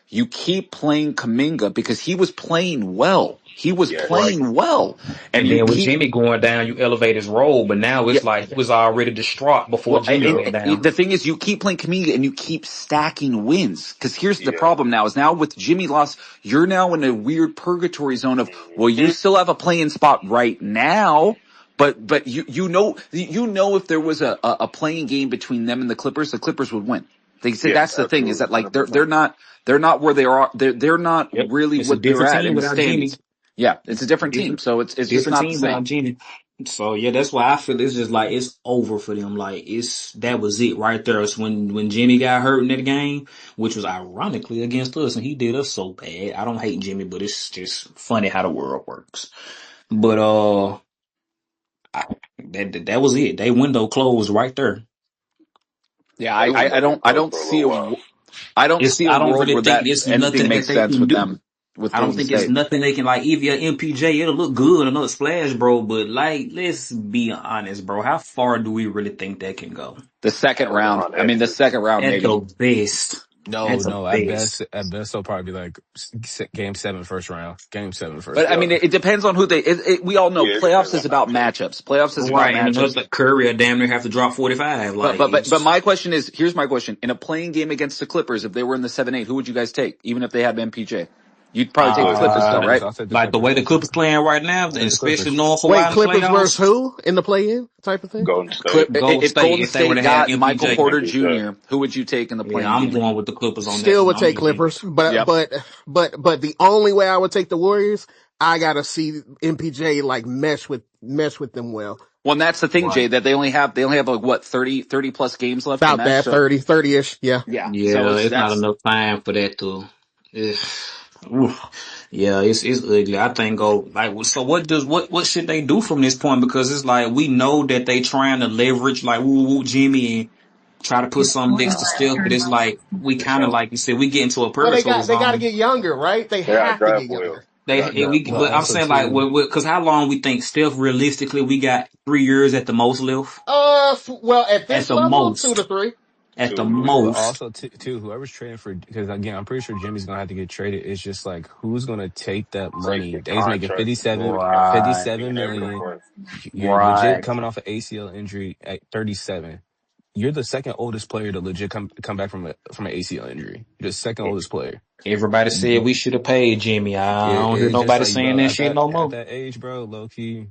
you keep playing Kaminga because he was playing well. He was Yes. playing well, and And you then with keep. Jimmy going down, you elevate his role, but now Yeah, it's like he was already distraught before well, Jimmy went down. the thing is, you keep playing Kaminga and you keep stacking wins. Because here's the Yeah. problem now: is now with Jimmy lost, you're now in a weird purgatory zone of, well, you Hmm. still have a playing spot right now, but you know if there was a playing game between them and the Clippers would win. They say Yes, that's the thing is absolutely. that like 100%. they're not where they are. They're not Yep. really It's a what they're different at team in the without Jimmy. standings. Yeah, it's a different team, Different so it's just different not the team same. without Jimmy. So yeah, that's why I feel it's just like it's over for them. Like that was it right there. It's when Jimmy got hurt in that game, which was ironically against us, and he did us so bad. I don't hate Jimmy, but it's just funny how the world works. But that was it. They window closed right there. Yeah, They window been I closed don't for a see little while. I don't It's see a I don't world really where think that there's anything nothing that makes they sense can with do. them with I don't Golden think it's State. nothing they can like either MPJ, it'll look good, another splash, bro. But like, let's be honest, bro. How far do we really think that can go? The second Probably round. around I mean, the exit. second round At maybe. the best. No, At the no. best. At best, they'll probably be like game seven, first round. Game seven, first But I round. mean, Yep. it depends on who we all know Yeah, it depends playoffs on is about matchup. matchups. Playoffs is about Right. And matchups. another Curry will damn near have to drop 45. Like But it's my question is, here's my question: in a playing game against the Clippers, if they were in the 7-8, who would you guys take? Even if they had MPJ, you'd probably take the Clippers. Clippers still, uh Clippers. right? I'll take the like the way Clippers. the Clippers playing right now, and I'll take the especially Clippers. knowing Wait, Kawhi in the Clippers versus playoffs, who in the play-in type of thing? Golden State. Golden If State, Golden if they were State to have got Michael MPJ. Porter MPJ. Jr., who would you take in the Yeah, playing I'm game? going with the Clippers on that Still one. would I'm take with you. Clippers, but Yep. the only way I would take the Warriors, I gotta see MPJ like mesh with them well. Well, and that's the thing, Jay, Right. that they only have like what 30 plus games left to About mesh. that So 30-ish, yeah. yeah, so Yeah, it's it's not that's enough time for that to. eh, oof. Yeah, it's ugly. I think go like so. What should they do from this point? Because it's like we know that they trying to leverage like woo Jimmy and try to put some next to Steph, but it's like we kind of like you said we get into a Well, purgatory they got to zone. get younger, right? They They got to have to draft get well. younger. They got to draft But But well. I'm also saying like too. because how long we think Steph realistically we got 3 years at the most left Well, at at this the level, 2 to 3. most at the 2 to 3. But most. also too, whoever's trading for, because again, I'm pretty sure Jimmy's gonna have to get traded. It's just like who's gonna take that Take money? the They's making contract and Right, being 57 able to million. play. You're legit right. coming off an ACL injury at 37. You're the second oldest player to legit come back from an ACL injury. You're the second oldest player. Everybody said we should have paid Jimmy. I don't hear It's just nobody like, saying bro, that shit no at more. that age, bro, low key,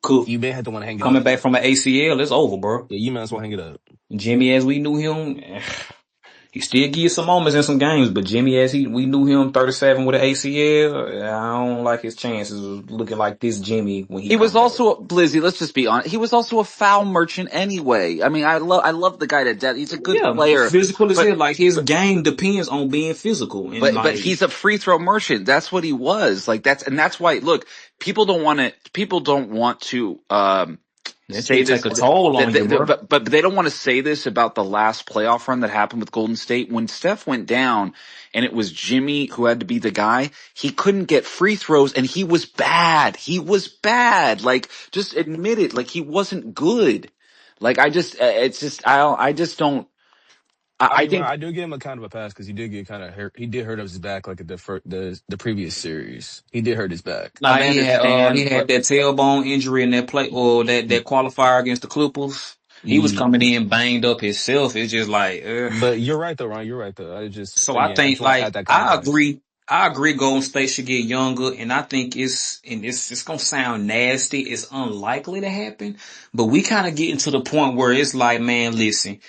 Cool. you may have to want to hang it Coming up. back from an ACL, it's over, bro. Yeah, you might as well hang it up. Jimmy, as we knew him, he still give you some moments in some games, but Jimmy, as we knew him, 37 with an ACL, I don't like his chances of looking like this Jimmy when he he was come back. also Blizzy. Let's just be honest. He was also a foul merchant anyway. I mean, I love the guy to death. He's a good Yeah, player, physical as but hell. Like his game depends on being physical, and but like he's a free throw merchant. That's what he was. Like that's why. Look, people don't want to that say shit this, take a toll on you, bro. but they don't want to say this about the last playoff run that happened with Golden State when Steph went down and it was Jimmy who had to be the guy. He couldn't get free throws and he was bad. He was bad. Like just admit it. Like he wasn't good. Like it's just I just don't. I I mean, Ron, think I do give him a kind of a pass because he did get kind of hurt. He did hurt his back like at the previous series. He did hurt his back. I Nah, he understand, had but that tailbone injury in that play or that qualifier against the Clippers. He was coming in banged up himself. It's just like, But you're right though, Ron. You're right though. so I I think just want to like add that context. I agree Golden State should get younger and I think it's gonna sound nasty. It's unlikely to happen. But we kind of getting to the point where it's like, man, listen,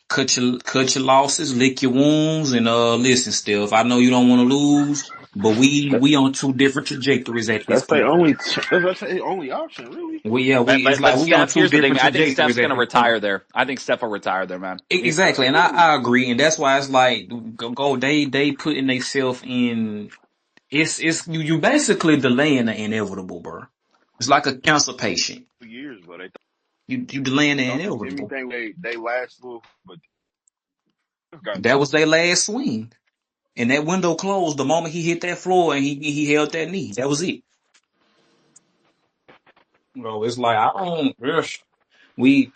cut your losses, lick your wounds, and listen, Steph, I know you don't want to lose, but That, we on two different trajectories at this that's their point. only. That's their only option, really. It's like but we on Steph, two here's the thing, different man. I think trajectories Steph's at gonna this point. retire there. I think Steph will retire there, man. Exactly, and I agree, and that's why it's like they putting themselves in. It's you basically delaying the inevitable, bro. It's like a cancer patient. Years, but they You delaying the thought the Jimmy inevitable. thing they last little, but got That was their last swing, and that window closed the moment he hit that floor and he held that knee. That was it. Bro, it's like I don't. We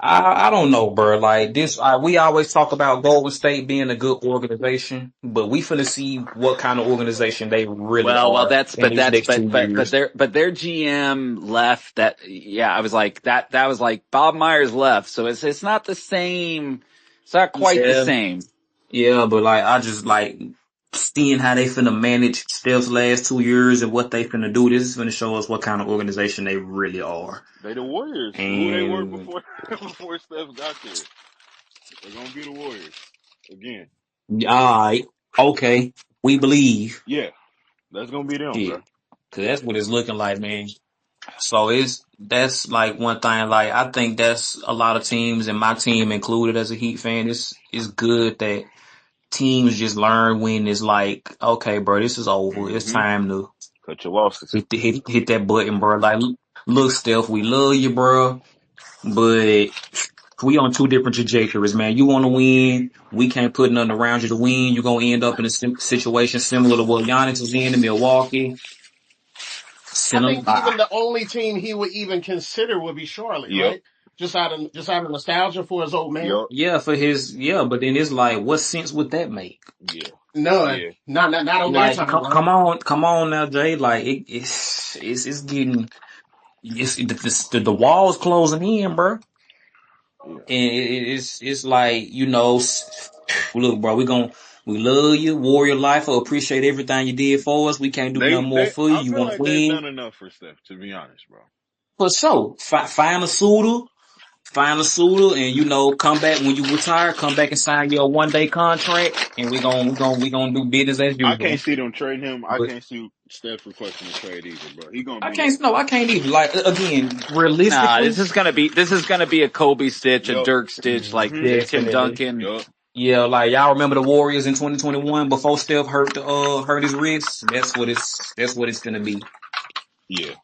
I don't know, bro. Like this, we always talk about Golden State being a good organization, but we finna see what kind of organization they really Well, are that's in but these that's next 2 years. their GM left. That yeah, I was like that was like Bob Myers left, so it's not the same. It's not quite the Yeah, same. yeah, but like I just like seeing how they finna manage Steph's last 2 years and what they finna do. This is finna show us what kind of organization they really are. they the Warriors. Who they were And before before Steph got there. They're gonna be the Warriors again. all right, okay, we believe. Yeah, that's gonna be them, Yeah, bro. cause that's what it's looking like, man. So that's like one thing. Like I think that's a lot of teams, and my team included as a Heat fan. It's good that teams just learn when it's like, okay, bro, this is over. It's Mm-hmm. time to Cut your losses. hit that button, bro. Like, look, Steph, we love you, bro, but we on two different trajectories, man. You want to win. We can't put nothing around you to win. You're gonna end up in a situation similar to what Giannis was in Milwaukee. I Send him. think even the only team he would even consider would be Charlotte, Yep. right? Just out of nostalgia for his old man. Yep. Yeah, but then it's like, what sense would that make? Yeah. None. Yeah. Not on their Like, timeline. come on now, Jay. Like, it's getting, the walls closing in, bro. Yeah. And it's like, look, bro, we love you, Warrior Life. I appreciate everything you did for us. We can't do nothing more They for you. I You feel want to like they've win? done enough for Steph, to be honest, bro. For sure. Find a suitor, and come back when you retire. Come back and sign your 1 day contract, and we gonna do business as I can't usual. see them trading him. I But can't see Steph requesting a trade either, bro. He gonna I be there. can't. No, I can't even. Like again, Nah, realistically, this is gonna be a Kobe stitch, a Yup. Dirk stitch, like Mm-hmm. Tim definitely. Duncan. Yup. Yeah, like y'all remember the Warriors in 2021 before Steph hurt his wrist. That's what it's gonna be, Yeah.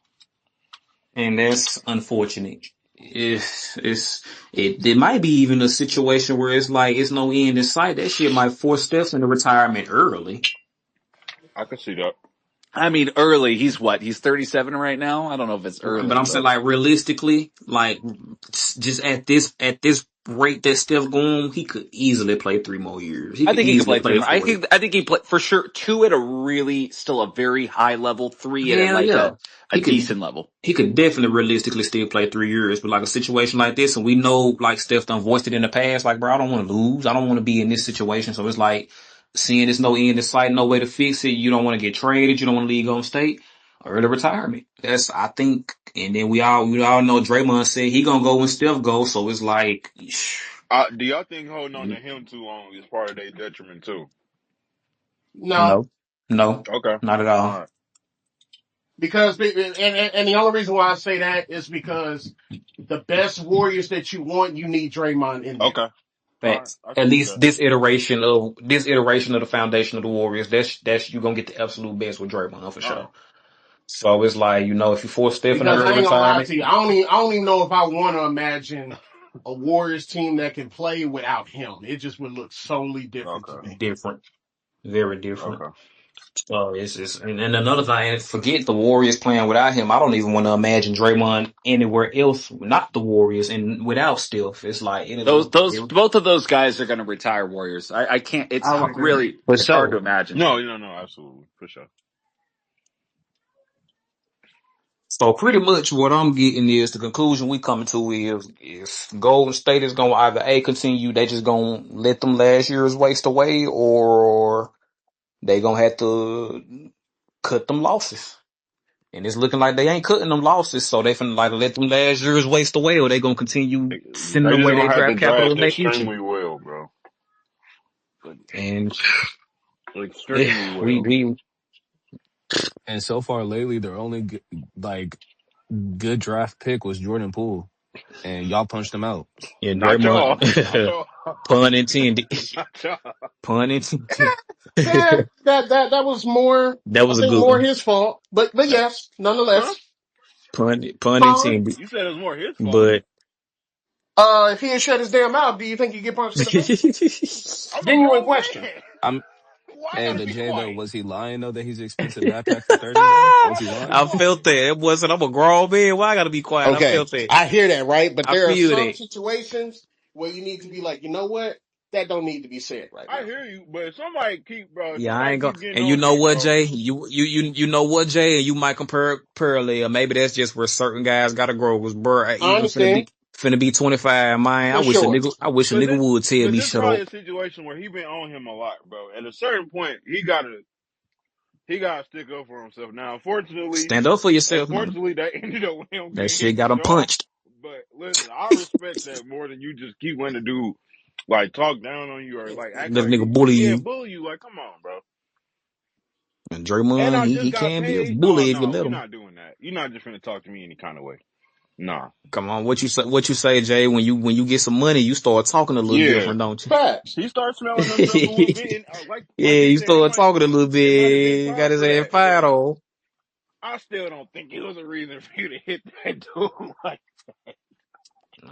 and that's unfortunate. It might be even a situation where it's like it's no end in sight. That shit might force Steph into retirement early. I can see that. I mean, early. He's what? He's 37 right now. I don't know if it's But early, I'm saying but like realistically, like just at this rate that Steph going, he could easily play 3 more years. He I could think he could easily play three play more. four. I think he play for sure. Two at a really still a very high level. Three at Hell like yeah. a He could decent level. he could definitely realistically still play 3 years, but like a situation like this, and we know like Steph done voiced it in the past, like bro, I don't want to lose. I don't want to be in this situation. So it's like seeing there's no end in sight, no way to fix it. You don't want to get traded. You don't want to leave Golden State. Early retirement. That's I think, and then we all know Draymond said he gonna go when Steph goes. So it's like, Do y'all think holding on to him too long is part of their detriment too? No, no, no, Okay. not at All all. right. because and the only reason why I say that is because the best Warriors that you want, you need Draymond in there. Okay. All right. Facts. I can At see least that. this iteration of the foundation of the Warriors, that's you gonna get the absolute best with Draymond for All right. sure. So it's like, if you force Steph in an Because early I ain't gonna lie retirement, to you, I don't even know if I want to imagine a Warriors team that can play without him. It just would look solely different to Okay. me. different. Very different. Okay. Oh, and another thing, forget the Warriors playing without him. I don't even want to imagine Draymond anywhere else, not the Warriors, and without Steph. It's like Those both of those guys are going to retire. Warriors. I can't. It's I would agree. really for it's hard to sure. imagine. No, absolutely for sure. So pretty much what I'm getting is the conclusion we coming to is Golden State is gonna either A continue, they just gonna let them last year's waste away, or they gonna have to cut them losses. And it's looking like they ain't cutting them losses, so they finna like let them last year's waste away, or they gonna continue sending They just away their gonna have to draft capital draft in their future. extremely well, bro. And Extremely we well. we And so far lately, their only like good draft pick was Jordan Poole, and y'all punched him out. yeah, Not y'all. Not Draymond y'all. pun intended. Not y'all. Pun intended. That was more, That I was a think, good more one. his fault. But yes, Huh? nonetheless, Pun huh? intended. You said it was more his fault. But If he had shut his damn mouth, do you think he'd get punched in the face? I'm a Genuine grown question. man. I'm Why I Hey, gotta but be Jay though, quiet? was he lying though that he's an expensive backpack for 30 though? Was he Come lying? I on, felt that. It wasn't, I'm a grown man. Why I gotta be quiet? I Okay, felt that. I hear that, right? But I there are feel some that. situations where you need to be like, you know what? That don't need to be said right I now. hear you, but if somebody keep, bro. If Yeah, I somebody ain't gonna. keep getting And you on know me, what, bro. Jay? You know what, Jay? And you might compare parallel. Maybe that's just where certain guys gotta grow. Cause bro, I I even understand, finna be 25. Man, for sure. I wish a nigga would tell But me this shut probably up. a situation where he been on him a lot, bro. At a certain point, he gotta stick up for himself. Now, Stand up for yourself now. unfortunately, that ended up with him That getting hit shit in the got him jaw. punched. But listen, I respect that more than you just keep letting the dude like talk down on you or like act Let a like nigga bully you. bully you. Like, come on, bro. And And Draymond, I just he got can be a paid. No, bully if you no, let we're him. not doing that. You're not just gonna talk to me any kind of way. Nah. Come on, what you say, Jay? When you get some money, you start talking a little Yeah. different, don't Facts. He starts smelling himself a little you? bit, and like Yeah, he you said, start talking a little it might have been bit. Got time his for ass that, fired but on. I still don't think it was a reason for you to hit that dude. Like,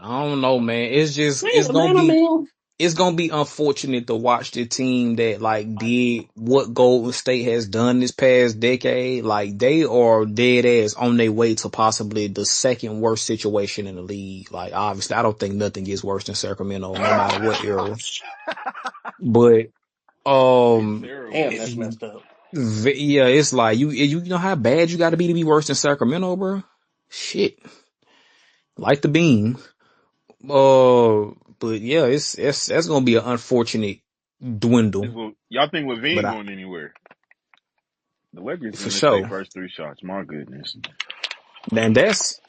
I don't know, man. It's just Yeah, man, I mean, it's gonna be unfortunate to watch the team that like did what Golden State has done this past decade. Like they are dead ass on their way to possibly the second worst situation in the league. Like obviously, I don't think nothing gets worse than Sacramento, no matter what era. But it's um, damn, terrible. that's messed up. yeah, it's like you know how bad you got to be worse than Sacramento, bro. Shit, like the beam. But yeah, it's that's gonna be an unfortunate dwindle. Y'all think Levine But going anywhere? The Lakers for didn't miss their sure, first three shots. My goodness. and that's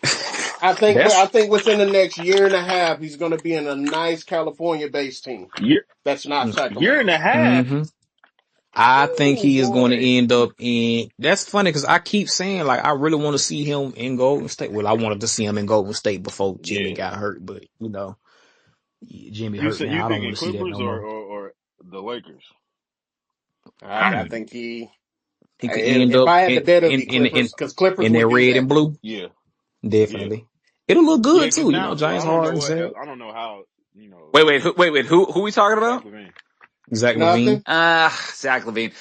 I that's think within the next year and a half, he's going to be in a nice California-based team. Year, That's not year and Sacramento. a half. mm-hmm. I think Oh he is going to boy. end up in. That's funny because I keep saying like I really want to see him in Golden State. Well, I wanted to see him in Golden State before Jimmy Yeah. got hurt, but you know, Jimmy You hurt said now. you I don't want thinking to see that Clippers no more. or the Lakers? I Hmm. think He could end if up I had to bet, it'd be Clippers because Clippers in would that do red and that. blue. Yeah. Yeah. Definitely, it'll look Yeah. good Because too. You know, now, well, James Harden said I don't know how Who we talking Zach about? Levine. Zach Levine. Nothing. Zach Levine.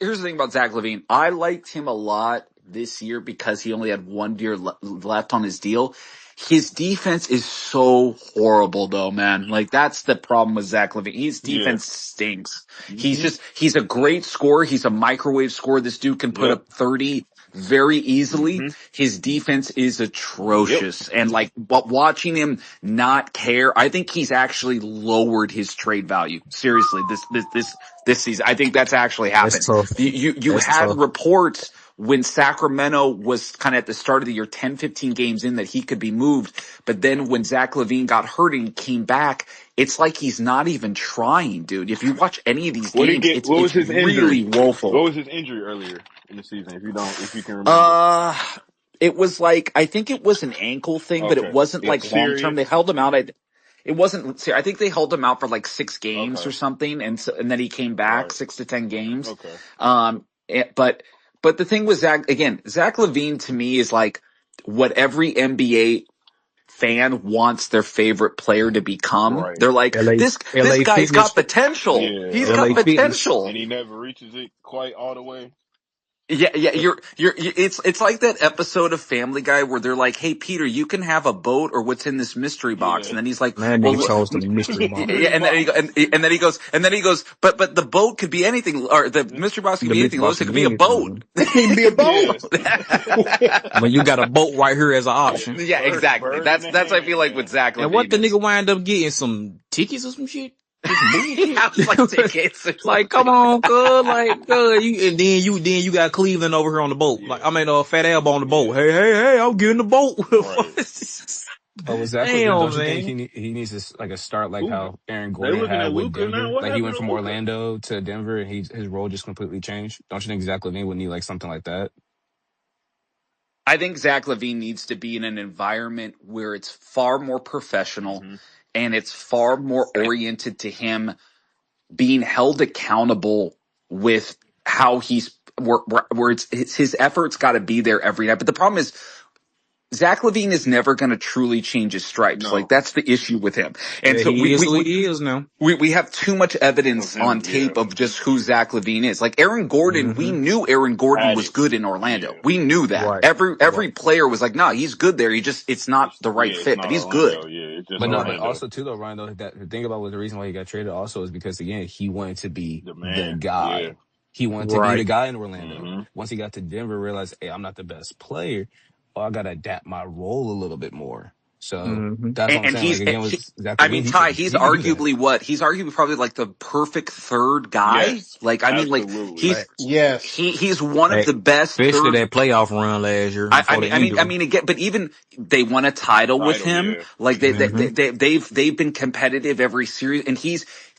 Here's the thing about Zach Levine. I liked him a lot this year because he only had 1 year left on his deal. His defense is so horrible though, man. Like that's the problem with Zach Levine. His Yeah. defense stinks. Hmm. He's a great scorer. He's a microwave scorer. This dude can put Yep. up 30 very easily. Hmm. His defense is Yep. atrocious. And like, but watching him not care, I think he's actually lowered his trade value. Seriously, this season. I think that's actually That's happened. tough. You That's had tough. reports when Sacramento was kind of at the start of the year, 10, 15 games in that he could be moved. But then when Zach Levine got hurt and he came back, it's like he's not even trying, dude. If you watch any of these What did he games, get? What was it's his injury? really woeful. What was his injury earlier in the season? If you can remember. Uh, it was like, I think it was an ankle thing, but it Okay. wasn't Yeah. like long term. Serious. They held him out. It wasn't, I think they held him out for like 6 games Okay. or something. And then he came back Right. 6 to 10 games. Okay. But the thing with Zach, again, Zach Levine to me is like what every NBA fan wants their favorite player to become. Right. They're like, LA this LA guy's Fitness, got potential. He's Yeah. got LA Fitness. And potential. he never reaches it quite all the way. Yeah, yeah, it's like that episode of Family Guy where they're like, "Hey, Peter, you can have a boat or what's in this mystery box," Yeah. and then he's like, Man, nigga "Well, chose the mystery box. yeah," Mystery and then box. he goes, but the boat could be anything, or the mystery box could The be mystery anything. box Lois, it could could be be a boat. anything. It can be a Yeah. boat. When you got a boat right here as an Yeah. option. Yeah, exactly. Bird in the That's I hand, feel like with man. Zach And what Levine the is. nigga wind up getting? Some tickets or some shit? Get some bullshit? Yeah, it's like tickets or Like, come something. on, cuz, like, cuz, you got Cleveland over here on the boat. Like, Yeah. I mean, Fat Elbow on the boat. Yeah. Hey, I'm getting the boat. Right. Oh, with Zach Levine, Damn, don't you think man. he needs to like a start like Who how Aaron they Gordon looking had at with Luca now? Denver? What Like he happened went to from Luca? Orlando to Denver, and his role just completely changed. Don't you think Zach Levine would need like something like that? I think Zach Levine needs to be in an environment where it's far more professional Hmm. and it's far more oriented to him being held accountable with how he's where it's his efforts got to be there every night. But the problem is Zach Levine is never going to truly change his stripes. Like No. that's the issue with him. And Yeah, so he is who he is now. we have too much Of evidence on him, yeah. tape of just who Zach Levine is. Like Aaron Gordon, we Hmm. knew Aaron Gordon Had was it. good in Orlando. Yeah. We knew that. Right. Every player was like, nah, he's good there. It's not the right It's fit, but not he's good. Orlando. Yeah, it's just But no, but Orlando. also too though, Ryan, though, that the thing about what the reason why he got traded also is because again he wanted to be The the man. Yeah. guy. He wanted to be the Right. guy in Orlando. Hmm. Once he got to Denver, realized, hey, I'm not the best player. Oh, I gotta adapt my role a little bit more. So Hmm. that's what I'm And saying. Like again, with Zach I mean, Levine, Ty, he's he can do that. arguably probably like the perfect third guy. Yes. Like, I mean, like Absolutely. Right. Yes. he's one of Hey, the best especially third. that playoff run last year before the I injury. mean, again, but even they won a title with Title, him. yeah. Like Hmm. they've been competitive every series, and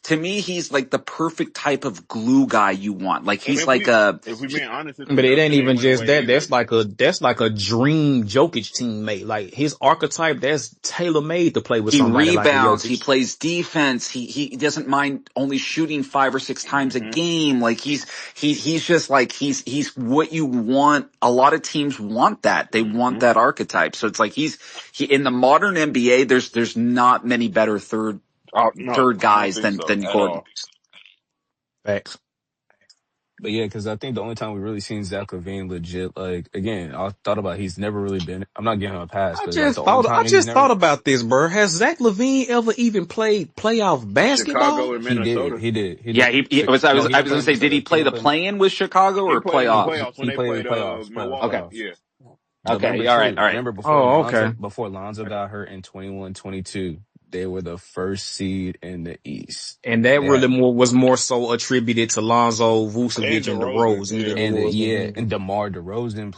to me, he's like the perfect type of glue guy you want. Like And he's like a if we being honest, his But it ain't production ain't even went just away that. either. That's like a dream Jokic teammate. Like his archetype, that's tailor made to play with he somebody like a rebounds, he Jokic. plays defense, he doesn't mind only shooting 5 or 6 times a Hmm. game. Like he's just like he's what you want. A lot of teams want that. They want Hmm. that archetype. So it's like he in the modern NBA. There's not many better Oh no, third I don't guys think so than at Gordon. all. Facts. But yeah, because I think the only time we really seen Zach Levine legit, like again, I thought about he's never really been. I'm not giving him a pass, but like the only I time he's just thought never about this, bro. Has Zach Levine ever even played playoff basketball? Chicago and he did, Minnesota. he Yeah, did. I No, he was didn't play gonna in say, did he Minnesota. He play didn't the play. play-in with Chicago He or played in the playoffs? playoffs when He they played in the played playoffs, Milwaukee. playoffs. Okay, Yeah. But okay, remember all right, too, all right. remember before Oh, Lonzo, okay. before Lonzo got hurt in 21-22, they were the first seed in the East. And that They really had, was more so attributed to Lonzo, And Vucevic, and DeRozan. DeRozan Yeah. than it was and DeMar DeRozan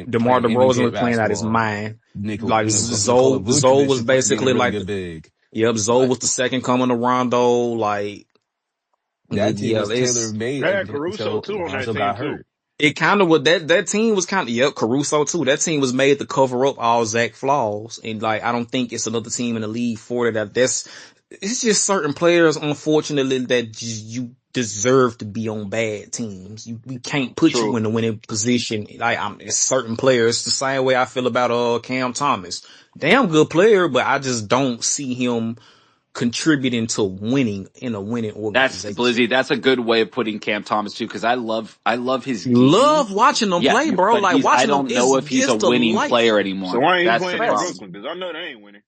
DeMar playing DeRozan NBA was playing out his basketball. mind. Like Nikola Zoe Vucevic was is being a basically really like, good big. yep, Zoe Like was the second coming to Rondo. Like, that team yeah, was tailor made They had Caruso until too on that Lonzo team got too. hurt. it kind of was that team was kind of, yep, Caruso too. That team was made to cover up all Zach flaws. And like, I don't think it's another team in the league for that. It's just certain players, unfortunately, that you deserve to be on bad teams. We can't put you True. in the winning position. Like, it's certain players. The same way I feel about, Cam Thomas. Damn good player, but I just don't see him contributing to winning in a winning That's organization. Blizzy. That's a good way of putting Cam Thomas too, because I love his game. Love watching them Yeah, play, bro. but Like I watching them don't know is if he's a just winning player delightful. So anymore. why ain't he That's the playing in Facts. problem. Brooklyn? Because I know they ain't winning.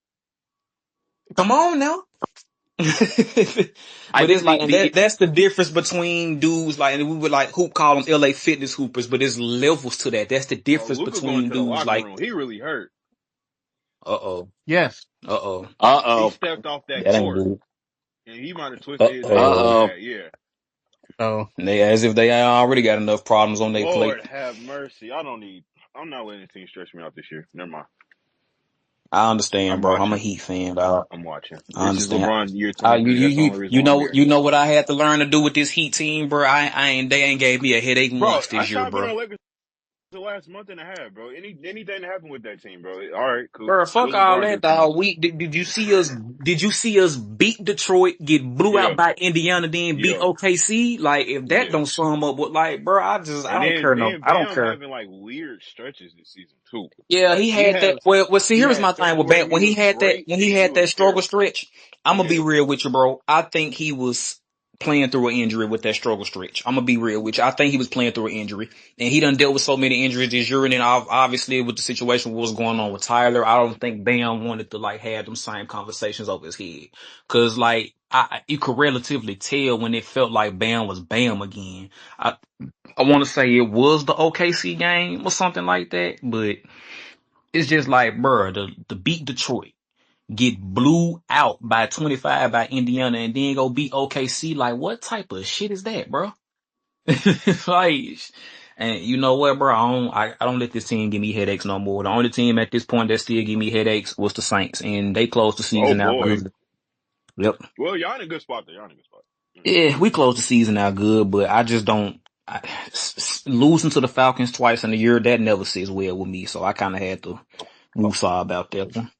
Come on now. I But it's think like, and that's the difference between dudes like, and we would like call them LA fitness hoopers, but there's levels to that. That's the Bro, difference Luka going between to the dudes locker like, room. He really hurt. uh-oh, Yes. uh-oh, He uh-oh. stepped off that that ain't court good. and he might have twisted his ankle Uh-oh. Uh-oh. bad. Yeah. Oh, they as if they already got enough problems on their plate. Lord have mercy. I'm not letting this team stress me out this year. Never mind. I understand, I'm bro. I'm a watching. Heat fan, dog. I'm watching. I This is understand. LeBron year 23. That's the only reason why I'm here. You know what I had to learn to do with this Heat team, bro. They ain't gave me a headache Bro, once I this year, shot been bro. on Lakers The last month and a half, bro. Anything that happened with that team, bro? All right, cool. Bro, fuck Willie all Barnes that, just came. dog. Did you see us? Did you see us beat Detroit, get blew out Yeah, by Indiana, then beat yeah, OKC? Like, if that yeah. don't sum up, what, like, bro, I And don't care. No, then I don't Bam care. having like weird stretches this season too. Yeah, Like he had that. Well, see, he here's had my thing with February Bam. he was great, When and he then he had was that struggle terrible. stretch, I'm gonna be Yeah. real with you, bro. I think he was playing through an injury with that struggle stretch. I'm gonna be real with you. I think he was playing through an injury, and he done dealt with so many injuries this year. And then obviously with the situation what was going on with Tyler, I don't think Bam wanted to like have them same conversations over his head, cause like you could relatively tell when it felt like Bam was Bam again. I I want to say it was the OKC game or something like that, but. It's just like, bruh, the beat Detroit, get blew out by 25 by Indiana, and then go beat OKC. Like, what type of shit is that, bro? Like, and you know what, bro? I don't let this team give me headaches no more. The only team at this point that still give me headaches was the Saints, and they closed the Oh season out boy. good. Yep. Well, y'all in a good spot there. Y'all in a good spot. Yeah, we closed the season out good, but I just don't. Losing to the Falcons twice in a year, that never sits well with me, so I kind of had to woosah about that one.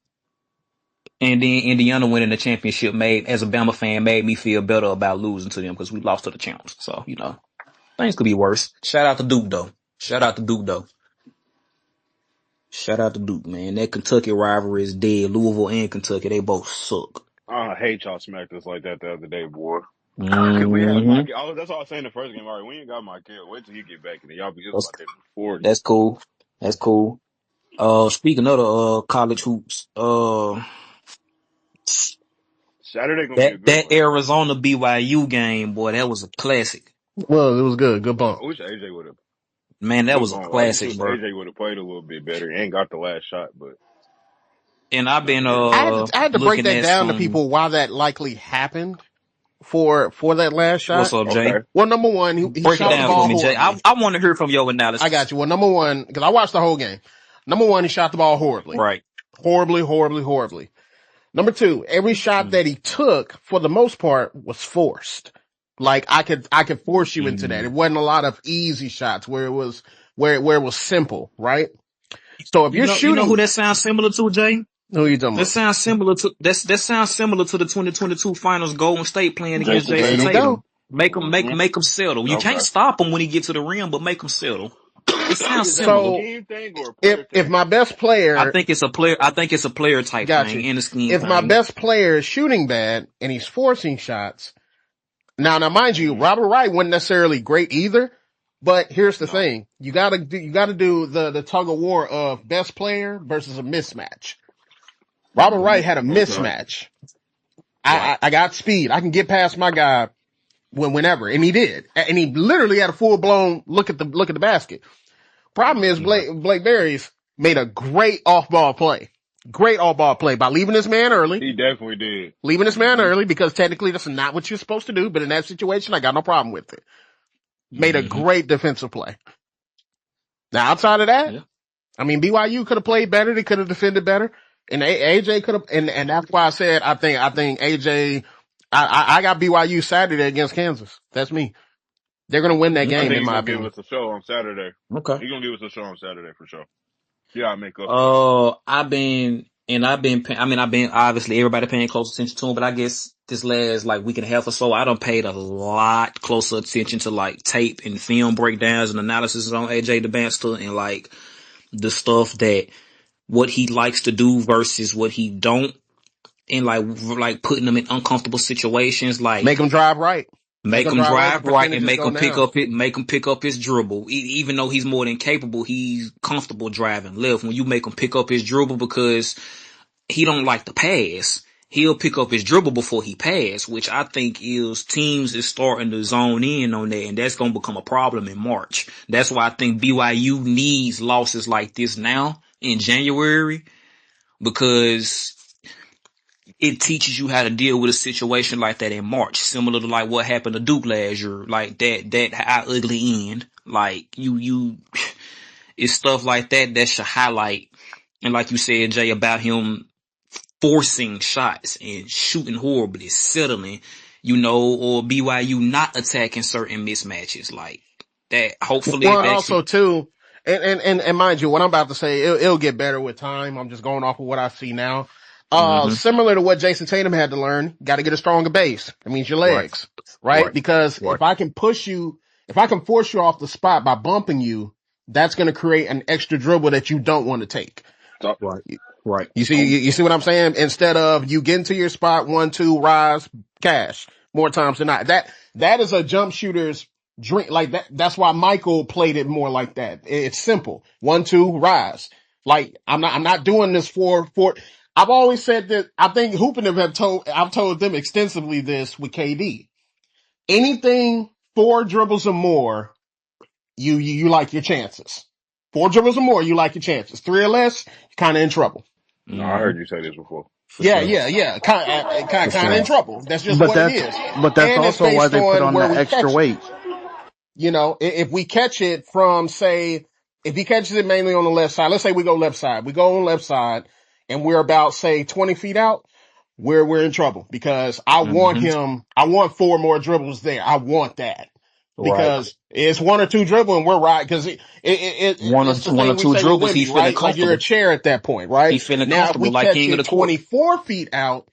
And then Indiana winning the championship as a Bama fan, made me feel better about losing to them because we lost to the champs. So, things could be worse. Shout out to Duke though. Shout out to Duke though. Shout out to Duke, man. That Kentucky rivalry is dead. Louisville and Kentucky, they both suck. I hate y'all smacked us like that the other day, boy. Cause we had Hmm. Mike. That's all I was saying the first game. All right, we ain't got Mike Hill. Wait till he get back, and then y'all be just That's, about that in 40. that's cool. That's cool. Speaking of the, college hoops, Saturday gonna be a good that one. Arizona BYU game, boy, that was a classic. Well, it was good. Good bump. I wish AJ would have. Man, that Good was a ball. I just classic, wish bro. AJ would have played a little bit better. He ain't got the last shot, but And I've nah, been, Arizona. I had to break looking that at down to some. people why that likely happened for that last What's shot. up, Jay? Okay. Well, number one, he Break it shot the down for ball me, Jay. horribly. I want to hear from your I got analysis. you. Well, number one, because I watched the whole game. Number one, he shot the ball horribly. Right. Horribly, horribly, horribly. Number two, every shot Mm, that he took, for the most part, was forced. Like I could force you into that. It mm. wasn't a lot of easy shots where it was simple, right? So if you're You know who shooting, that sounds similar to, Jay? who are you talking That about? sounds similar to that sounds similar to the 2022 Finals Golden State playing against Jason There Jason you Tatum. go. Tatum. Make him Mm-hmm. make him settle. You can't Okay. stop him when he get to the rim, but make him settle. It sounds Is that a similar. So scheme thing or a player if thing? my best player, I think it's a player type got thing you. and a scheme If my thing. best player is shooting bad and he's forcing shots, now mind you, Mm-hmm. Robert Wright wasn't necessarily great either. But here's the No. thing: you gotta do the tug of war of best player versus a mismatch. Robert Hmm. Wright had a Okay. mismatch. Right. I got speed. I can get past my guy whenever, and he did. And he literally had a full blown look at the basket. Problem is Right. Blake Berries made a great off ball play. Great off ball play by leaving this man early. He definitely did. Leaving this man Mm-hmm. early because technically that's not what you're supposed to do, but in that situation, I got no problem with it. Made a Hmm. great defensive play. Now outside of that, Yeah. I mean, BYU could have played better. They could have defended better. And AJ could have, and that's why I said, I think AJ, I got BYU Saturday against Kansas. That's me. They're going to win that I Okay. game think in he's my gonna give opinion. us a show on Saturday. Okay. He's gonna give us a show on Saturday for sure. Yeah, I make up for it. I've been obviously everybody paying close attention to him, but I guess this last like week and a half or so, I done paid a lot closer attention to like tape and film breakdowns and analysis on AJ DeBanster and like the stuff that what he likes to do versus what he don't, and like putting them in uncomfortable situations, like Make them drive right. Make make them him drive right. The drive right and percentages go down. make him pick up his dribble. Even though he's more than capable, he's comfortable driving left. When you make him pick up his dribble because he don't like to pass, he'll pick up his dribble before he pass, which I think is teams is starting to zone in on that, and that's going to become a problem in March. That's why I think BYU needs losses like this now in January, because it teaches you how to deal with a situation like that in March, similar to like what happened to Duke last year, like that high ugly end. Like it's stuff like that should highlight. And like you said, Jay, about him forcing shots and shooting horribly, settling, or BYU not attacking certain mismatches like that. Hopefully Well, and that can. also too, And mind you, what I'm about to say, it'll get better with time. I'm just going off of what I see now. Hmm. Similar to what Jason Tatum had to learn, got to get a stronger base. That means your Right. legs, right? Right. Because Right. if I can force you off the spot by bumping you, that's going to create an extra dribble that you don't want to take. So, Right. Right. You see what I'm saying? Instead of you get into your spot, 1-2, rise, cash, more times than not. That is a jump shooter's dream. Like that's why Michael played it more like that. It's simple. 1-2, rise. Like I'm not doing this for, I've always said that I think I've told them extensively this with KD. Anything 4 dribbles or more, you like your chances. 4 dribbles or more, you like your chances. 3 or less, you're kind of in trouble. no, I Hmm. heard you say this before. For Yeah, sure. yeah, yeah. For Kind of in sure. trouble. That's just But what it that's is. but that's And it's also why based they put on on where the we extra catch it. weight. You know, if we catch it from, say, if he catches it mainly on the left side, let's say we go left side. We go on left side and we're about, say, 20 feet out, we're in trouble because Hmm. I want 4 more dribbles there. I want that Right. because it's 1 or 2 dribble and we're right. Cause it's the One or thing we two say with dribbles, he Wimby, feeling right? Like you're a comfortable. chair at that point, He right? feeling Now, if we comfortable like catch king of the it court. 24 feet out,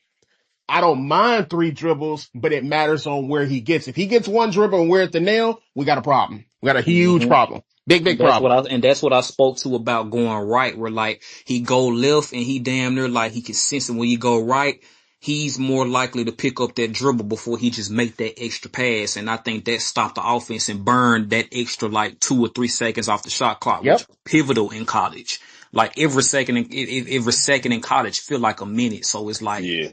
I don't mind 3 dribbles, but it matters on where he gets. If he gets 1 dribble and we're at the nail, we got a problem. We got a huge Hmm. problem. Big problem. And that's what I spoke to about going right, where like he go left and he damn near like he can sense it when you go right. He's more likely to pick up that dribble before he just make that extra pass. And I think that stopped the offense and burned that extra like 2 or 3 seconds off the shot clock, which Yep. is pivotal in college. Like every second in college feel like a minute. So it's like, Yeah.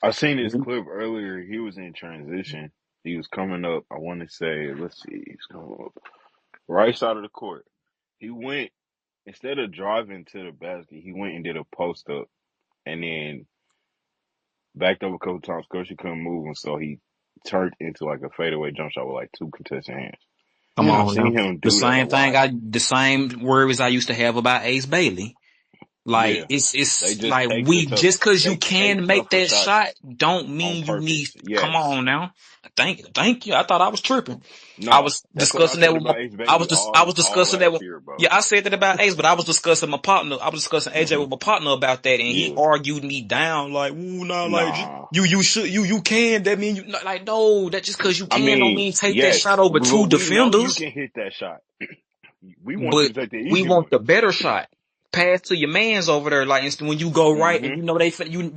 I seen this clip earlier. He was in transition. He was coming up. I want to say, let's see, he's coming up right side of the court. He went instead of driving to the basket, he went and did a post up and then backed up a couple times. Coach, he couldn't move him, so he turned into like a fadeaway jump shot with like 2 contested hands. come And I Mm. on seen now. him do that a lot. The same worries I used to have about Ace Bailey. Like Yeah, they it's just like take the we tough. just cause you They take can make tougher that shots shot don't on mean you need. purpose. Come Yes. on now. Thank you. I thought I was tripping. I No, was that's what I discussing that said with my. about Ace I Bailey was just. I was all discussing that last with. year, bro. Yeah, I said that about Ace, but I was discussing my partner. I was discussing AJ Hmm. with my partner about that, and he Yeah. argued me down like, "Ooh, no, like Nah. you should you can. That mean you like no. That just cause you I can don't mean, mean take that shot yes, over but 2 we know you defenders." can hit that shot. We want you But to take the we easy want one. the better shot. Pass to your mans over there. Like instant when you go right and Hmm. you know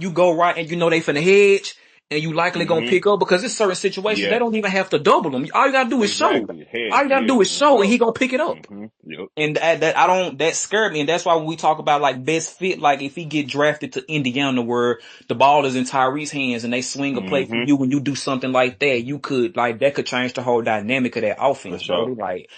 you go right and you know they finna hedge and you likely gonna Hmm. pick up because it's certain situations they Yes, don't even have to double them. All you gotta do is show. exactly. All Heads, you gotta yeah, do is and show and stuff. he gonna pick it up. Yep. And that scared me. And that's why when we talk about like best fit, like if he get drafted to Indiana where the ball is in Tyrese's hands and they swing a play for Hmm. you when you do something like that, you could like that could change the whole dynamic of that For offense, bro. sure. Like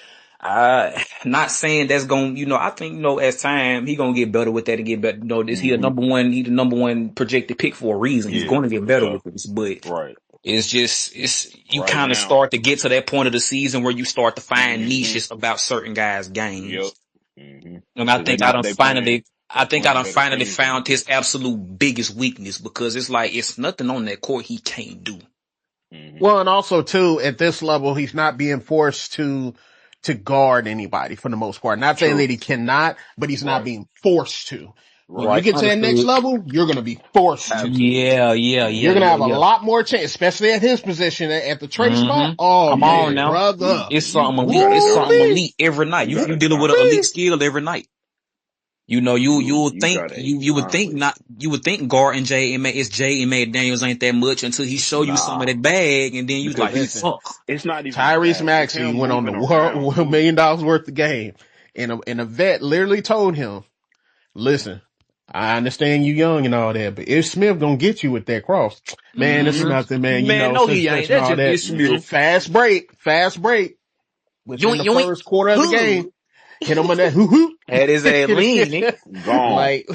not saying that's going, I think, as time he gonna get better with that and get better. Is he Hmm. he the number one projected pick for a reason. He's Yeah, going to get for better sure. with this, but Right. you Right kind of now. start to get to that point of the season where you start to find Hmm. niches about certain guys' Yep. games. Hmm. And Because they I think I playing done better finally teams than found him. his absolute biggest weakness because it's like, it's nothing on that court he can't do. Hmm. Well, and also too, at this level, he's not being forced to guard anybody for the most part. Not saying True. that he cannot, but he's not Right. being forced to. When Right. you Right. get to that next Understood. level, you're going to be forced to. Absolutely. You're Hmm. going to have a lot more chance, especially at his position at the Trey spot. Oh Come on man, Yeah. now. brother. It's something elite. Gotta It's jump. something Woo-wee. elite every night. You You gotta dealing with jump. an elite Woo-wee. skill every night. You would You think gotta you would think guarding J M A Daniels ain't that much until he show you some of nah. that bag and then you was Because like, Listen, fuck. it's not even the Tyrese bag. It's Maxey him went on the moving around world $1 too. million worth of game. And a vet literally told him, listen, I understand you young and all that, but if Smith gonna get you with that cross, man, it's Mm-hmm. nothing, man. You Man, know, no, such he and such ain't. and That's all just that. Ish Smith. Fast break within the You ain't, first quarter of the game. huh. Hit him on that hoo hoo. Had his ass leaning. Gone. like,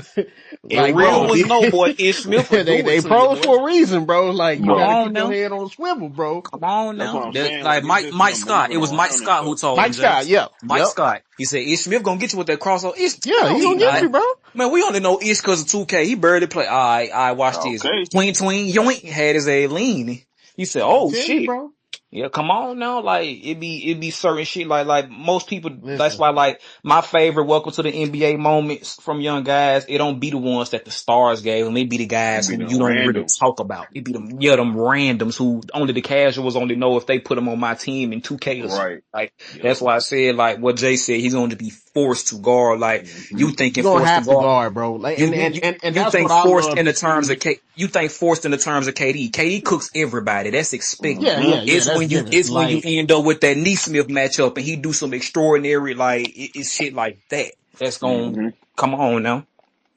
And like, real bro, was Gone. no, boy. Ish Smith would do it they to you, pros boy. for a reason, bro. Like, you Come gotta Bro. on keep your now. head on a swivel, bro. Come on That's what now. I'm saying. Like Like it's just Mike him Scott. It moving was Mike around and Scott who stuff. told Mike him that. Scott, yep, Mike yep. Scott. He said, Ish Smith gonna get you with that crossover. Ish, Yeah, no, he he gonna get not. you, bro. Man, we only know Ish cause of 2K. He barely play. I watch this. Okay. Tween, yoink, had his ass leaning. He said, I'm oh telling you, shit. bro. Yeah, come on now. Like it be certain shit like most people. That's Listen, why like my favorite welcome to the NBA moments from young guys. It don't be the ones that the stars gave them. It be the It guys be who the you don't really randoms. talk about. It be them them randoms who only the casuals only know if they put them on my team in 2K or something. Right. Like Yep. that's why I said like what Jay said. He's going to be forced to guard. Like Hmm. you thinking you're gonna forced to have to guard. guard, bro. Like, You and you and you and, and you that's think what I forced love in to the terms see. of you think forced in the terms of KD. KD cooks everybody. That's expected. Yeah, Hmm. yeah, yeah. That's given. It's when you Like, end up with that Neesmith matchup and he do some extraordinary like it's shit like that. That's gonna Hmm. come on now.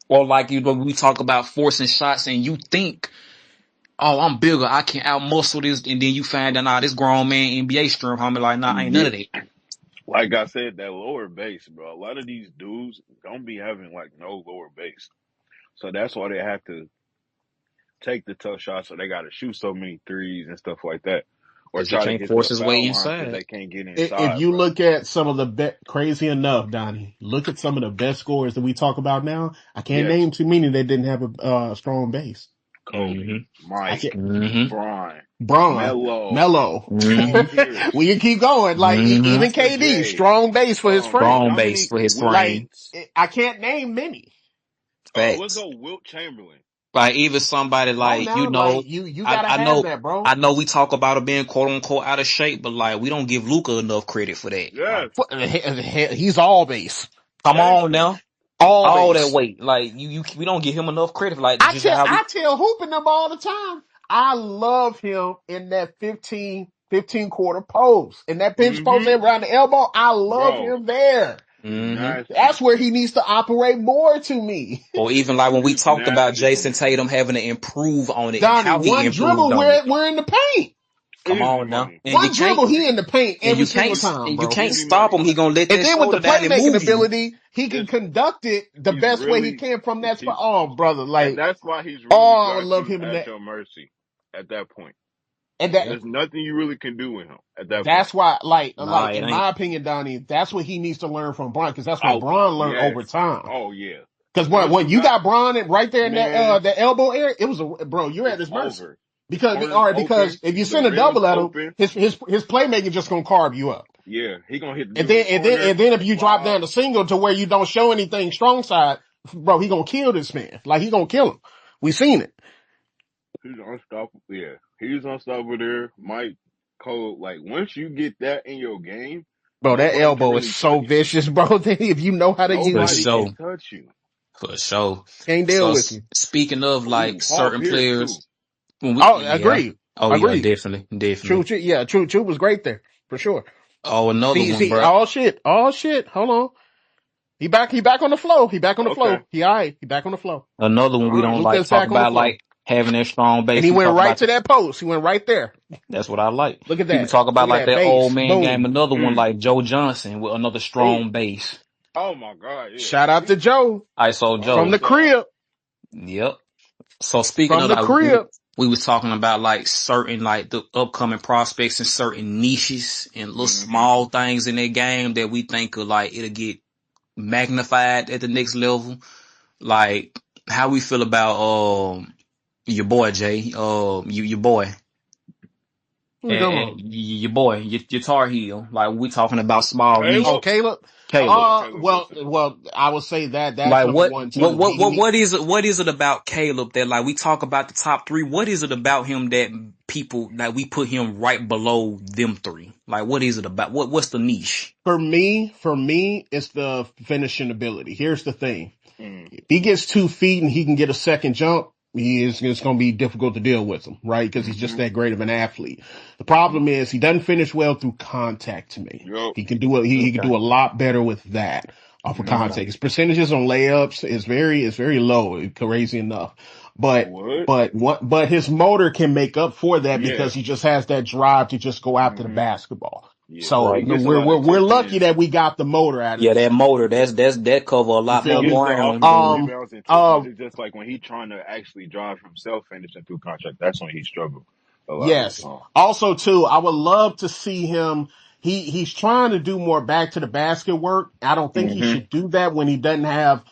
Or like you when we talk about forcing shots and you think, oh, I'm bigger, I can out muscle this, and then you find out, nah, this grown man NBA strength. I'm like, nah, ain't none Yeah. of that. Like I said, that lower base, bro. A lot of these dudes don't be having like no lower base. So that's why they have to take the tough shots. So they got to shoot so many threes and stuff like that, or Cause he try to can't get to force the his way foul line because inside. they can't get if inside, you bro. look at some of the crazy enough, Donnie, look at some of the best scorers that we talk about now. I can't Yes, name too many that didn't have a strong base. Kobe, Mm-hmm. I Mike, can't. Mm-hmm. Bron, Braun, Melo, Melo. Paul Mm-hmm. Pierce, We can keep going. Like, Mm-hmm. even Dr. KD, J, strong base for his frame. Strong base Dominic for his Like, frame. Wilkins. I can't name many. Let's Facts. go Wilt Chamberlain. Like even somebody Come on like, now, like you I, gotta I have know that, bro. I know we talk about him being quote unquote out of shape, but like we don't give Luca enough credit for that. Like, Yes, He's all base, come thank on you. now. all All that base. weight. Like you we don't give him enough credit for like just how we I tell Hooping them all the time. I love him in that 15 quarter pose. In that pinch post Hmm. around the elbow. I love Bro, him there. hmm nasty. That's where he needs to operate more to me. or even like when we He's talked about nasty for Jason me. Tatum having to improve on it and Donnie, how he one improved dribble, on it. we're in the paint. Come Easy on now. money. And you One can't dribble, he in the paint every single time, and you bro. can't Easy stop money. him. He gonna let And that then with the shoulder down and playmaking move you. ability, he can It's conduct it the he's best way he really can from that spot. he's Oh, brother, and like, that's why he's really oh, I would got love you him in at that. your mercy at that point. And that, Yeah. There's nothing you really can do with him at that point. that's why, Nah, it in ain't. my opinion, Donnie, that's what he needs to learn from Bron, because that's what Oh Bron learned yes. over time. Oh yeah. Because Because once when you you got got Bron right there in man, that elbow area, it was bro, you're at it's his mercy. over. Because Corners all right, because open, if you the send a rim is double at him, open. his playmaking just gonna carve you up. Yeah, he gonna hit the And dude in the corner, then if you drop lob. down the single to where you don't show anything strong side, bro, he gonna kill this man. Like, he gonna kill him. We seen it. He's unstoppable. Yeah, he's unstoppable there. Mike Cole, like once you get that in your game, Bro, that nobody can elbow is really so touch you. vicious, bro. If you know how to For use Nobody it, sure. can touch you. For sure. can't deal So with you. speaking of like Ooh, Paul certain Pierce too. players, when we Oh, yeah. agreed. Oh yeah, Agreed. definitely. Definitely. True was great there for sure. Oh, another one, See, bro. all shit. Hold on. He back on the flow. He back on the Okay, flow. He all right. He back on the flow. Another all one we right. don't like Luka's talk back on the about flow. like having that strong And base. he We went talk right about to that post. He went right there. that's what I like. Look at People that. talk about Look at like that that old base. man game. Boom. Another one Mm. like Joe Johnson with another Ooh. strong base. Oh my God. Yeah. Shout out to Joe ISO from Joe. the Always shout out. crib. Yep. So speaking From of the that, crib. we was talking about like certain like the upcoming prospects and certain niches and little Mm-hmm. small things in their game that we think could like it'll get magnified at the next level. Like how we feel about your boy Jay, your boy, Who we talking about? your boy, your Tar Heel. Like we talking about small niche Oh, Caleb. Caleb. Caleb. Caleb Wilson. I would say that's Like number one too. what is it? What is it about Caleb that like we talk about the top three? What is it about him that people that we put him right below them three? Like what is it about? What's the niche? For me, it's the finishing ability. Here's the thing. Mm. If he gets 2 feet and he can get a second jump, it's going to be difficult to deal with him, right? Because he's just Mm-hmm. that great of an athlete. The problem is he doesn't finish well through contact to me. Yup. He can Okay. do a lot better with that off of Mm-hmm. Okay. contact. His percentages on layups is very low, crazy enough. But, What? but his motor can make up for that Yeah. because he just has that drive to just go after the Mm-hmm. basketball. Yeah. So He Right. gets a lot of we're tip lucky ins. that we got the motor out of Yeah, this that kid. motor. That cover a You lot He feel more gets me? the ground offensive than Um, rebounds and tip ins. um, It's just like when he trying to actually drive himself finishing through contract. That's when he struggled a lot of the yes. time. Also too, I would love to see him. He's trying to do more back to the basket work. I don't think he Mm-hmm. should do that when he doesn't have.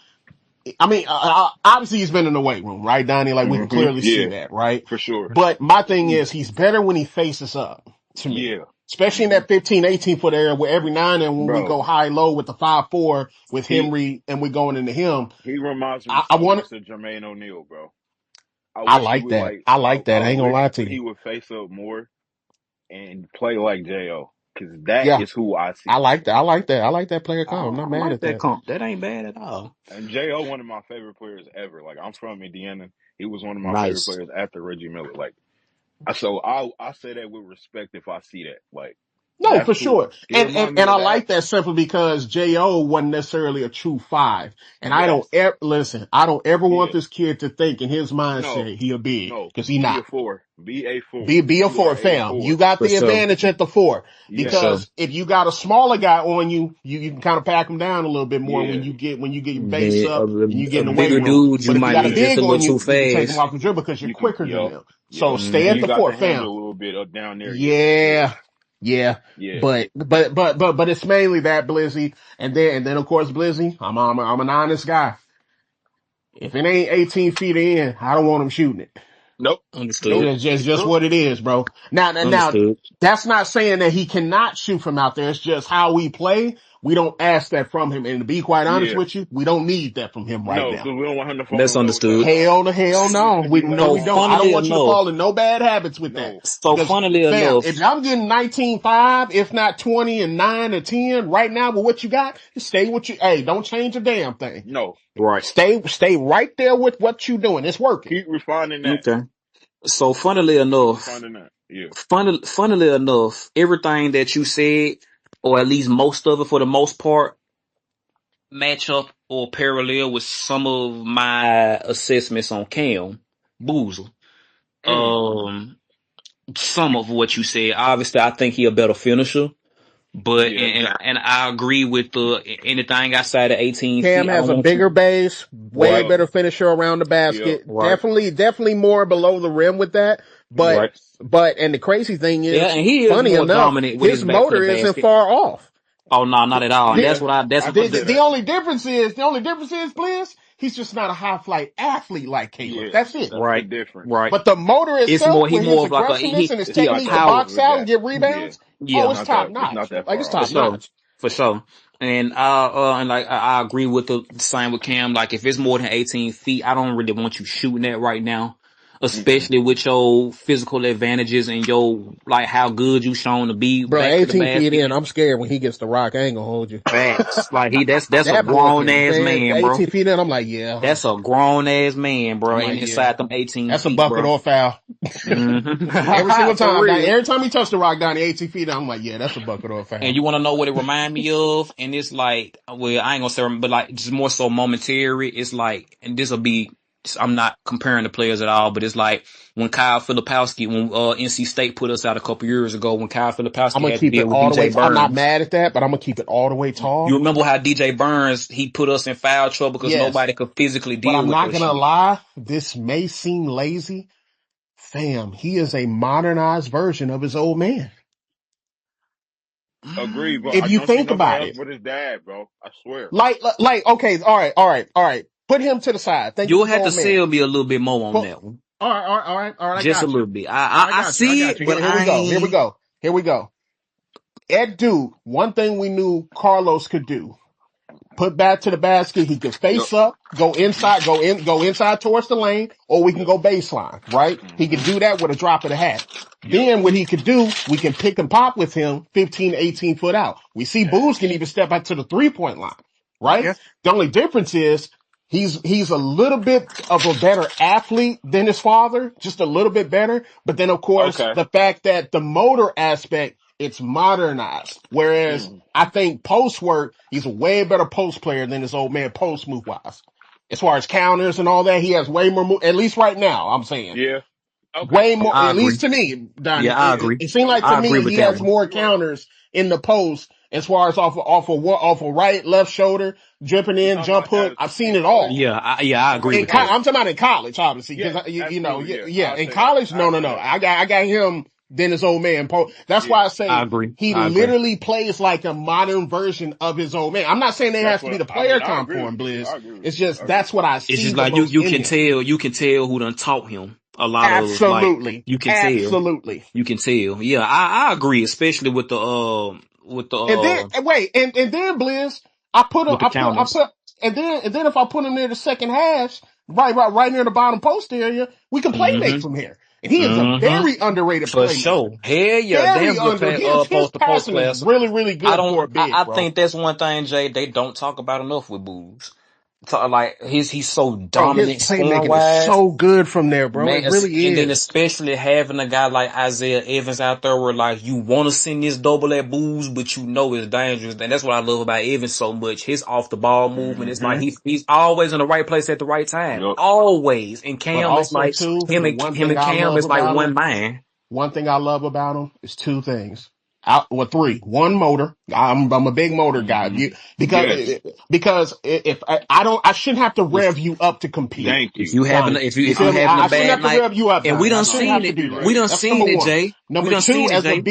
I mean, obviously he's been in the weight room, right, Donnie? Like we can Mm-hmm. clearly see Yeah, that, right? for sure. But my thing is, he's better when he faces up. to me. Yeah. Especially in Hmm. that 15, 18 foot area where every now and then when we Bro, go high low with the 5-4 with he Henry and we going into him, he reminds me I so want much of Jermaine O'Neal, bro. I I wish he like would that. like. I I like that. I I ain't gonna lie wish to you. he would face up more and play like Jo, because that Yeah, is who I I see. like that. I like that. I like that player comp. I'm not I mad like at that that. comp. That ain't bad at all. And Jo, one of my favorite players ever. Like I'm from Indiana. He was one of my favorite Nice. players after Reggie Miller. Like so, I say that with respect if I see that. Like No, that's for who sure. he remind me And of I that. like that simply because Jo wasn't necessarily a true five. And I don't Yes. ever listen, I don't ever want Yeah. this kid to think in his No. mindset he a big No. because he Be a not. four. Be a four. Be a You are four a fam. You four. got For the sure. advantage at the four For Yes. sure. because if you got a smaller guy on you, you can kind of pack him down a little bit more Yeah. when you get your base The, up and you get a in the weight bigger room. dude, you But if you might got a be Yeah. just big a little on too you, you can take him fast. off the dribble because you're You can. quicker than Yep. them. So Yep. stay And at Hmm. you the got four to fam. handle a little bit up down there. Yeah. Yeah. Yeah. Yeah. Yeah. But it's mainly that Blizzy. And then of course Blizzy, I'm an honest guy. If it ain't 18 feet in, I don't want him shooting it. Nope. It's Nope. Understood. just Nope. what it is, bro. Now, Understood. that's not saying that he cannot shoot from out there. It's just how we play. We don't ask that from him. And to be quite honest Yeah. with you, we don't need that from him right No, now. because we don't want him to fall That's in those type understood. of Hell to hell no. We no, So we don't. I don't funnily want you to enough, fall in no bad habits with that. no. so Because funnily fam, enough, if I'm getting 19.5, if not 20 and 9 or 10 right now with what you got, just stay with you. Hey, don't change a damn thing. No. right. Stay right there with what you doing. It's working. Keep refining that. Okay. So funnily Keep enough, refining that. Yeah. funnily enough, everything that you said, or at least most of it for the most part, match up or parallel with some of my assessments on Cam Boozer. Mm. Um, some of what you said. Obviously, I think he a better finisher, but Yeah. and I agree with anything outside of 18 Cam feet. I has don't a want bigger you. base, way Right, Yep. better finisher around the Yep. basket. right, Definitely more below the rim with that. But, right. Yes. and the crazy thing Yeah, is, and he is funny more enough, dominant with his his back to the motor isn't basket. far off. Oh no, not at all. And The, that's Yeah. what I. That's I what can the, the. the, say the that. only difference is, Bliss, he's just not a high flight athlete like Caleb. Yeah. That's it. That's the Right, difference. right. But the motor It's itself more. He with his more of like a aggressiveness and his It's he a not technique to that far power. of box a out and gap. get Yeah. rebounds, oh, Yeah, It's it's not top that. It's notch. not that Like far it's for off. top sure, notch. for sure. And and like I agree with the same with Cam. Like if it's more than 18 feet, I don't really want you shooting that right now, Mm-mm. especially with your physical advantages and your like how good you shown to be Bro, back to the 18 feet basket. in, I'm scared when he gets the rock. I ain't gonna hold you. Facts. Like that's a That boy grown can, ass man, man, bro. 18 feet in, I'm like, yeah. That's a grown ass man, bro. I'm And like, yeah. inside them 18 That's a feet, bucket bro. or foul. Hmm. Every single For time. real. Every time he touched the rock down the 18 feet, I'm like, yeah, that's a bucket or a And foul. you want to know what it remind me of? And it's like, well, I ain't gonna say, but like just more so momentary. It's like, and this will be. I'm not comparing the players at all, but it's like when Kyle Filipowski, when NC State put us out a couple years ago, when Kyle I'm Filipowski gonna had to keep it deal with all the way. DJ I'm not Burns. mad at that, but I'm gonna keep it all the way You tall. remember how DJ Burns he put us in foul trouble because Yes, nobody could physically but deal I'm with not that gonna shit. lie. This may seem lazy. Fam, he is a modernized version of his old man. Agreed, but If I you don't see think nobody about else it, but his dad, bro. I swear. okay, all right. Put him to the side. Think of You'll his have to old man. sell me a little bit more on Put, that one, all right. I just a got you. little bit. All right, I I see got it, you. but Here we I go. ain't. Here we go. At Duke, one thing we knew Carlos could do. Put back to the basket. He could Yep. face up, Hmm. go inside towards the lane, or we can Yep. go baseline, right? He could Hmm. do that with a drop of the hat. Yep. Then what he could do, we can pick and pop with him 15, 18 foot out. We see Booz can even step out to the 3-point line, right? Yeah, The only difference is he's a little bit of a better athlete than his father, just a little bit better. But then of course Okay. the fact that the motor aspect, it's modernized. Whereas Mm. I think post work, he's a way better post player than his old man post move wise. As far as counters and all that, he has way more move, at least right now, I'm saying. Yeah. Okay. Way more, Yeah. I at agree. least to me, Donnie. Yeah, I agree. It seemed No, like you're to I right. agree me with he that has one. more You're right. counters in the post as far as off a right, left shoulder, dripping You in, talking jump about hook. as I've seen in it all. college? Yeah, I Talking agree about in with that. I'm college? talking about in college, obviously, Yes, because absolutely. Yeah, yeah, I'll in say that. college, I agree no. with that. I got him then his old man. That's Yeah, why I I say agree. he I agree. literally plays like a modern version of his old man. I'm not saying there that's has to be what the I player mean. I comp agree for with him, you. Blizz. I agree with It's you. I just agree that's with what you. I It's see just the like most in him. you can tell who done taught him. A lot of like Absolutely. you can tell. Absolutely. You can tell. Yeah, I agree, especially with the And then and wait, and then Blizz, with the I counters. put and then if I put him near the second hash, right near the bottom post area, we can play make Mm-hmm. from here. And he is a Mm-hmm. very underrated For playmaker. sure. Hell yeah, Very damn good under his post to post passing is passer. really, really I good for a don't big, I bro. think that's one thing, Jay, they don't talk about enough with Boogs. Like he's so Bro, his dominant scoring playmaking is wise. so good from there, bro. Man, It really and then is. especially having a guy like Isaiah Evans out there where like you want to send this double at Booz, but you know it's dangerous. And that's what I love about Evans so much. His off the ball movement. It's like Hmm. he's always in the right place at the right time. Yup. Always. And But Cam is also like too, him the and one him thing and I Cam love is like about him, one man. one thing I love about him is two things. Well, three. One, motor. I'm a big motor guy. Hmm. Yes. Because if I don't, I shouldn't have to If rev you up to compete. Thank if you. you having Donnie. if You you feel me? having a I shouldn't bad have to night, rev you up, and we Donnie. I done shouldn't seen have to it. do You're that. We right. done That's number seen it, one. Jay. We Number done two, seen it, Jay.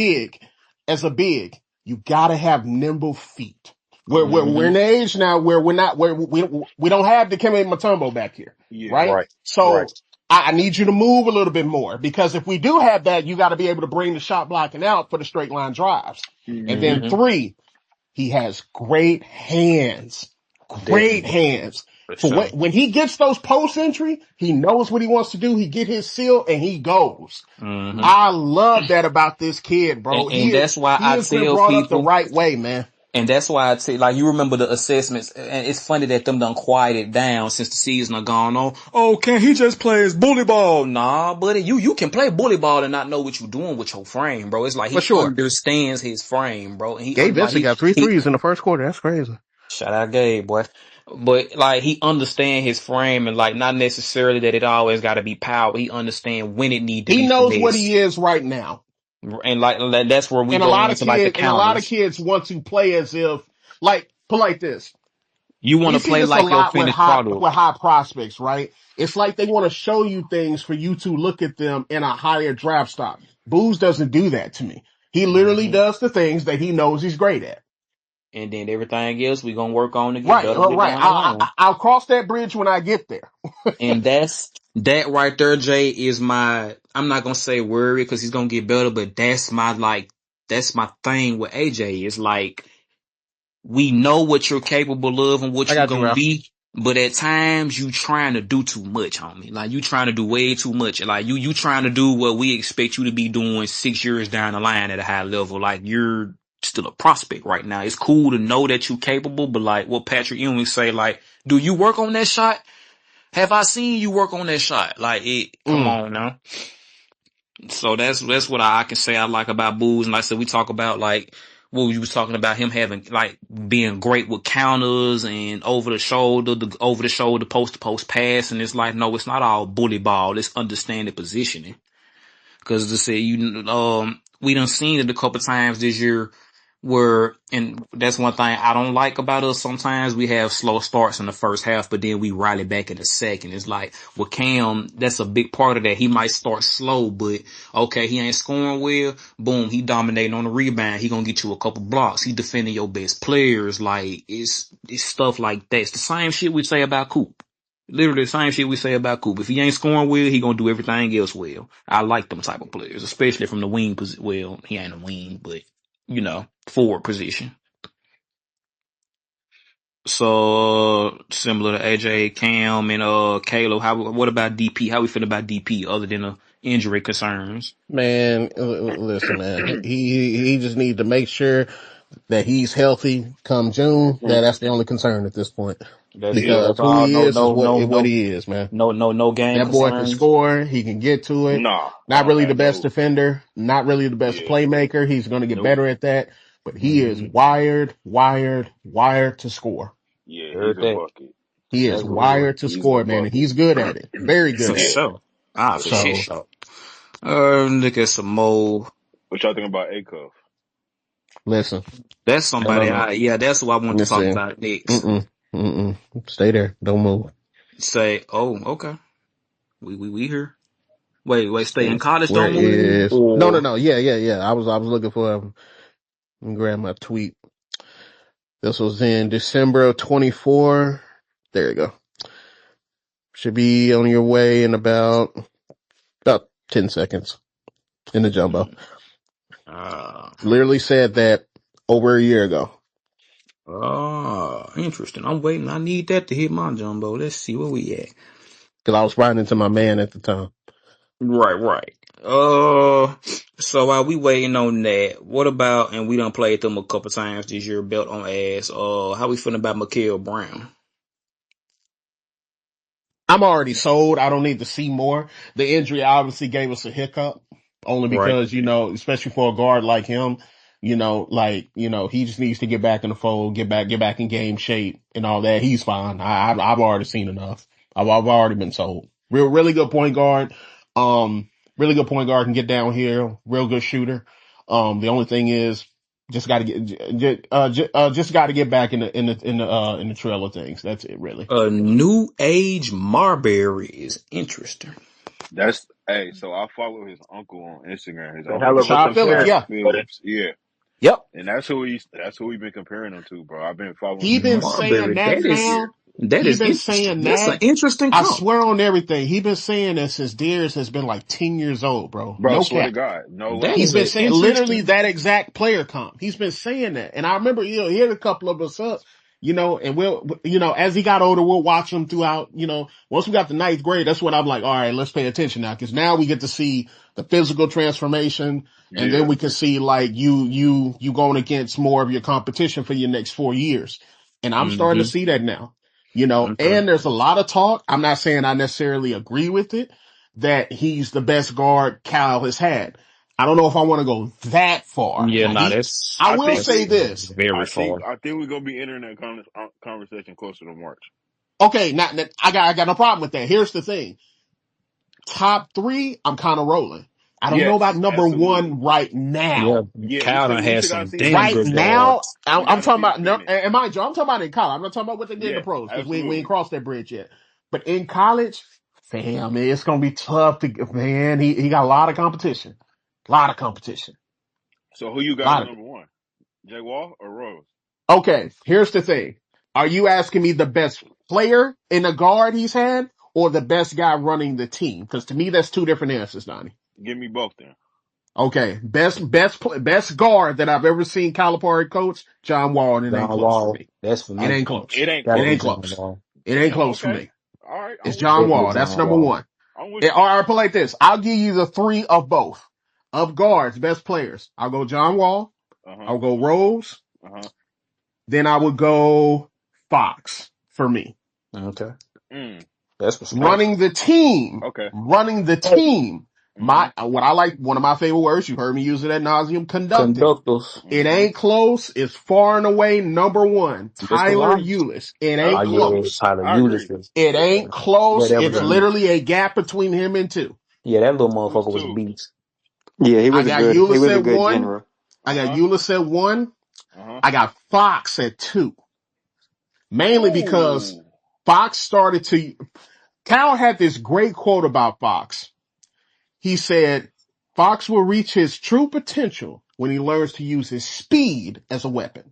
as a big, you gotta have nimble feet. We're Hmm. in the age now where we're not, where we don't have the Dikembe Mutombo back here, Yeah. right? Right. Right. So I need you to move a little bit more because if we do have that, you got to be able to bring the shot blocking out for the straight line drives. And Hmm. then Hmm. three, he has great hands. Great Definitely. hands. For For sure. when he gets those post entry, he knows what he wants to do. He get his seal and he goes. Hmm. I love that about this kid, bro. And that's why He I has been tell brought up the people. right way, man. And that's why I say, like, you remember the assessments, and it's funny that them done quieted down since the season are gone on. Oh, can he just play his bully ball? Nah, buddy, you can play bully ball and not know what you're doing with your frame, bro. It's like For he sure. understands his frame, bro. And Gabe like Vincent got three he, threes in the first quarter. That's crazy. shout out Gabe, boy. But like he understand his frame and like not necessarily that it always got to be power. He understand when it need to He be knows what he finesse. is right now. And like that's where we go into like the And a lot of counters. kids want to play as if, like, put like this. You want We to see play this a like your lot finished product. with high prospects, right? It's like they want to show you things for you to look at them in a higher draft stock. Booz doesn't do that to me. He literally Mm-hmm. does the things that he knows he's great at. And then everything else we gonna work on to get Right, better with right. down the line. I'll cross that bridge when I get there. And that right there, Jay, is my, I'm not gonna say worry because he's gonna get better, but that's my thing with AJ. It's like, we know what you're capable of and I what you're got you, gonna Ralph. be, but at times you trying to do too much, homie. Like you trying to do way too much. Like you trying to do what we expect you to be doing 6 years down the line at a high level. Like you're still a prospect right now. It's cool to know that you're capable, but like what Patrick Ewing say, like, do you work on that shot? Have I seen you work on that shot? Like come Mm. on now. So that's what I can say I like about Booz. And like I said, we talk about like what you was talking about him having like being great with counters and over the shoulder post to post pass. And it's like, no, it's not all bully ball. It's understanding positioning. Cause to say we done seen it a couple times this year where, and that's one thing I don't like about us. Sometimes we have slow starts in the first half, but then we rally back in the second. It's like with Cam, that's a big part of that. He might start slow, but okay, he ain't scoring well. Boom, he dominating on the rebound. He gonna get you a couple blocks. He defending your best players. Like it's stuff like that. It's the same shit we say about Coop. Literally the same shit we say about Coop. If he ain't scoring well, he gonna do everything else well. I like them type of players, especially from the wing position. Well, he ain't a wing, but forward position. So similar to AJ, Cam, and Caleb. What about DP? How we feel about DP other than the injury concerns? Man, listen, man. He just need to make sure that he's healthy come June. That's the only concern at this point. Yep. Because That's who all. he No, is no, no, what no, he is, man. no game That boy can concerns. score. He can get to it. Nah, I Not don't really the have best no. defender. Not really the best Yeah. playmaker. He's going to get Nope. better at that. But he is Mm-hmm. wired to score. Yeah, he's Heard a that. bucket. He is That's real. wired to He's a score, man. And bucket. he's good at it. Very good For at Yeah, it. sure. for For sure. So sure. Look at some more. What y'all think about Acuff? listen, That's no, no, somebody. no. Yeah, that's what I want to Let's talk see. about next. Mm-mm. Stay there. Don't move. Say, oh, okay, we here. Wait, stay in college, Where don't move, is, no, no, or no. Yeah. I was looking for, let me grab my tweet. This was in December of 24. There you go. Should be on your way in about 10 seconds in the jumbo. Uh, Literally said that over a year ago. Interesting. I'm waiting. I need that to hit my jumbo. Let's see where we at. Cause I was riding into my man at the time. Right, right. So while we waiting on that, what about, and we done played them a couple times this year, belt on ass, how we feeling about Mikael Brown? I'm already sold. I don't need to see more. The injury obviously gave us a hiccup only Right. because, especially for a guard like him, he just needs to get back in the fold, get back in game shape and all that. He's fine. I've already seen enough. I've already been sold. Really good point guard. Really good point guard, can get down here. Real good shooter. The only thing is just got to just got to get back in the trail of things. That's it, really. A new age Marbury is interesting. That's hey. So I follow his uncle on Instagram. His A uncle hell of a name Rashad is Phillips, comparison, yeah. Rashad buddy. Phillips. Yeah, Yep. and that's who we've been comparing him to, bro. I've been following He him for been like saying Marbury. that over a year. now. That He is been interesting. saying That's an that. interesting I comp. swear on everything. He been saying that since Deers has been like 10 years old, bro. Bro, No swear to cap. God, no That lie. He's is been an saying literally interesting. that exact player comp. He's been saying that. And I remember, he hit a couple of us up, and as he got older, we'll watch him throughout, once we got to ninth grade, that's when I'm like, all right, let's pay attention now. Cause now we get to see the physical transformation. And then Yeah, we can see like you going against more of your competition for your next 4 years. And I'm starting to Mm-hmm. see that now, Okay. and there's a lot of talk. I'm not saying I necessarily agree with it, that he's the best guard Cal has had. I don't know if I want to go that far. Yeah, no, I I will think say we, this. very far. I think we're gonna be entering that conversation closer to March. Okay, now I got no problem with that. Here's the thing. Top three, I'm kind of rolling. I don't know about Yes, number absolutely. one right Yeah, now. Yeah, Cal done we had still gotta some see the damn Right good finish. now, guards. I'm We gotta talking see the about, no, finish. and mind you, I'm talking about in college. I'm not talking about what they did in the Yeah, pros because we ain't absolutely. crossed that bridge yet. But in college, fam, it's going to be tough man, he got a lot of competition. A lot of competition. So who you A got as lot of, number one? Jay Wall or Rose? okay, here's the thing. Are you asking me the best player in the guard he's had or the best guy running the team? Because to me, that's two different answers, Donnie. Give me both then. Okay, best guard that I've ever seen Calipari coach, John Wall, and it ain't John close for Wall, me. that's for It me. ain't Oh, close. it ain't Gotta It be ain't close. John close. Wall. It ain't Damn. close for Okay. me. All right. It's I'm with you. John Definitely Wall. That's John number Wall. one. I'm with All you. right, put it like this. I'll give you the three of both. Of guards, best players. I'll go John Wall. Uh huh. I'll go Rose. Uh huh. Then I would go Fox for me. Okay, Mm. that's Okay. respect. Okay. Running the team. Mhm. What I like, one of my favorite words, you heard me use it ad nauseum, conducting. Conductors, It Mhm. ain't close. It's far and away number one. Mr. Tyler Wallace. Eulis. It Ah, ain't yeah, Absolutely. close. Tyler I agree. Ulysses. It Yeah, ain't yeah, close. that was It's a Yeah. beast. literally a gap between him and two. Yeah, that little Who's motherfucker was a two? beast. Yeah, I got he Eulis was a at good one. general. I Uh got huh. Eulis at one. Uh huh. I got Fox at two. Mainly because Ooh. Fox started to, Cal had this great quote about Fox. He said, Fox will reach his true potential when he learns to use his speed as a weapon.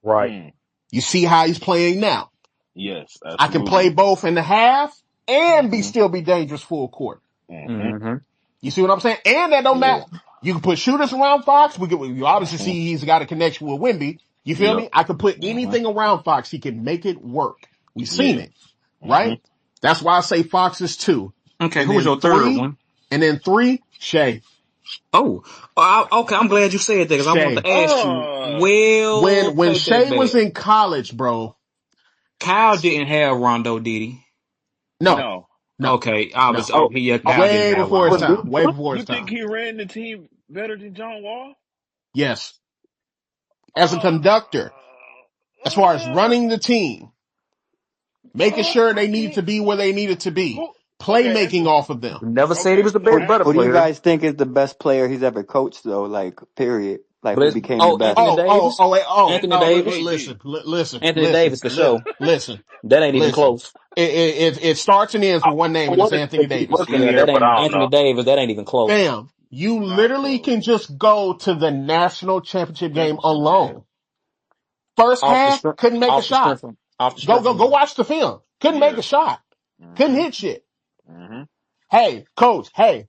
Right. Mm. You see how he's playing now. Yes, I can play absolutely. both in the half and Mhm. still be dangerous full court. Mhm. Mm-hmm. You see what I'm saying? And that don't Yeah. matter. You can put shooters around Fox. You obviously Mhm. see he's got a connection with Wimby. You feel Yep. me? I could put Mhm. anything around Fox. He can make it work. We've seen Yeah. it, right? Mhm. That's why I say Fox is two. Okay, And who was then your third three, one? Shay. Oh, okay. I'm glad you said that because I want Shay. to ask you. Uh. Well, When take that Shay was back. in college, bro. Kyle didn't have Rondo, did he? No, No. no, Okay, I no. was. Oh, yeah, Kyle didn't Way have before his Rondo. time. Way before his You think time. he ran the team better than John Wall? Yes. As a Uh, conductor, as far as running the team, making sure I they need can't. to be where they needed to be, Who? Okay, playmaking off of them. Never said he okay. was the Let me Who, better ask who do you. you player, guys think is the best player he's ever coached though? Like, period. Like, but who it's became the best? Anthony Davis. Wait, Anthony Davis. AD. Anthony Davis for sure. listen, That ain't even listen. close. It starts and ends I, with one I name, and it's wanted to Anthony keep Davis. looking Yeah, here, that but ain't I don't Anthony know. Davis. That ain't even close. Fam, you Not literally close. can just go to the national championship game Championship game. alone. First Off the half, strength, couldn't make a off the shot. strength, off the strength Go of watch the film. Couldn't make Yeah. a shot. Couldn't Mhm. hit shit. Mhm. Hey, coach, hey.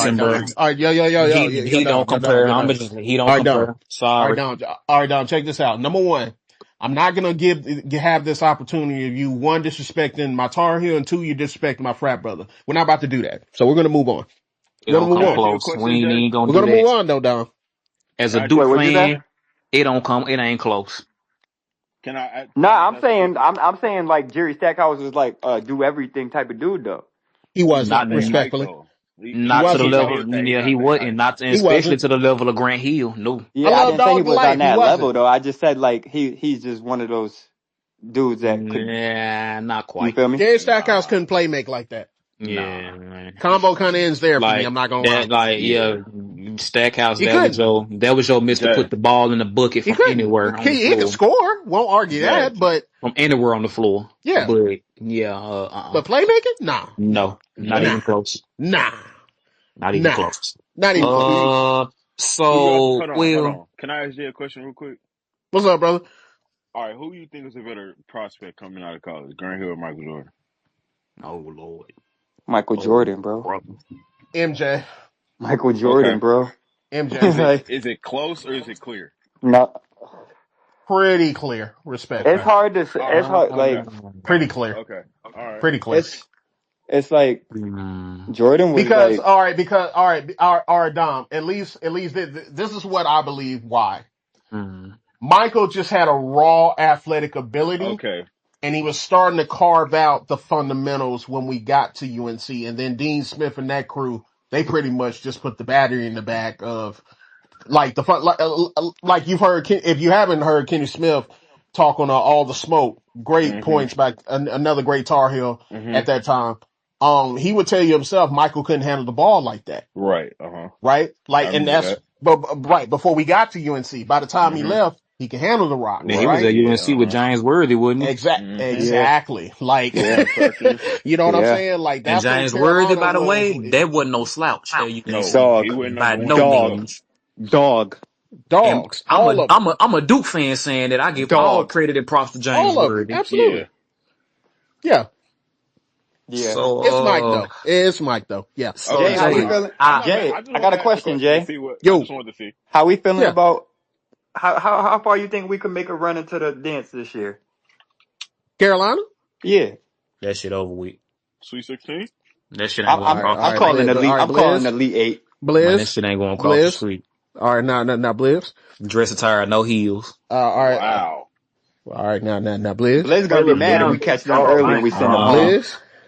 All right, Listen, Don. bro. Kyrie. All right, yo, He Don, don't yo, Don, compare. yo, I'm Don. just he don't All right, Don. compare. All right, Sorry. Don. All right, Don. Check this out. Number one, I'm not gonna have this opportunity of you one disrespecting my Tar Heel and two you disrespecting my frat brother. We're not about to do that. So we're gonna move on. It We're don't gonna Can move come I on. ask you a close. We question, ain't Jay? even gonna We're do gonna move that. on though, Don. As Can a I ask you Duke a Wait, what'd you question? say? fan, it don't come. It ain't close. Nah, Can I just I'm ask a saying, question? I'm saying like Jerry Stackhouse was like do everything type of dude though. He wasn't I Not think Mike respectfully. though. He Not to the wasn't He though. level. did say he Yeah, he not that wasn't. hype. Not, and He especially wasn't. to the level of Grant Hill. No. I Yeah, I love didn't say he Dog to was on Life. He that level wasn't. though. I just said like he's just one of those dudes that could. Yeah, not You quite. feel me? Gary Stackhouse Nah. couldn't play make like that. Yeah, Nah. man. Combo kind of ends there for me. Like I'm not gonna lie. that. Like Yeah. yeah, Stackhouse. He That was couldn't. your Mister Jay. Put the ball in the bucket He from couldn't. anywhere on the He could floor. score. Won't argue Jay. that. But From anywhere on the floor. yeah. But yeah, But playmaking? Nah. no, not Jay. Nah. even close. Nah. Not even Nah. close. Not even Who close. you who you So hold well, on. Can I ask you a question real quick? What's up, brother? All right, who you think is a better prospect coming out of college, Grant Hill or Michael Jordan? oh Lord, Michael oh Jordan, bro. brother. MJ. Michael Okay. Jordan, bro. MJ. Like Is it close or is it clear? no, Pretty clear. it's Respectfully. Okay. hard to say. All It's right. hard. Okay. Like Pretty clear. Okay. All right. Pretty clear. it's like Mm, Jordan was Because like. all right, Dom. At least this is what I believe. Why mm, Michael just had a raw athletic ability, Okay. and he was starting to carve out the fundamentals when we got to UNC, and then Dean Smith and that crew, they pretty much just put the battery in the back of like the fun, like you've heard. If you haven't heard Kenny Smith talk on All the Smoke, great Mm-hmm. points by another great Tar Heel Mm-hmm. at that time. He would tell you himself, Michael couldn't handle the ball like that, Right. Uh-huh. right? I Like, and remember that's that. right before we got to UNC. By the time he Mm-hmm. left, he could handle the rock, yeah, he was Right. at right? Yeah. UNC with Uh-huh. James Worthy, wasn't he? Mm-hmm. Yeah, Exactly. Like, yeah, Jimmy Tucker. you know what I'm yeah. saying? Like, And that's what James Worthy, Carolina by the was. way, that wasn't no slouch at No, UNC he Dog, went by number one no dog, himself. means. dog, And Dogs, all of them, I'm a Duke fan saying that I give all dog. credit and props to James all of them. Worthy. Yeah. Absolutely. Yeah. Yeah. It's Mike So though. It's Mike though. Yeah. so Jay, It's how we Jay, Mike. feeling? I'm I not mad. Jay, I just I got wanted a to ask a question, question to Jay. see what I just Yo. wanted to see. How we feeling Yeah. about how far you think we could make a run into the dance this year? Carolina. Yeah, that shit over with. Sweet 16? That shit ain't I'm going I'm All right. across All the I'm right. street. calling Blizz. All elite. right. I'm calling Blizz. elite eight. Man, that Blizz. shit ain't going across the Blizz. street. All right. Now, Blizz. Dress attire, no heels. All right. Wow. All right. Now, Blizz. Blaze gonna be Caleb mad if we Brown, catch them dog, early I and ain't we gonna send them lie. Uh-huh. home.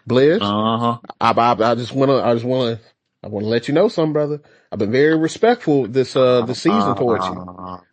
Blizz. Uh-huh. I just wanna let you know something, brother. I've been very respectful this season towards you.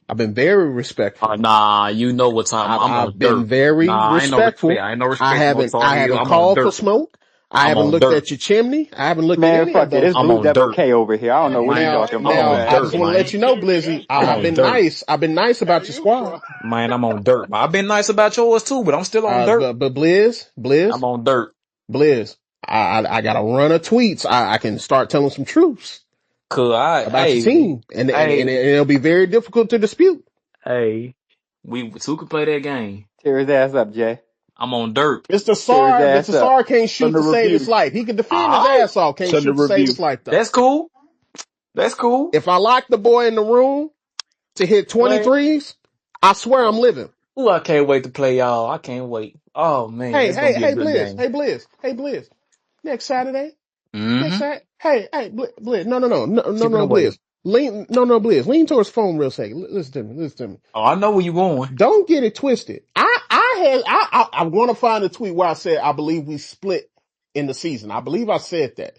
I've been very respectful. Nah, you know what time I'm I've on been dirt. very Nah, I ain't no respect. respectful. I ain't no respect for no Tar I Heel. haven't I'm on called for dirt. smoke. I I'm haven't on looked dirt. at your chimney. I haven't looked at Man, any of fuck it. those It's I'm Blue things. on Devil dirt. K over here. I don't know what he Man, talking Hey, I'm about, on Now, man. I dirt, just want to let man. you know, Jimmy, Blizzy, I'm I've on been dirt. nice. I've been nice about your you squad. try. Man, I'm on dirt. I've been nice about yours too, but I'm still on dirt. But Blizz, I'm on dirt. Blizz, I got a run of tweets. I can start telling some truths Cause about your team, and hey, it'll be very difficult to dispute. hey, we two can play that game. Tear his ass up, Jay. I'm on dirt. Tear his Mr. ass up. Sar can't From shoot the to save his review. life. He can defend his Alright. ass off. Can't From the shoot to save review. his life though. That's cool. That's cool. If I lock the boy in the room to hit Man. 23s, I swear I'm living. Ooh, I can't wait to play y'all. I can't wait. Oh man, Hey, it's gonna be a good Blizz. game. Hey, Blizz. Next Saturday. Next Mm-hmm. Saturday. Hey, Blizz. No, Chipping away. Blizz. Blizz. Lean towards phone real second. Listen to me. Oh, I know where you going. Don't get it twisted. I want to find a tweet where I said, I believe we split in the season. I believe I said that.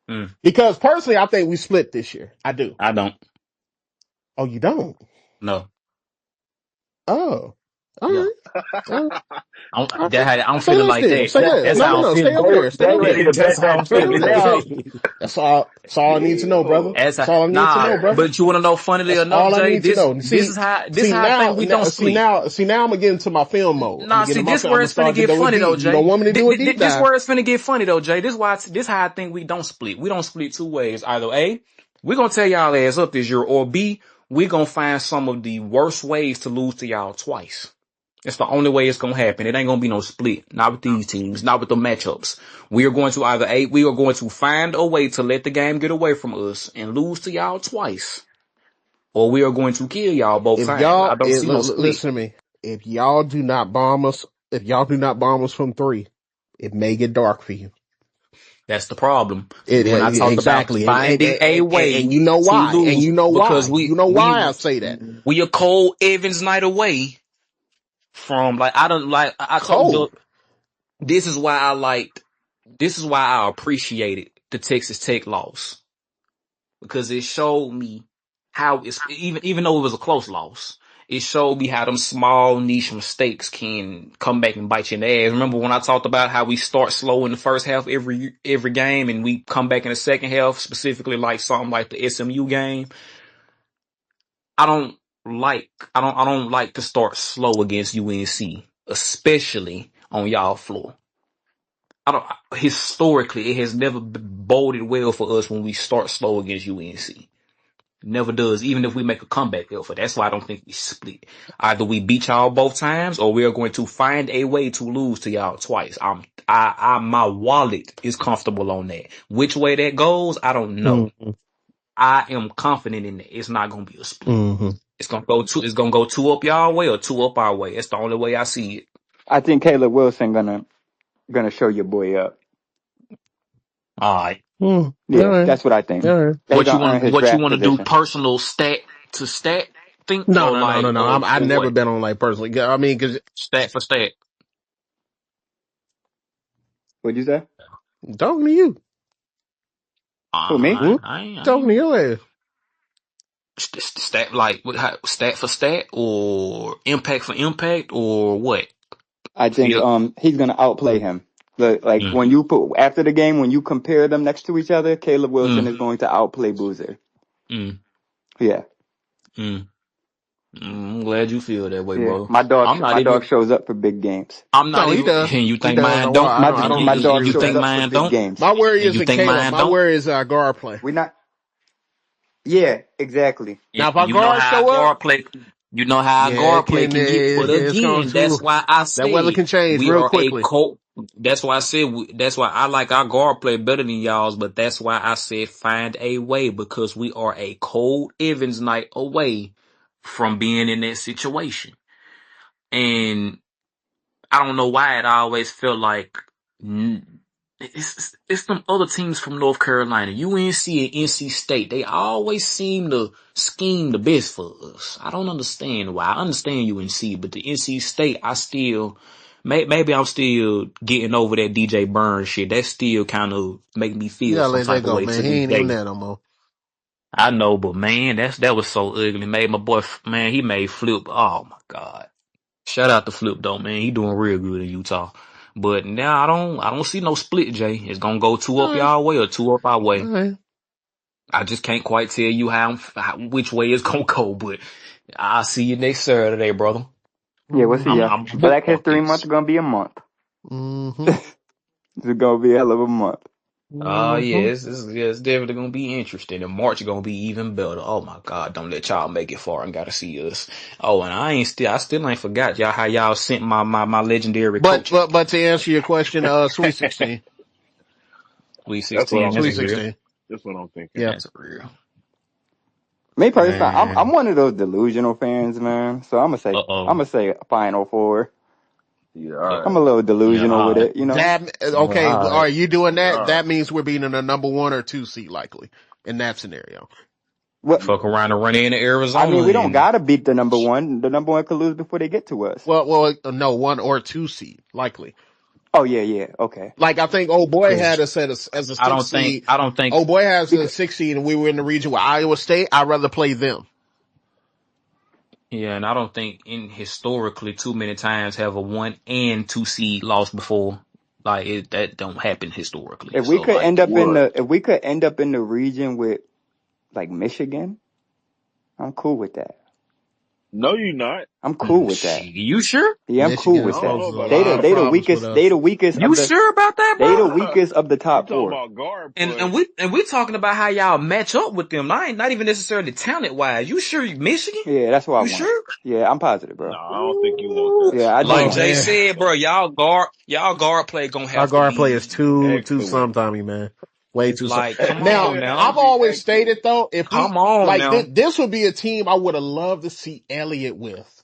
Mm, Because personally, I think we split this year. I do. I don't. Oh, you don't? No. Oh. All No. right. All right. Okay. I'm Say feeling less like then. that. Say less. That's how I'm No. Stay feeling. over there. Stay They over ready there. to That's bet how I'm that Stay bet over feeling, there. now. Jay. That's all I need to know, brother. Yeah. That's That's how, all I need to know, nah, brother. but you want to know, funnily That's enough, all I Jay, need to know. this how I think we don't split. See now I'm gonna get into my film mode. I'm Nah, gonna get see, into my this film. I'm where gonna it's finna start to get go in funny though, deep. You Jay. don't want me to do a deep This dive. where it's finna get funny though, Jay. This how I think we don't split. We don't split two ways. Either A, we gonna tear y'all ass up this year, or B, we gonna find some of the worst ways to lose to y'all twice. It's the only way it's gonna happen. It ain't gonna be no split. Not with these teams, not with the matchups. We are going to we are going to find a way to let the game get away from us and lose to y'all twice. Or we are going to kill y'all both If times. I y'all don't see no split. listen to me, if y'all do not bomb us, from three, it may get dark for you. That's the problem. It When I talk about exactly, finding a and way you know to why, lose, because you know why I say that. we a Cole Evans night away from like I don't like I told you Cold. this is why I appreciated the Texas Tech loss because it showed me how it's even though it was a close loss, it showed me how them small niche mistakes can come back and bite you in the ass. Remember when I talked about how we start slow in the first half every game and we come back in the second half, specifically like something like the SMU game. I don't I don't like to start slow against UNC, especially on y'all floor. I don't historically it has never boded well for us when we start slow against UNC. Never does, even if we make a comeback effort. That's why I don't think we split. Either we beat y'all both times or we are going to find a way to lose to y'all twice. My wallet is comfortable on that. Which way that goes, I don't know. Mm-hmm. I am confident in it. It's not gonna be a split. Mm-hmm. It's gonna go two up y'all way or two up our way. That's the only way I see it. I think Caleb Wilson gonna show your boy up. All right. Mm. All Yeah, right. that's what I think. All right. They gonna earn his What you draft want to do position. personal stat to stat think No, or no, no, no, like no. I've or never what? been on like personally. I mean, cause Stat for stat. What'd you say? I'm talking to you. Who, me? Whoop. I Talking to ain't your ass. stat like stat for stat or impact for impact or what? I think Feel. he's gonna outplay him. Like Mm, when you put after the game when you compare them next to each other, Caleb Wilson mm, is going to outplay Boozer. mm, Yeah, mm. I'm glad you feel that way, yeah. bro. My dog shows up for big games. I'm not No, he even. does. And you He think does. mine don't? I And don't My dog disagree you with shows think that. up for mine big don't? games. My worry And you isn't think Caleb. mine My don't? worry is our guard play. We not. Yeah, exactly. Now, And if our you know guards how show up, guard play. You know how yeah, guard play can get. But it's going again, that's to, why I that weather say can change we real are a quickly. cold. That's why I said. That's why I like our guard play better than y'all's. But that's why I said find a way because we are a cold Evans night away from being in that situation. And I don't know why it always felt like it's some other teams from North Carolina, UNC and NC State. They always seem to scheme the best for us. I don't understand why. I understand UNC, but the NC State, I still maybe I'm still getting over that DJ Burns shit. That still kind of make me You feel gotta some let that type of go, way man. to He this ain't even day. there no more. I know, but man, that was so ugly. Made my boy, man, he made Flip. Oh my god. Shout out to Flip though, man. He doing real good in Utah. But now I don't see no split, Jay. It's gonna go two All up right. y'all way or two up our All way. right. I just can't quite tell you which way it's gonna go, but I'll see you next Saturday, brother. Yeah, we'll see Mm-hmm. ya. I'm Black bookmark History Month this. is gonna be a month. Mm-hmm. It's gonna be a hell of a month. Yeah, Mm-hmm. it's definitely gonna be interesting. And March gonna be even better. Oh my God, don't let y'all make it far and gotta see us. Oh, and I still ain't forgot y'all how y'all sent my legendary But, coach but, out. but to answer your question, Sweet 16. Sweet That's what 16, I'm that's Sweet thinking. real. 16. That's what I'm thinking. Yeah. That's real. Me personally, I'm Man. one of those delusional fans, man. So I'm Uh-oh. gonna say Final Four. Yeah, all I'm right. a little Yeah, delusional with all right. it, you know. That, All okay. right. Are you doing Yeah, that? all right. That means we're being in a number 1 or 2 seat likely in that scenario. What Fuck Yeah. around and run into I Arizona mean, we don't and gotta beat the number one. The number one could lose before they get to us. Well, no, 1 or 2 seat likely. Oh yeah, yeah, okay. Like I think old boy had cause us as a 6 seed. I don't think Old boy has a Because 6 seed, and we were in the region with Iowa State. I'd rather play them. yeah, and I don't think in historically too many times have a 1 and 2 seed lost before. Like that don't happen historically. if we So could like end up in What? the if we could end up in the region with like Michigan, I'm cool with that. No, you're not. I'm cool with shit, that. you sure? Yeah, I'm cool I Michigan with don't that. know poses a about lot of They the problems with weakest. They us. the weakest of You the. sure about that, They bro? the that. weakest of the We top talking four. about guard And play. we talking about how y'all match up with them. I ain't not even necessarily talent wise. You sure Michigan? Yeah, that's what I You want. sure? Yeah, I'm positive, No, bro. I don't think you want that. Yeah, I do Like Oh want Jay it. man, said, bro, y'all guard play gonna our have to guard play is be too Excellent. sometimey, man. Way too some. like, come Now, on now. It'll I've be always excellent. stated though, if we Come on like now. this would be a team I would have loved to see Elliott with.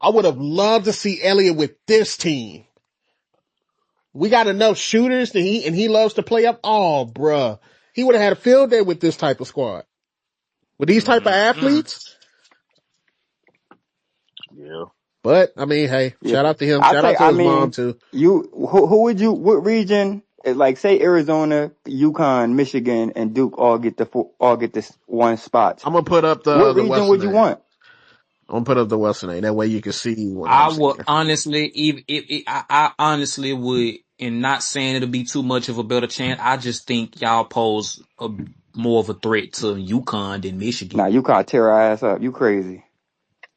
I would have loved to see Elliott with this team. We got enough shooters that he loves to play up. Oh, bruh. He would have had a field day with this type of squad. With these type of Mm-mm. athletes. Yeah. But I mean, hey, Yeah, shout out to him. I'll Shout tell out you. to I his mom mean, too. who would you? What region? Like say Arizona, UConn, Michigan, and Duke all get this one spots. I'm gonna put up What the region Western would you name. want? I'm gonna put up the Western name. That way you can see what I'm I would saying. honestly, I honestly would, and not saying it'll be too much of a better chance. I just think y'all pose more of a threat to UConn than Nah, Michigan. UConn tear our ass up. You crazy?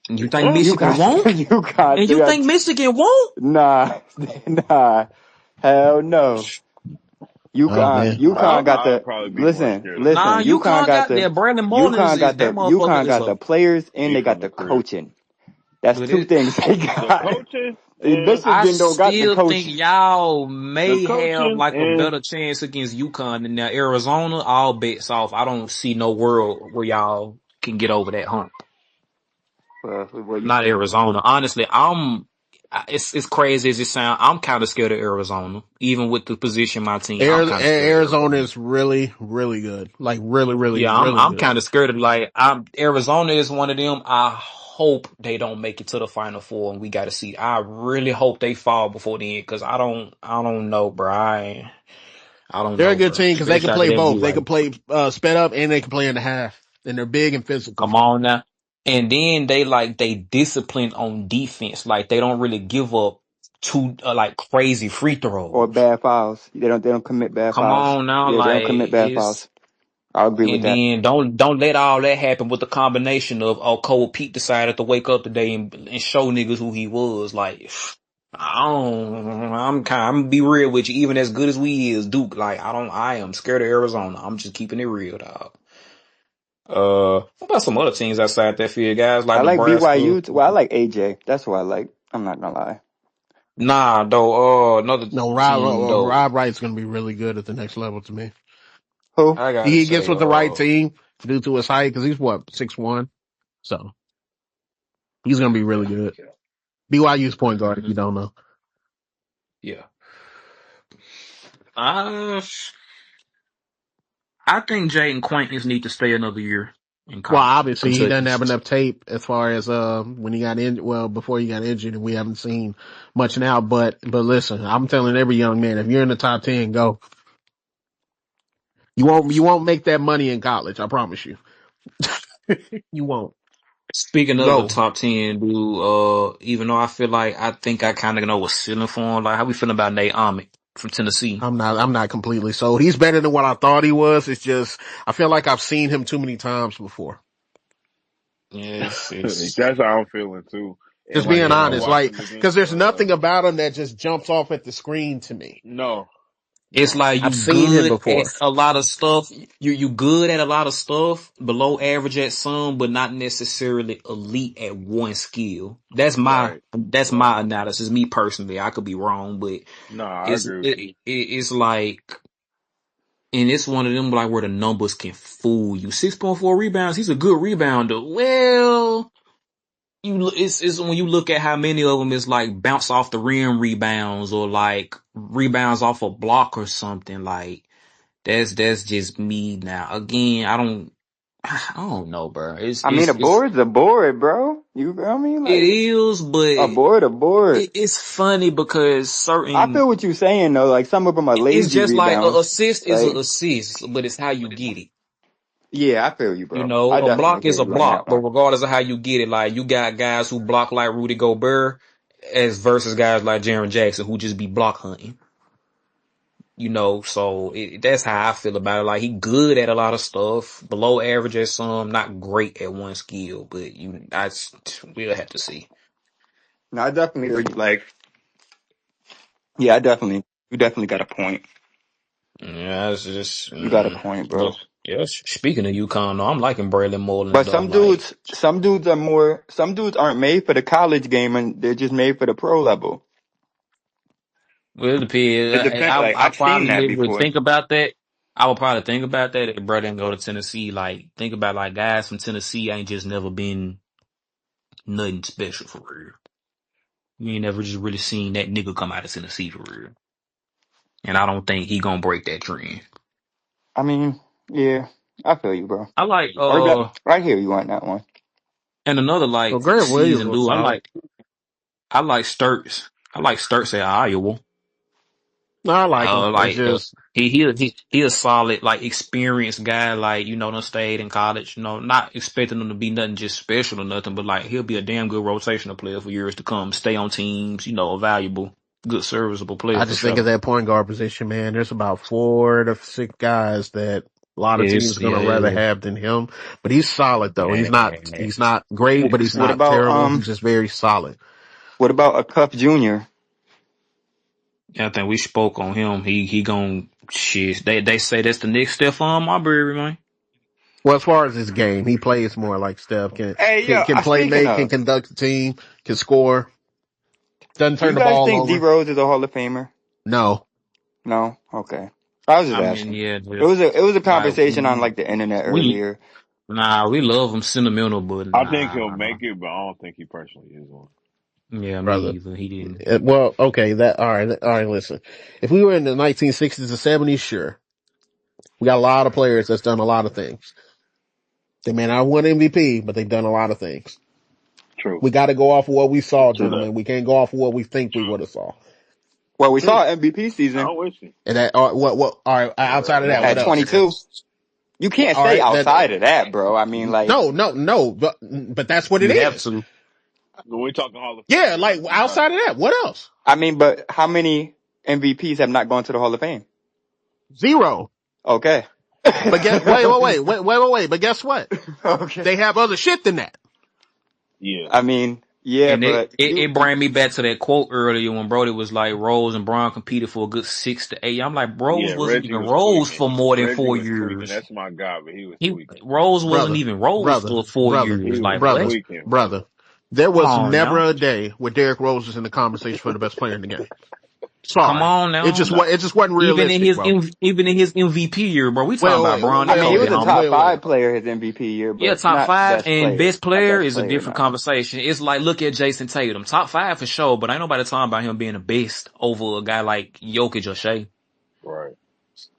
You think Huh? Michigan UConn, won't? UConn, And you think Michigan won't? nah, nah, hell no. Oh UConn, man. UConn got I'd the probably be more listen, scared of Nah, listen. Michigan. UConn got there. Brandon Moore UConn is got a, the players and He's they got from the the crib. coaching. That's but two it, things they The got. coaching and I Michigan don't got the still think coaching. y'all the may have coaching like a and better chance against UConn than now Arizona. All bets off. I don't see no world where y'all can get over that hump. Well, you Not Arizona. Honestly, it's crazy as it sounds. I'm kind of scared of Arizona, even with the position my team. I'm kind of scared of Arizona Arizona. is really, really good. Like really, really, Yeah, really I'm good. kind of scared of like Arizona is one of them. I hope they don't make it to the Final Four, and we got to see. I really hope they fall before the end because I don't know, bro. I don't They're a know, good bro. team because they can Especially after play that both. blue They light. can play sped up and they can play in the half. And they're big and physical. Come on now. And then they discipline on defense. Like they don't really give up two like crazy free or throws. bad fouls. They don't commit bad Come fouls. on now, Yeah, they don't like commit bad fouls. it's I'll agree with and that. then don't let all that happen with the combination of Cole Pete decided to wake up today and show niggas who he was. Like I'm gonna be real with you. Even as good as we is, Duke. Like I am scared of Arizona. I'm just keeping it real, dog. What about some other teams outside that field, guys like I like Nebraska? BYU. Well, I like AJ. That's who I like. I'm not gonna lie. Nah, though. Another No, team though. Rob Wright's going to be really good at the next level to me. Who? I gotta He gets say, with the right team due to his height because he's what 6'1", so he's going to be really yeah, good. yeah, BYU's point guard, if hmm you don't know. yeah. Uh, I think Jaden Quaintance need to stay another year in Well, college, obviously he Kentucky. doesn't have enough tape as far as when he got injured. Well, before he got injured, and we haven't seen much now. But listen, I'm telling every young man, if you're in the top 10, go. You won't make that money in college. I promise you. You won't. Speaking of the Go. top 10, dude, even though I think I kind of know what's ceiling for him. Like, how we feeling about Nate Ahmed from Tennessee? I'm not completely sold. He's better than what I thought he was. It's just I feel like I've seen him too many times before. Yes, it's that's how I'm feeling too. And Just like being when I yeah. honest, watch like him because against there's nothing about him that just jumps off at the screen to me. no, It's no. like I've you seen him good at before. a lot of stuff. You good at a lot of stuff, below average at some, but not necessarily elite at one skill. Right, That's right. my analysis. Me personally, I could be wrong, but No, I agree with you. it's like, and it's one of them like where the numbers can fool you. 6.4 rebounds. He's a good rebounder. Well, it's when you look at how many of them is like bounce off the rim rebounds or like rebounds off a block or something like. That's just me now. Again, I don't know, bro. I mean, a board, bro. You feel me? It Like is, but a board. it's funny because I feel what you're saying though. Like some of them are it's lazy just like a rebounds. assist is a Like assist, but it's how you get it. yeah, I feel you, You bro. know, I a definitely block is feel a you on block, that but one. regardless of how you get it, like you got guys who block like Rudy Gobert as versus guys like Jaren Jackson who just be block hunting. You know, so that's how I feel about it. Like he good at a lot of stuff, below average at some, not great at one skill, but we'll have to see. No, I definitely hear you. Like yeah, you definitely got a point. Yeah, it's just, You got a point, but bro. yeah. Speaking of UConn, though, I'm liking Braylon Mullins But though. Like, some dudes aren't made for the college game and they're just made for the pro level. well, it depends. It depends. Like I I've seen that probably would before. think about that. I would probably think about that if Braylon didn't go to Tennessee. Like, think about like guys from Tennessee ain't just never been nothing special for real. You ain't never just really seen that nigga come out of Tennessee for real. And I don't think he gonna break that trend. I mean, yeah, I feel you, bro. I like I hear you on that one. and another Well, like Grant Williams season was dude. solid. I like Sturts. I like Sturts at Iowa. No, I like him. It's just He a solid like experienced guy, like done stayed in college, not expecting him to be nothing just special or nothing, but like he'll be a damn good rotational player for years to come, stay on teams, a valuable, good serviceable player I for just think of sure. that point guard position, man. There's about 4 to 6 guys that a lot of teams are gonna rather Yeah. have than him. But he's solid though. He's not Yeah. he's not great, but he's What not about terrible. He's just very solid. what about a Cuff Jr.? I think we spoke on him. He gon' shit. They say that's the next step on Marbury, man. Well, as far as his game, he plays more like Steph. Can Hey, can yo, can play speaking make, can of, conduct the team, can score, doesn't do turn you the guys ball think D over. Rose is a Hall of Famer? No. No? Okay. I was just I mean, asking. yeah, It just was a like conversation on like the internet we earlier. we love him sentimental, but I think he'll nah. make it, but I don't think he personally is one. Yeah, me Brother. either. He didn't. Well, okay, all right, listen. If we were in the 1960s or 70s, sure. We got a lot of players that's done a lot of things. They may not have won MVP, but they've done a lot of things. True. We got to go off of what we saw, True that. gentlemen. We can't go off of what we think we would have saw. Well, we True. saw MVP season I'm with you. And that, all right, outside of that, Now what at listen. else? 22. You can't All say right, that, outside of that, bro. I mean, like, no, but that's what it You have is. to. When we talking Hall of Yeah, Fame, like we outside of talking that, what else? I mean, but how many MVPs have not gone to the Hall of Fame? Zero. Okay. But wait. But guess what? Okay. They have other shit than that. yeah. I mean, yeah, And but it brought me back to that quote earlier when Brody was like Rose and Braun competed for a good 6 to 8. I'm like, Yeah, Rose wasn't Reggie even was Rose tweaking. for more than Reggie four was tweaking. years. That's my guy, but he was He tweaking. Rose wasn't Brother, even Rose brother, for four brother, years. He was Like what? brother, tweaking, brother. brother. There Come was on never now. a day where Derrick Rose was in the conversation for the best player in the game. Come Sorry. on now. It just wasn't realistic, bro. Even in his MVP year, bro, we talking about Braun I and mean, he Kobe, was a homie. top five player his MVP year, Yeah, but top not five best and player. best Not player best is a player, different nah. conversation. It's like look at Jason Tatum, top five for sure, but ain't nobody talking about him being the best over a guy like Jokic or Shea. Right.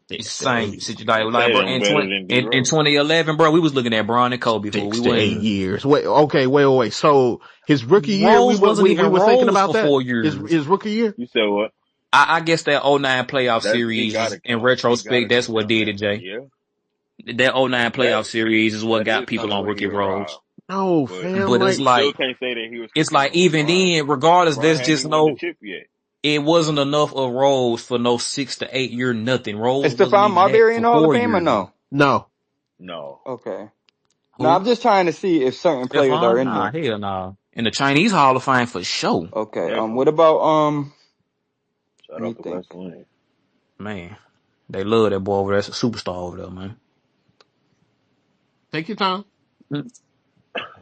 It's the 6 to 8, same situation. Like bro, Tatum better than D in Rose. 2011, bro, we was looking at Braun and Kobe for we 6 to 8 wasn't. years. Wait, okay, wait. So his rookie year, Rose wasn't we even were thinking Rose about for that. 4 years. His rookie year. You said what? I guess that '09 playoff That he series is gotta in count. He retrospect, gotta that's what count did that. it, Jay. Yeah. That '09 That playoff series is what that got is people kind of on where he Rookie Rose. arrived. No, But fam, But it's like, you still like can't say that he was it's competing like with even LeBron. then, regardless, LeBron there's hadn't just even won the no. chip yet. It wasn't enough of Rose for no 6 to 8 year nothing. Is Rose wasn't Stephon even that Marbury in for the Hall of four Fame or years. no? no. No. Okay. No, I'm Who? just trying to see if certain players are Stephon? in Nah, there. hell nah. In the Chinese Hall of Fame for sure. Okay. What Definitely. about Shout let me out to think. Vaseline. Man, they love that boy over there. That's a superstar over there, man. Take your time. Mm.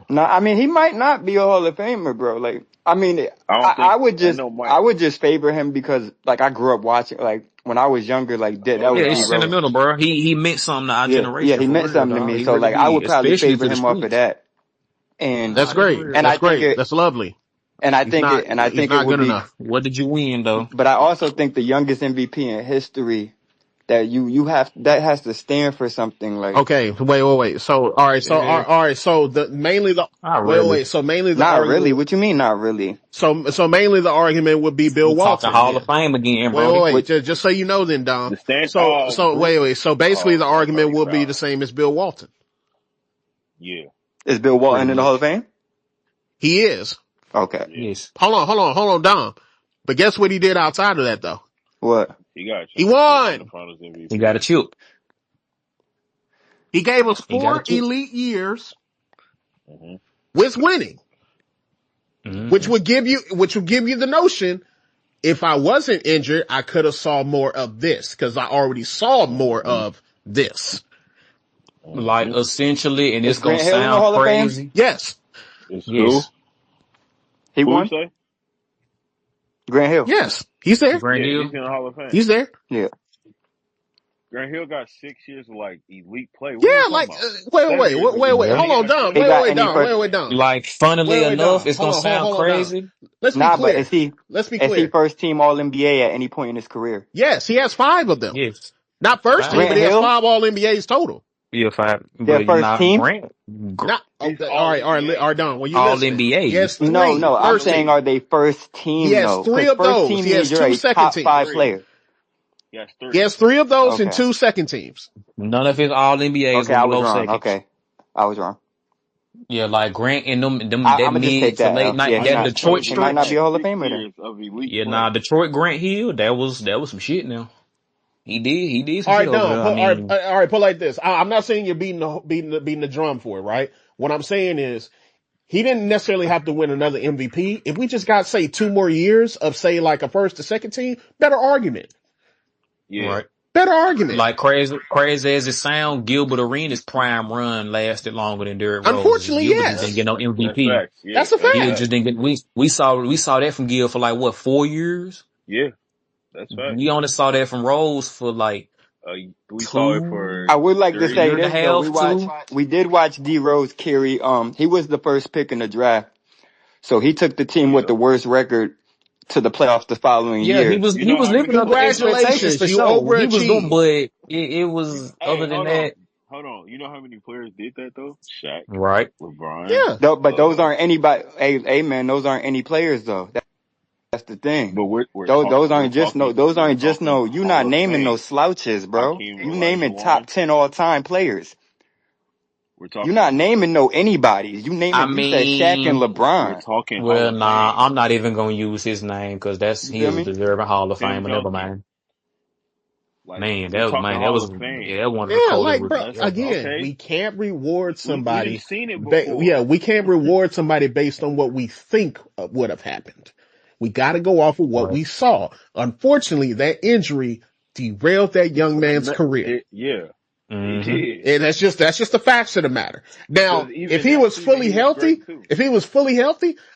No, I mean he might not be a Hall of Famer, bro. Like, I mean, I don't think ain't no I Mike. would just favor him because like I grew up watching like when I was younger, like that So Yeah, was did D it's I. Rose. sentimental, bro. He meant something to our Yeah, generation he for meant real, something to dog. me. He So really like I would did, probably especially favor to the him off of streets. that. And That's Nah, that's great. real. and I That's think great. it That's lovely. and I He's think it not. and I He's think it not would good be enough. What did you win though? but I also think the youngest MVP in history that you have that has to stand for something like Okay, wait. So, all right. So, Yeah, all right. So mainly the not really. So mainly the not really. argument. What you mean not really? So mainly the argument would be Bill We talking Walton. Hall of Then, Fame again, Brody. What Just so you know, then Dom. The stand So, group. So basically, the Oh, I thought argument he will be the fouled. same as Bill Walton. Yeah. is Bill Pretty Walton in the Hall of much. Fame? He is. Okay. Yeah. Yes. Hold on, Dom. But guess what he did outside of that, though? What? He got a He championship and the won. finals He got a MVP. chip. He gave us He got a 4 chip. elite years Hmm. with winning, which Mm-hmm. would give you the notion. If I wasn't injured, I could have saw more of this because I already saw more Hmm. of this. Like Hmm. essentially, and Is it's gonna Grant Hill in the sound Hall of Fame? crazy. Yes. It's who? Yes. He Who you won? say? Grant Hill. Yes. He's there. Grant Yeah, he's Hill. in the Hall of Fame. He's there. Yeah. Grant Hill got 6 years of like elite play. What are we Yeah, talking like, about? 7 years of elite wait. play, Yeah. and Hold he on, got a Dom. He championship. got any first Like, funnily enough, Dom. it's gonna sound Hold on, Dom. crazy. Let's be Nah, but clear. Let's be is he clear. first team all NBA at any point in his career? Yes, he has 5 of them. Yes. Not first team, but Five. Grant he has Hill? 5 all NBAs total. Yeah, five. Their But you're first not team? Grant. Not, He's okay, all all NBA. right, Dom. When you All listening, he NBA. has No, 3 no. I'm first saying team. are they first He team has though? 3 Because of first those. team He has means you're 2 a second top team. five player. He has He three. has 3 of those and Okay. 2 second teams. None of his all NBAs Okay, were I was below wrong. seconds. Okay. I was wrong. Yeah, like Grant and them I'm that gonna just take mid to that late L. Yeah, night he that not. Detroit He Antetokounmpo might not stretch. be a had Hall of 6 Famer then. years of elite Yeah, play. nah, Detroit Grant Hill, that was some shit now. He did some All shit right, over no. there. I mean, All right. Put it like this. I'm not saying you're beating the drum for it, right? What I'm saying is he didn't necessarily have to win another MVP. If we just got say 2 more years of say like a first to second team, better argument. Yeah, right. Better argument. Like crazy as it sound, Gilbert Arenas' prime run lasted longer than Derrick Rose's. Unfortunately, Gilbert just that's didn't get yes. no that's MVP. facts. Yeah, That's a that's Gil fact. just facts. didn't get. We saw that from Gil for like what 4 years. Yeah, that's facts. We only saw that from Rose for like We saw it for I two would like to a three. say year and a this though. half, two. We did watch D Rose carry. He was the first pick in the draft, so he took the team with Yeah. the worst record to the playoffs the following Yeah, he year. was You he know was how living many up to players? expectations Congratulations. for You sure. He was doing, overachieved. but it was Hey, other than that, hold on. You know how many players did that though? Shaq, right? LeBron. Yeah. Though, but those aren't anybody. Hey, man, those aren't any players though. That's the thing. But we're Those we're aren't just no. talking Those we're aren't just talking no. You not Hall of naming no Fame. slouches, bro. Hakeem You naming Olajuwon. top 10 all time players. We're You're not talking naming no anybody's. I You said Shaq and mean, we're LeBron. talking Hall well, of nah, Fame. I'm not even gonna use his name because You he feel is a me? deserving Hall of Tim Famer. Never Duncan. mind. Like Man, we're talking that Hall was of Fame. one of the Yeah, coldest like, bro, rookies That's ever. again, okay. we can't reward We didn't somebody. seen it before. Yeah, we can't reward somebody based on what we think would have happened. We got to go off of what Right. we saw. Unfortunately, that injury derailed that young man's career. Yeah, it Mm-hmm. did. And that's just the facts of the matter. Because Now, if even he that was season fully he was healthy, great too.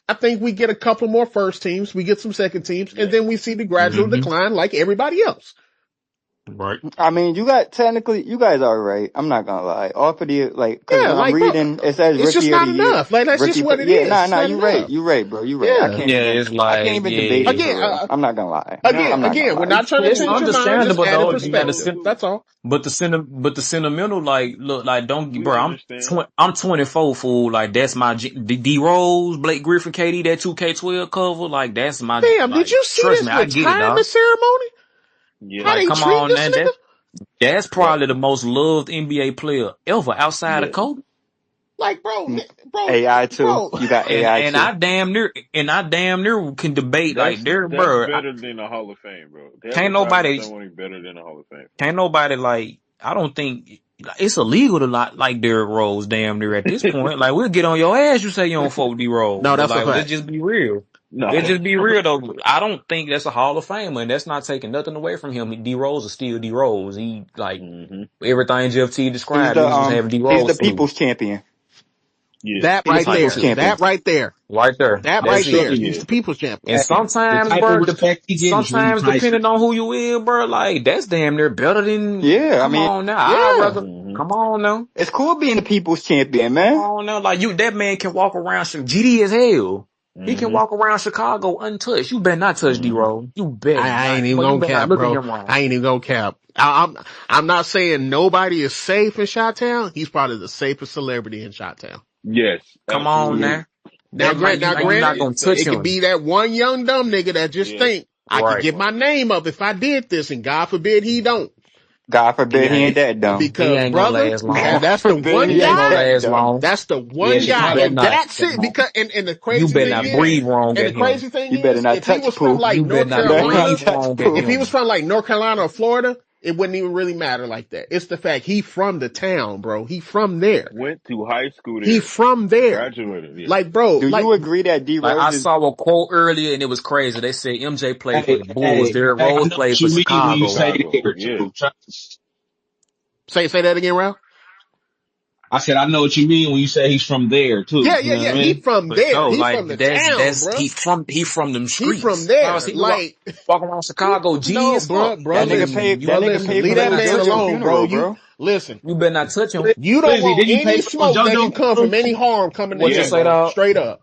I think we get a couple more first teams, we get some second teams, and Yeah. then we see the gradual Mm-hmm. decline like everybody else. Right. I mean, you guys are right. I'm not gonna lie. Off of the cause Yeah, when I'm like, bro, reading, it says it's just rookie of the not year, enough. Like, that's just what it yeah, is. It's nah, not you right, enough. bro, you right. Yeah. Yeah, it's I can't like, even debate you yeah. Again, for real. I'm not gonna lie. Now I'm not gonna again, we're lie. not trying to It's change your mind, just understandable added though. we You got to know perspective. send, too. That's all. but the sentimental, like, look, like, don't, We bro. understand. I'm 24, fool. Like, that's my D Rose, Blake Griffin, KD, that 2K12 cover. Like, that's my, Damn, did like, you see trust this me, I get it, retirement dog. ceremony? How Yeah. Like, they come treat on, this man. nigga? That's Yep. probably the most loved NBA player ever outside of Yes. Kobe. Like, Mm, AI too. bro. You got AI too. I damn near can debate like there, That's bro. better than a Hall of Fame, bro. That Can't retirement nobody, ceremony better than a Hall of Fame can't nobody like. I don't think it's illegal to like Derrick Rose. Damn near at this for point, like we'll get on your ass. You say you don't fuck with D Rose, No, but that's a like let's fact. just be real. Let's no. just be real though. I don't think that's a Hall of Famer, and that's not taking nothing away from him. D Rose is still D Rose. He like hmm everything Jeff T described. Niggas was having D He's the Rose flu. people's champion. Yeah. That He's the right Type people's there. shit. champion. That right there. Right there. That That's right it. there. Yeah. He's the people's champion. And Hey, the sometimes, type of bro, respect he get is really sometimes depending priceless. on who you is, bro, like that's damn near better than. Yeah, I Come mean, on now, I'd Yeah. rather. hmm Come on now, it's cool being the people's champion, come man. on now. Like you, that man can walk around. GD as hell. He can hmm walk around Chicago untouched. You better not touch D hmm Rose. You bet I ain't not. even But you gonna better not cap, look at bro. him wrong. I ain't even gonna cap. I'm not saying nobody is safe in Chi-Town. He's probably the safest celebrity in Chi-Town. Yes, Come on absolutely. now. That might He's you not Granted, honestly gonna touch it safe. could him, be that one young dumb nigga that just Yeah. think I could right? get my name up if I did this, and God forbid he don't. God He forbid he ain't ain't. that dumb. He Because ain't gonna brother, last God long. that's the forbid one he He ain't ain't gonna guy. that last dumb. long. That's the Yeah, one You guy, better Chicago. and not. that's it. Because and the You crazy better thing not is, breathe wrong and the at him. crazy thing You better is, not if he touch was from poo. like You better North not Better Carolina, not breathe touch wrong at poo. if he him. was from like North Carolina or Florida, it wouldn't even really matter like that. It's the fact he from the town, bro. He from there. Went to high school He there. from there. Graduated. Yeah. Like, bro, Do like you agree that D Like Rose I is saw a quote earlier and it was crazy. They said MJ played for the Bulls. Derrick I Rose know what played for you mean when you Chicago. say Chicago. there Yeah. too. say that again, Ralph. I said I know what you mean when you say he's from there too. Yeah, You yeah, know what yeah. I He mean? from For there. sure. He Like from the town, that's bro. he from them He from streets. How else there. he walk around Chicago G No, as fuck. bro. that I nigga Listen, paid mean, that bro. nigga Listen. paid you Leave for better that little not man touch JoJo him. alone, bro. funeral, bro. Listen. You better not touch him. You don't Busy, want did he pay any for smoke that can JoJo come from funeral any too? harm coming to What you Yeah. him, say, bro. dog? Straight up.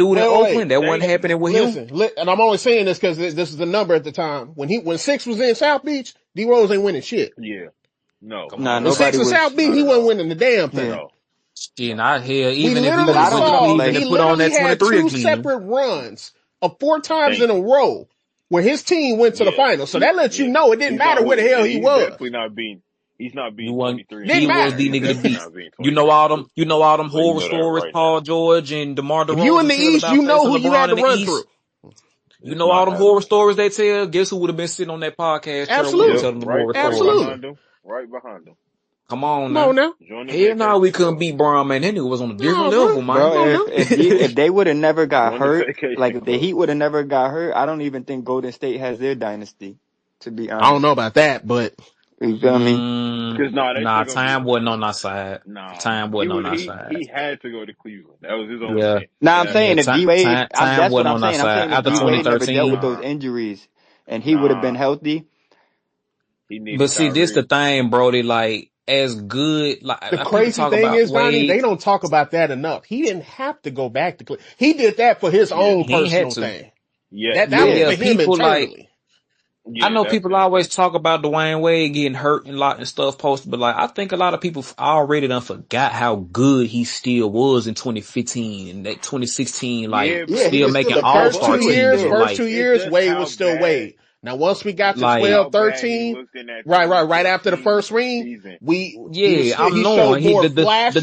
dude in Oakland. That wasn't Wait. happening with him. Listen, and I'm only saying this because this is the number at the time. When Six was in South Beach, D Rose ain't winning shit. Yeah. No, Come Nah, on When now. Six nobody was South was. Beach, not he at wasn't all. winning the damn Yeah, thing. No. Shit, I hell, We even if he but would literally I have went to don't saw Cleveland like. and he put on literally that had 23 two again. separate runs of 4 times in Thank a you. row where his team went to the Yeah, finals. So that lets you yeah. know it didn't He's not matter where the with. hell he He's was. definitely not being. He's not You being want 23 and Didn't he 2 was matter. now. the He's nigga to definitely beat. not being 23 and 2. You know all them But you horror know that stories right now. Paul George and DeMar If you in DeRozan the tell East, about you know facing who you had LeBron to in the run through. East. You It's know all not them horror happening. stories they tell. Guess who would have been sitting on that podcast chair with him Yep, Absolutely. telling them right, horror right stories? Absolutely. behind him. Right behind him. Come on Come on now. now. Join the Hell no, we vacation couldn't squad. beat Braun, man. That nigga was on a different No, bro. level, Come man. on Bro, now. if they would have never got Join the hurt, vacation like if the club. Heat would have never got hurt, I don't even think Golden State has their dynasty. To be I don't honest, know about that, but you feel me? Cause they Nah, still gonna be time winning. wasn't on our side. Nah, Time he wasn't on would. our side. He had to go to Cleveland. That was his only Yeah. chance. He Now I'm had to Yeah, saying go. if D Wade, time that's what wasn't I'm on our saying. I'm side. saying if After D Wade never dealt with 2013. those Nah, injuries and he would have been nah. healthy, He But needed see, this the Kyrie. thing, Brody. Like, as good, the people crazy talk thing about is, Donnie, they Wade. don't talk about that enough. He didn't have to go back to Cleveland. He did that for his Yeah. own He ain't had personal to. thing. Yes, That he was Yeah, for did. him people like, internally. I Yeah, know that's people it. always talk about Dwayne Wade getting hurt and lot and stuff posted, but like, I think a lot of people already done forgot how good he still was in 2015 and that 2016, like, Yeah, yeah, but he still was making still The a first ball all-star two but player teams. years, But still. first like, 2 years, just Wade how was still bad. Wade. Now, once we got to Just like, 12, how bad he 13, looked in that right after the 2016 first ring, season. he yeah, I'm showed knowing more the flashes,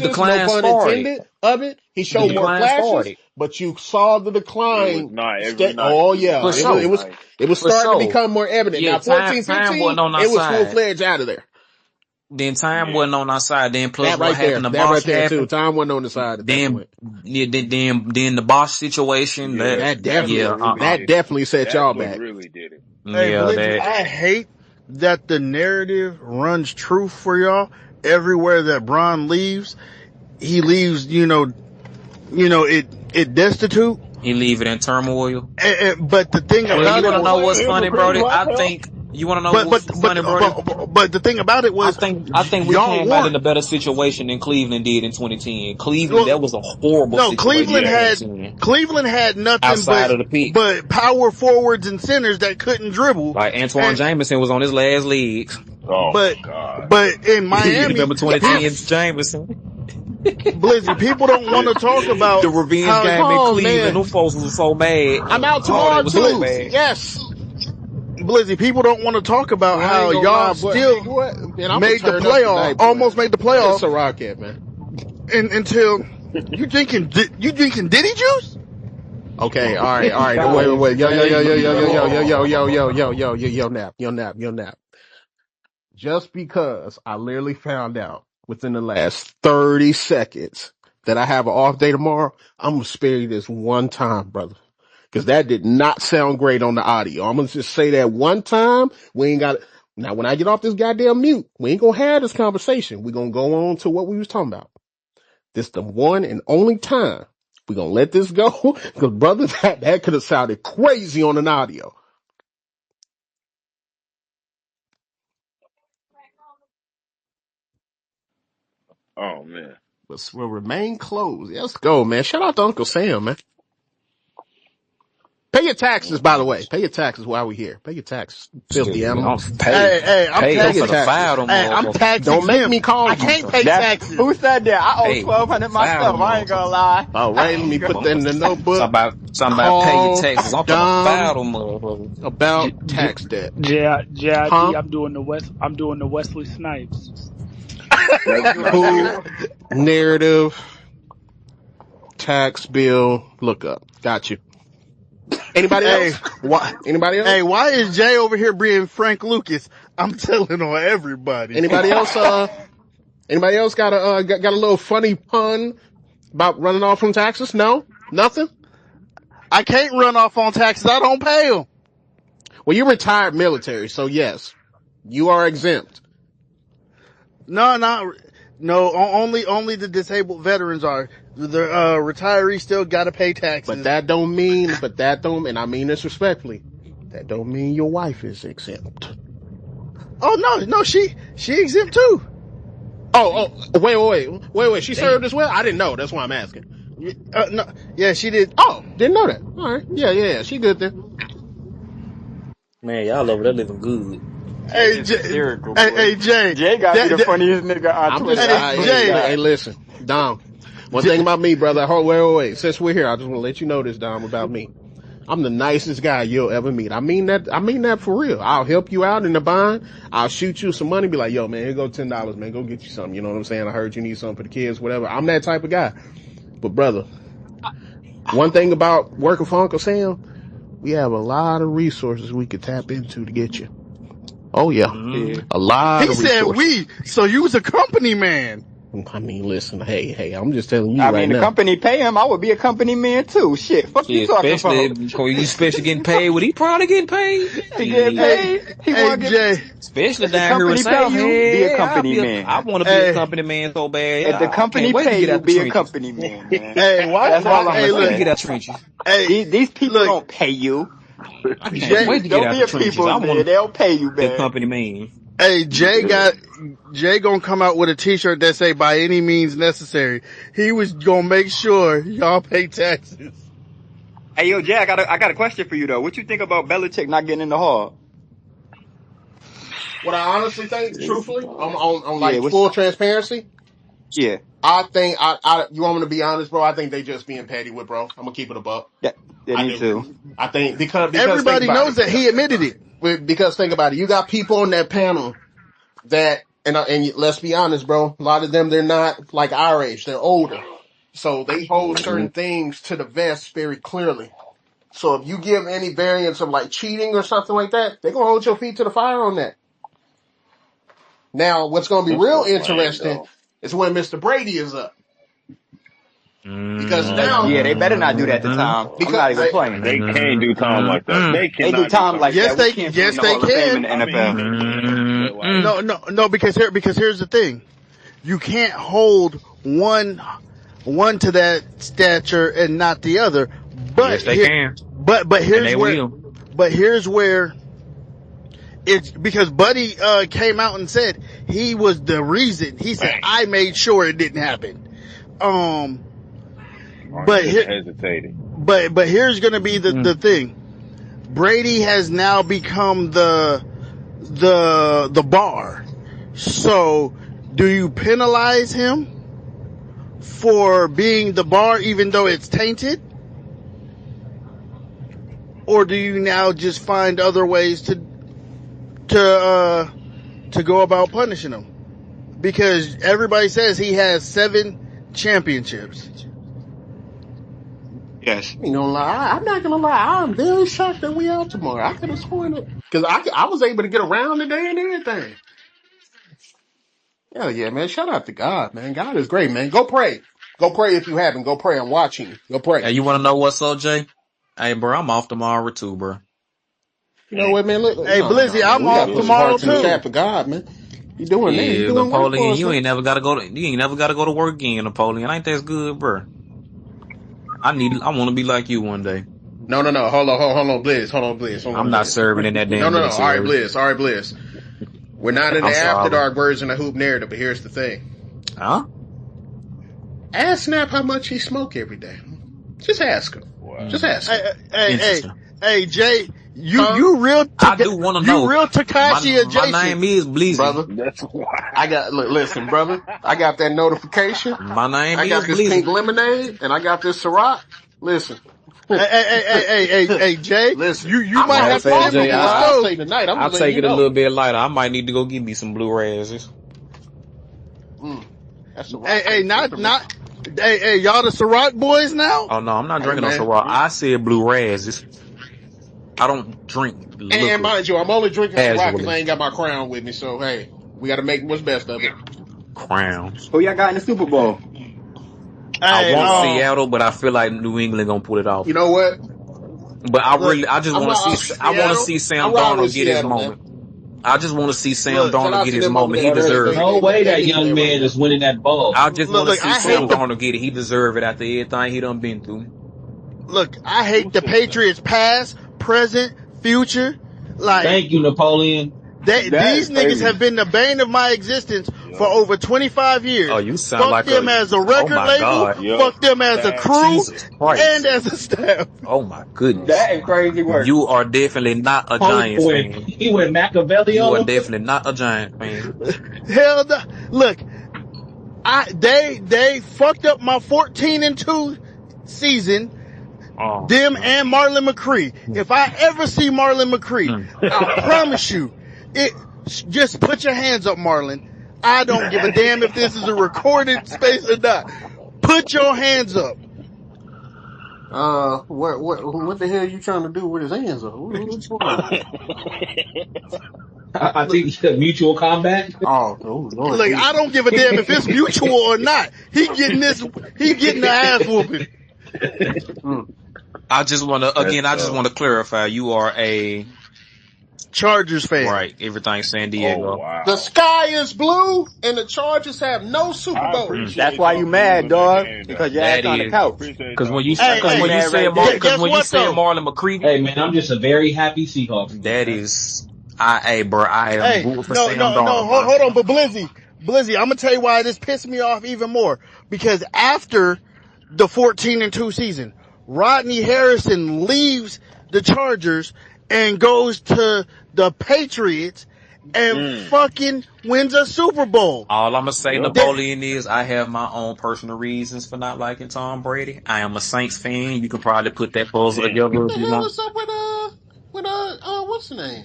no decline pun started. intended, of it. He The showed more Yeah, decline flashes, started. but you saw the it was decline. not every night. Oh It was yeah, For not it was, every it sure. was, night. it was For starting to sure. become more evident. Yeah, Now, time 14, time 15, wasn't on our it was full side. fledged out of there. Then time Yeah, wasn't on our side. Then plus That what right happened there, to that Bosh right there too. happened. Time wasn't on the side at that Then point. yeah, then the Bosh situation yeah. that That That's definitely, what yeah, really that did it. definitely set That's y'all what back. really did it. Hey, yeah, Blizzy, that I hate that the narrative runs true for y'all. Everywhere that Bron leaves, he leaves, it destitute. he leave it in turmoil. But the thing Well, about you it want to was, know what's funny, Hypocrite Brody? like I hell. think you want to know but what's but but funny, Brody. but the thing about it was, I think we y'all came out in weren't. a better situation than Cleveland did in 2010. Cleveland, that Well, was a horrible no, situation in Yeah. Cleveland had nothing outside of the peak. but power forwards and centers that couldn't dribble, Like Antoine and Jameson was on his last legs. Oh my but God. in You Miami, remember 2010 Jameson? Blizzy, people don't want to talk The about revenge how game in Oh Cleveland. man, Them folks was so mad. I'm out Oh, they tomorrow was so too. mad. Yes. Blizzy, people don't want to talk about Well, I how ain't gonna lie, y'all but still boy, man, I'm gonna made the turn up playoff, tonight, boy. almost made the It's playoff, a rocket, man. until you drinking Diddy juice. Okay, all right, all right. That is Wait. crazy, bro. Yo, nap. Just because I literally found out within the last 30 seconds that I have an off day tomorrow, I'm gonna spare you this one time, brother. Cause that did not sound great on the audio. I'm gonna just say that one time. We ain't got it. Now, when I get off this goddamn mute, we ain't gonna have this conversation. We're gonna go on to what we was talking about. This the one and only time we're gonna let this go. Cause brother, that could have sounded crazy on an audio. Oh man. But will remain closed. Let's go, man. Shout out to Uncle Sam, man. Pay your taxes, by the way. Pay your taxes while we're here. Pay your taxes. Filthy Shit, animal. I'm pay. Hey, I'm Pay. I'm Pay your tax. for the taxes. file them Hey, I'm motherfuckers. tax Don't make me exempt. call I you. can't pay That taxes. who said that? I owe Hey, $1,200 file them myself. I ain't gonna motherfuckers. lie. All I right, let me ain't put gonna. that in the notebook. Something about pay your Call taxes. I'm talking about Dom file them motherfuckers. about J, J, tax debt. JID, Huh? I'm doing the Wesley Snipes. Let's go. Who? Narrative. Tax bill. Look up. Got you. Anybody Hey, else? why? Anybody Hey, else? why is Jay over here being Frank Lucas? I'm telling on everybody. Anybody else? Anybody else got a little funny pun about running off from taxes? No? Nothing? I can't run off on taxes. I don't pay them. Well, you're retired military, so yes, you are exempt. No. Only the disabled veterans are. The retirees still got to pay But taxes. that don't, and I mean this respectfully, that don't mean your wife is exempt. Oh no, she exempt too. Wait. She served as well? I didn't know. That's why I'm asking. No, yeah, she did. Oh, didn't know that. All right. Yeah. She good then. Man, y'all over there living good. Jay Hey, is hysterical, boy. hey, Jay. Jay gotta be the funniest nigga on I'm Twitter. just, I Hey, swear to Jay. hey, God. listen, Dom. One thing about me, brother. Wait. Since we're here, I just want to let you know this, Dom, about me. I'm the nicest guy you'll ever meet. I mean that for real. I'll help you out in the bind. I'll shoot you some money, be like, yo, man, here go $10, man. Go get you something. You know what I'm saying? I heard you need something for the kids, whatever. I'm that type of guy. But brother, one thing about working for Uncle Sam, we have a lot of resources we could tap into to get you. Oh yeah. Yeah. A lot He of said resources. we, so you was a company man. I mean, listen, hey, I'm just telling you I right mean, the now. company pay him. I would be a company man too. Shit, fuck you Yeah, talking about? especially getting paid. What he probably getting paid? He get Shit. Hey, paid. He hey want to get. Jay, Especially If the down here in company pay South. you, be a Yeah, company I man. want to be a hey, company man so bad. If the I can't company wait to pay get you, out the be a trenches. company man, man. hey, That's all I'm Can't hey, gonna wait to look, get say. out the trenches. hey, These people look, don't pay you. I can't Jay, wait to get Don't out be the a trenches. I people's man. want They'll pay you, the man. company man. hey, Yeah. Jay gonna come out with a t-shirt that say by any means necessary. He was gonna make sure y'all pay taxes. Hey, yo, Jay, I got a question for you though. What you think about Belichick not getting in the hall? What I honestly think, truthfully, on Yeah, like full transparency, Yeah, I think you want me to be honest, bro? I think they just being petty with bro. I'm gonna keep it a buck. yeah, I me do. too. I think because think everybody about knows it. that he admitted it. Because think about it. You got people on that panel that and let's be honest, bro. A lot of them they're not like our age. They're older, so they hold Mm-hmm. certain things to the vest very clearly. So if you give any variance of like cheating or something like that, they're gonna hold your feet to the fire on that. Now, what's gonna be That's real so lame, interesting though. is when Mr. Brady is up. Because now, Mm-hmm. Yeah, they better not do that to Tom. I'm because not even playing. They can't do Tom like that. They They do cannot do Tom Tom like like Yes, that. that. We can't put him in yes, the they Hall of Fame in can. the I mean, NFL. they can, but like, No, because here's the thing. You can't hold one to that stature and not the other. But Yes, they here, can, but and they here's where, will. it's because Buddy came out and said he was the reason. He said bang. I made sure it didn't happen. Arn But shouldn't here, have hesitated. but here's gonna be the thing. Brady has now become the bar. So, do you penalize him for being the bar even though it's tainted? Or do you now just find other ways to go about punishing him? Because everybody says he has 7 championships. Yes. you know, I'm not gonna lie, I'm very shocked that we out tomorrow. I could have sworn it because I was able to get around today and everything. Hell yeah, man! Shout out to God, man. God is great, man. Go pray. Go pray if you haven't. Go pray. I'm watching you. Go pray. Hey, you want to know what's up, Jay? Hey, bro, I'm off tomorrow too, bro. You know what, man? Look, Hey, no, Blizzy, man. I'm We gotta off put some tomorrow hearts in the too. chat for God, man. You doing that? You Yeah, doing work for Napoleon, us, you man? ain't never got to go to work again, Napoleon. Ain't that good, bro? I want to be like you one day. No. Hold on, Blizz. Hold on, I'm not Blizz. serving in that No. damn All right, military. Blizz. All right, Blizz. We're not in the I'm after sorry. dark version of Hoop Narrative, but here's the thing. Huh? Ask Snap how much he smoke every day. Just ask him. Wow. Just ask him. Interesting. Hey, Jay, Huh? you real I do want to know. Takashi My adjacent. name is Bleezy. Brother. That's wild. Listen, brother. I got that notification. My name I is got this pink Bleezy. lemonade, and I got this Ciroc. Listen. Hey, Jay, Listen. you I'm might Matter on of have this to fact, empty coffee, Jay, boy. the I'll say stove. tonight. I'm I'll just letting take you it a know. little bit lighter. I might need to go get me some blue razzes. That Ciroc Hey, tastes good to me. hey, y'all the Ciroc boys now? Oh no, I'm not Hey, drinking no man. Ciroc. I said blue razzes. I don't drink And liquor mind you, I'm only drinking Ciroc because I casually. ain't got my crown with me. So, hey, we got to make what's best of it. Crowns. Who y'all got in the Super Bowl? I Hey, want Seahawks. Seattle, but I feel like New England gonna pull it You off. know what? But look, I just I'm want to see, riding with I want to Seattle. see I'm Sam riding with Darnold get his Seattle, man. moment. I just want to see Sam look, Shout Darnold out get to his them over moment. there, He Bro, man. there's deserved it. no way They that need young that right man now. is winning that ball. I just want to see I hate Sam the Darnold get it. He deserved it after everything he done been through. I hate Who the said that? Patriots past, present, future. Like Thank you, Napoleon. That these is niggas crazy. have been the bane of my existence for Yep. over 25 Oh, years. you sound Fuck like them as a oh record my label, God. Yep. fuck them as a crew, Jesus and Christ. as a staff. Oh my That goodness. is crazy work. You are definitely not a Napoleon Giants went, fan. he went Machiavelli You are on him. definitely not a Giant fan. Hell no. Look, they fucked up my 14-2 season. Them and Marlon McCree. If I ever see Marlon McCree, Mm. I promise you, it. Just put your hands up, Marlon. I don't give a damn if this is a recorded space or not. Put your hands up. What the hell are you trying to do with his hands up? What's going on? I Look, think it's a mutual combat. oh Lord Like, I Jesus. don't give a damn if it's mutual or not. He getting this. He getting the ass whooping. Mm. I just want to That's again. I just tough. want to clarify. You are a Chargers fan. right. Everything San Oh Diego. The wow. sky is blue, and the Chargers have no Super I Bowls. Mm. That's appreciate why you y'all putting mad, us in that dog. game Because though. your ass That on the is I couch. appreciate because y'all when you putting us Hey, in because That that when hey. you man game. said right Mar there. because when you Guess said what though? Marlon McCree, Hey man, I'm just a very happy Seahawks fan, that man. is hey bro, I am Hey, rooting for no, Sam no, no. Darnold, bro. Hold on, but Blizzy, I'm gonna tell you why this pissed me off even more. Because after the 14-2 season, Rodney Harrison leaves the Chargers and goes to the Patriots and Mm. fucking wins a Super Bowl. All I'm gonna say, Yep. That, Napoleon, is I have my own personal reasons for not liking Tom Brady. I am a Saints fan. You can probably put that puzzle Damn. What together if the you hell want. is up with what's the name?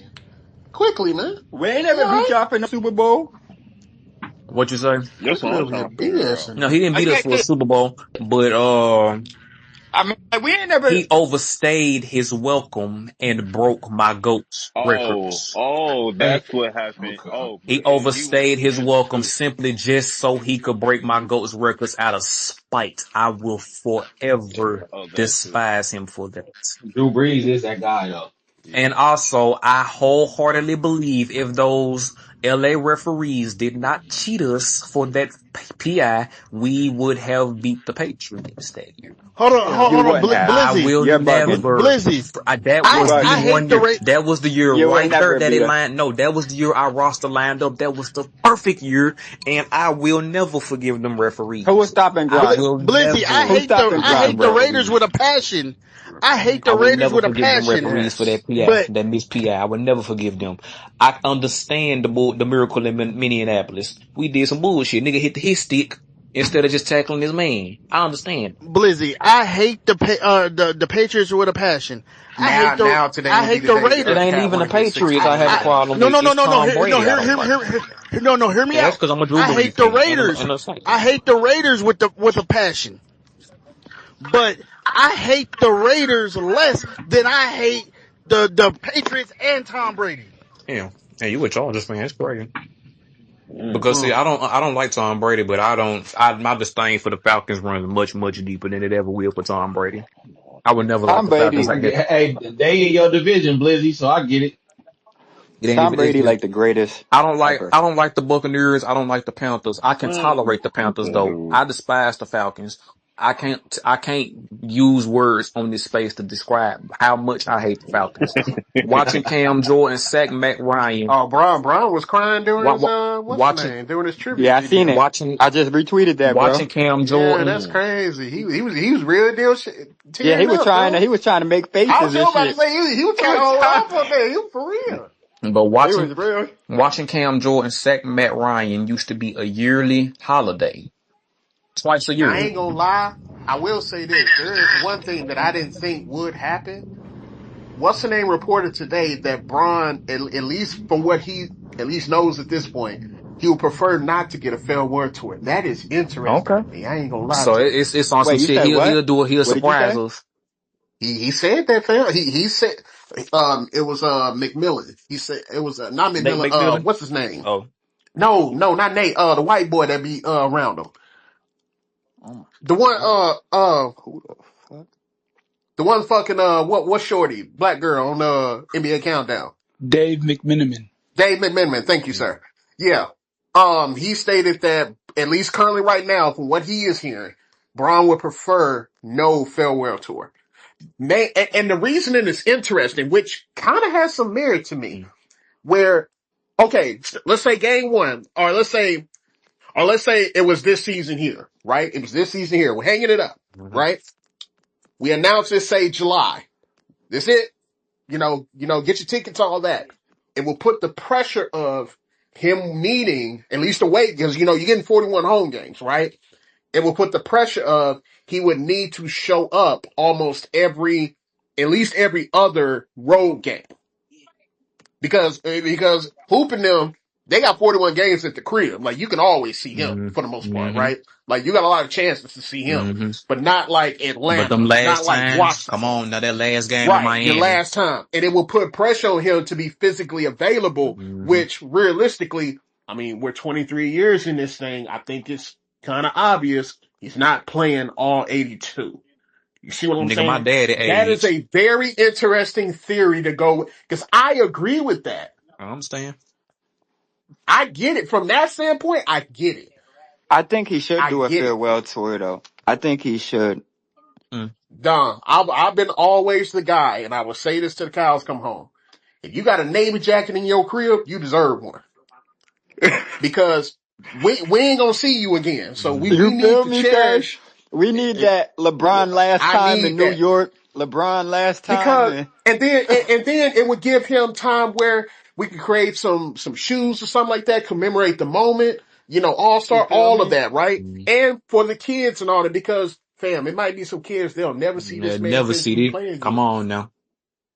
Quickly, man. We ain't You never beat alright? y'all for no Super Bowl. What you say? That's what Quickly I'm over here trying to figure out. BSing. No, he didn't beat us for a Super Bowl, but I mean, like, we ain't never. he overstayed his welcome and broke my goats records. Hey, That's what happened. okay. Oh, He and he went overstayed his welcome into. simply just so he could break my GOAT's records out of spite. I will forever Oh, that too. despise him for that. Drew Brees is that guy though. And Yeah. also, I wholeheartedly believe if those LA referees did not cheat us for that PI, we would have beat the Patriots that year. Yeah. You hold on, wouldn't have. I Blizzy, will You're bugging. never. Blizzy. That You was the I bugging. hate one the year. rate. That was the year You would right there never that beat it us. lined. No, that was the year our roster lined up. That was the perfect year, and I will never forgive them Who was referees. stopping I Grimes? will Blizzy, Who's never stopping I forgive them hate Grimes? the Raiders with a referees. passion. I hate I the will Raiders never with a forgive them passion. referees for Yes. that PI, But that miss PI. I will never forgive them. I understand the miracle in Minneapolis. We did some bullshit. Nigga hit his stick instead of just tackling his man. I understand. Blizzy, I hate the Patriots with a passion. Now today I would be hate the the day the It Earth Raiders. ain't Cat even want the to get six Patriots I billion have a problem No, with. no, dollars. no, It's no, no. Tom No, Brady I don't like. no. Hear me Yeah, that's out. because I'm a Drew I hate Brees the fan Raiders. and a Saints I fan. hate the Raiders with a passion. But I hate the Raiders less than I hate the Patriots and Tom Brady. Yeah. Yeah, you a Chargers fan. It's crazy. Mm. Because see, Mm. I don't like Tom Brady, but my disdain for the Falcons runs much, much deeper than it ever will for Tom Brady. I would never like Tom the Falcons. Brady. I get, hey, they in your division, Blizzy, so I get it. It ain't Tom even. Brady like the greatest ever. I don't like the Buccaneers. I don't like the Panthers. I can Mm. tolerate the Panthers though. Boo. I despise the Falcons. I can't use words on this space to describe how much I hate the Falcons. Watching Cam Jordan sack Matt Ryan, Oh, Brown was crying during wa- his wa- what's the watching name during his tribute Yeah, I seen video. it. watching I just retweeted that, bro. watching Cam Yeah, Jordan, that's Mm. crazy. He was real deal Yeah, he tearing was up, trying to. dude. He was trying to make I faces was and just about to shit. say he was He trying to was hold trying. off on that. He was for real. but He was real. watching Cam Jordan sack Matt Ryan used to be a yearly holiday, twice a Now I year. ain't gonna lie. I will say this: there is one thing that I didn't think would happen. What's the name reported today that Braun, at least from what he at least knows at this point, he would prefer not to get a farewell tour. That is interesting Okay. to me. I ain't gonna lie So to you. it's on some Wait, you shit. said He'll what? do it. He'll What did you surprise say? us. He said that fam. He said it was McMillan. He said it was not Nate McMillan. McMillan. What's his name? Oh, No, not Nate. The white boy that be around him. Oh my The one god. who the fuck? The one fucking what shorty black girl on NBA Countdown. Dave McMiniman. Dave McMiniman, thank you, sir. Yeah. He stated that at least currently right now, from what he is hearing, Braun would prefer no farewell tour. And the reasoning is interesting, which kind of has some merit to me. Where, okay, let's say game one, or let's say it was this season here, right? It was this season here. We're hanging it up, hmm right? We announce it, say July. This it. Get your tickets, all that. It will put the pressure of him needing at least away because, you're getting 41 home games, right? it will put the pressure of he would need to show up at least every other road game. Because hooping them, they got 41 games at the crib. Like you can always see him for the most part, Mm-hmm. right? Like you got a lot of chances to see him, Mm-hmm. but not like But them Atlanta, not last like times, come Washington. on, now that last game in Right, your Miami. last time. And it will put pressure on him to be physically available, Mm-hmm. which realistically, I mean, we're 23 years in this thing. I think it's kind of obvious he's not playing all 82. You see what I'm Nigga, my saying? daddy That is age. a very interesting theory to go with, because I agree with that. I understand. I get it. From that standpoint, I get it. I think he should I do a get it. farewell tour though. I think he should. Mm. Don, I've been always the guy, and I will say this till the cows come home. If you got a navy jacket in your crib, you deserve one. Because we ain't gonna see you again. So we You need feel to me, Cash? cherish We need it. that LeBron last I time in need New that. York. LeBron last time Because in and then it would give him time where we could create some shoes or something like that, commemorate the moment, you all-star, feel all of me? that, right? Mm. And for the kids and all that, because fam, it might be some kids they'll never see Yeah, this man never see physically it. play Come again. on now.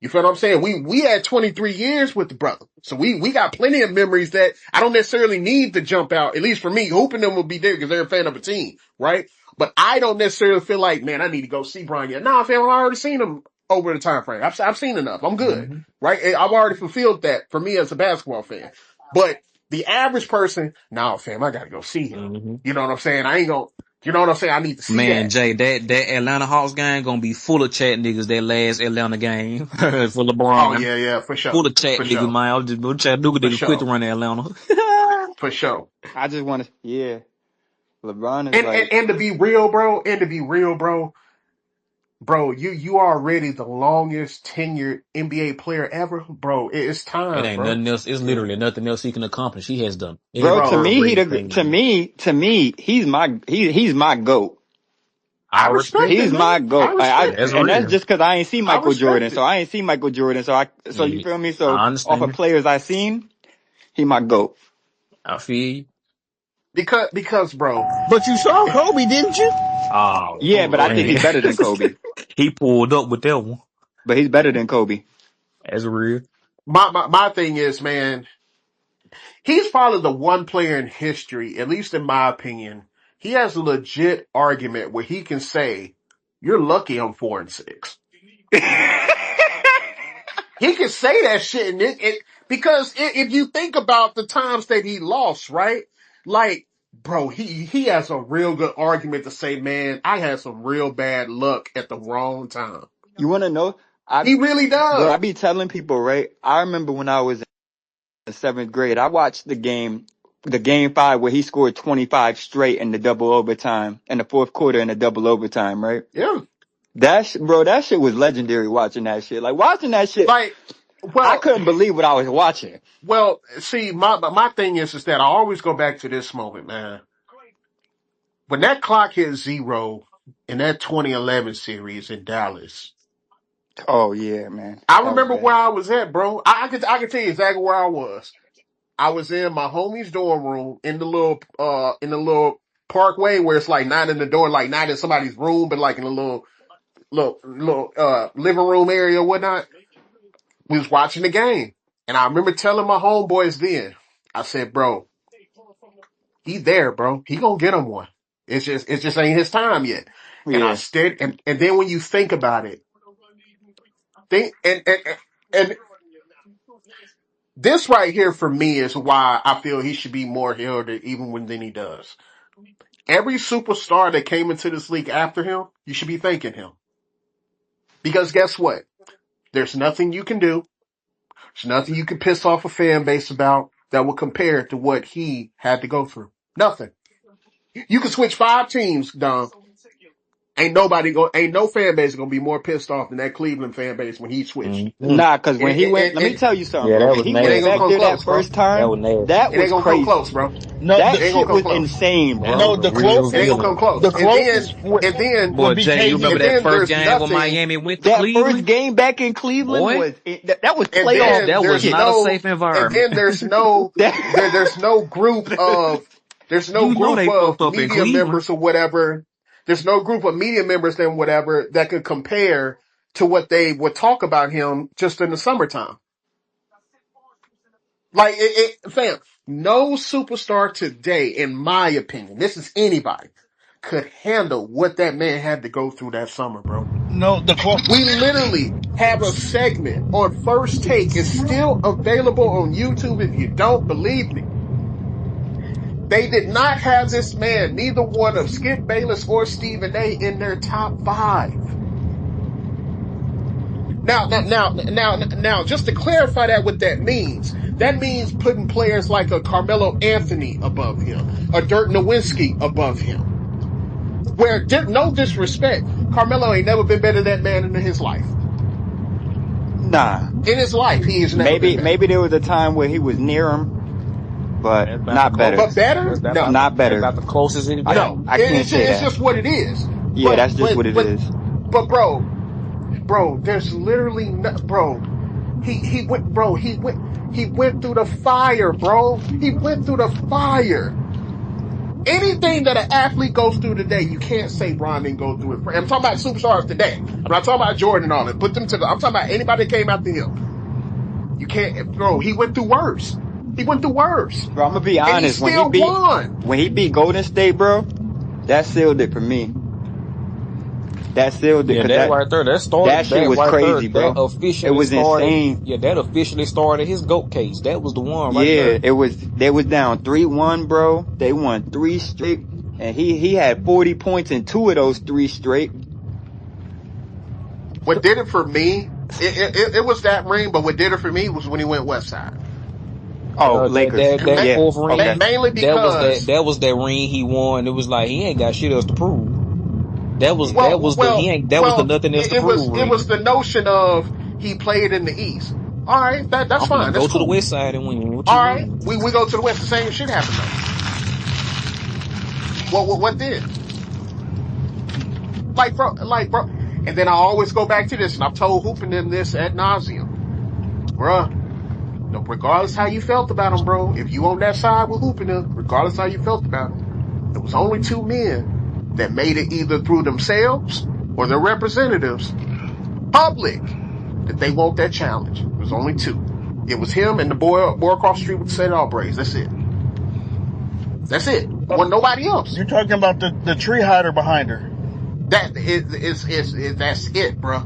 You feel what I'm saying? We had 23 years with the brother. So we got plenty of memories that I don't necessarily need to jump out. At least for me, hoping them will be there because they're a fan of a team, right? But I don't necessarily feel like, man, I need to go see Brian yet. Nah, fam, I've already seen him over the time frame. I've seen enough. I'm good, Mm-hmm. right? And I've already fulfilled that for me as a basketball fan. But the average person, nah, fam, I gotta go see him. Mm-hmm. You know what I'm saying? I ain't gonna, you know what I'm saying? I need to see Man, that. Jay, that Atlanta Hawks game gonna be full of chat niggas. That last Atlanta game for Oh LeBron, yeah, for sure. full of chat For niggas. sure. Man, I'll just Chattanooga For niggas quit to sure. run Atlanta. For sure. I just want to, yeah. LeBron is like, And to be real, bro, bro, you are already the longest tenured NBA player ever, bro. It's It time, ain't bro. nothing else. It's Yeah, literally nothing else he can accomplish. He has done bro. To bro. me, everything. to me, he's my goat. I I respect respect it. it, He's my man. I goat. respect That's it. And that's real. just because I ain't see I Michael Jordan. respect So it I ain't see Michael Jordan. So you Yeah, feel me? So I off of understand. players I seen, he my goat. I feel you. because, bro. But you saw Kobe, didn't you? Oh Yeah, but I think man, he's better than Kobe. he pulled up with that one. But he's better than Kobe. That's real. My thing is, man, he's probably the one player in history, at least in my opinion, he has a legit argument where he can say, "You're lucky I'm 4-6." He can say that shit, and because if you think about the times that he lost, right? Like, bro, he has a real good argument to say, man, I had some real bad luck at the wrong time. You want to know? He really Bro, does. I be telling people, right? I remember when I was in seventh grade, I watched the game 5 where he scored 25 straight in the double overtime, in the fourth quarter in the double overtime, right? Yeah. Bro, that shit was legendary watching that shit. Like watching that shit, Like, I well, couldn't believe what I was watching. see, my thing is that I always go back to this moment, man. When that clock hit zero in that 2011 series in Dallas, Oh yeah, man. I That was remember where bad. I was at, bro. I can tell you exactly where I was. I was in my homie's dorm room in the little parkway where it's like not in the door, like not in somebody's room, but like in a little living room area or whatnot. We was watching the game. And I remember telling my homeboys then, I said, bro, he there, bro. He gonna get him one. It just ain't his time yet. And I Yeah. stared, and then when you think about it, think, and this right here for me is why I feel he should be more heralded even when than he does. Every superstar that came into this league after him, you should be thanking him. Because guess what? There's nothing you can do. There's nothing you can piss off a fan base about that will compare to what he had to go through. Nothing. You can switch 5 teams, Dom. Ain't no fan base gonna be more pissed off than that Cleveland fan base when he switched. Mm-hmm. Nah, cause when he went, let me It, tell you something, Yeah, bro. that When was he it went ain't gonna back nasty. come there that close, bro. first That time, was nasty. that It ain't was gonna come close, crazy. bro. No, It That ain't the gonna shit come was close. insane, That bro. was no a the real It ain't closest gonna come feeling. close. the closest And Boy, would be Jay, you remember that KD. first then game when nothing. Miami went to That first Cleveland? game back in Cleveland Boy, that was And playoff then that was there's shit. not a no, safe and environment. then there's no, That there's no group of There's no You know group they of fucked up in media Cleveland. members or whatever. There's no group of media members then whatever that could compare to what they would talk about him just in the summertime. Like, fam, no superstar today, in my opinion, this is anybody, could handle what that man had to go through that summer, bro. No, the quote. We literally have a segment on First Take. It's still available on YouTube if you don't believe me. They did not have this man, neither one of Skip Bayless or Stephen A, in their top 5. Now, just to clarify what that means putting players like a Carmelo Anthony above him, a Dirk Nowitzki above him. Where, no disrespect, Carmelo ain't never been better than that man in his life. Nah. In his life, he has never been better. Maybe there was a time where he was near him, but That's about the not better. But closest. better? No. Not That's better. about the closest it's No. been. I can't say It's that. just what it is. Yeah, that's just what it is. But bro, there's literally no, bro. He went through the fire, bro. He went through the fire. Anything that an athlete goes through today, you can't say Bron didn't go through it. I'm talking about superstars today. I'm not talking about Jordan and all that. I'm talking about anybody that came after him. You can't, bro, he went through worse. He went through worse. Bro, I'm gonna be And he honest. still won. When he beat Golden State, bro, that sealed it for me. That sealed it. Yeah, that right there, that started. That shit was right crazy, there, bro. That officially It was started. insane. Yeah, that officially started his GOAT case. That was the one right Yeah, there. it was. They was down 3-1, bro. They won 3 straight, and he had 40 points in 2 of those 3 straight. What did it for me, it was that ring, but what did it for me was when he went West Side. Oh, Lakers. That fourth ring. Okay. Mainly because that was that ring he won. It was like he ain't got shit else to prove. That was the nothing else to prove. It was the notion of he played in the East. All right, that's I'm fine. gonna That's go cool. to the West Side and win. What All you right, mean? we go to the West. The same shit happened though. What did? Like bro. And then I always go back to this, and I've told Hoopin' them this ad nauseum, bruh. No, regardless how you felt about him, bro. If you on that side with Hoopin' them, regardless how you felt about him, there was only 2 men that made it either through themselves or their representatives public that they want that challenge. It was only 2. It was him and the boy across the street with the St. All braids. That's it. Wasn't nobody else. You're talking about the tree hider behind her. That's it, bro.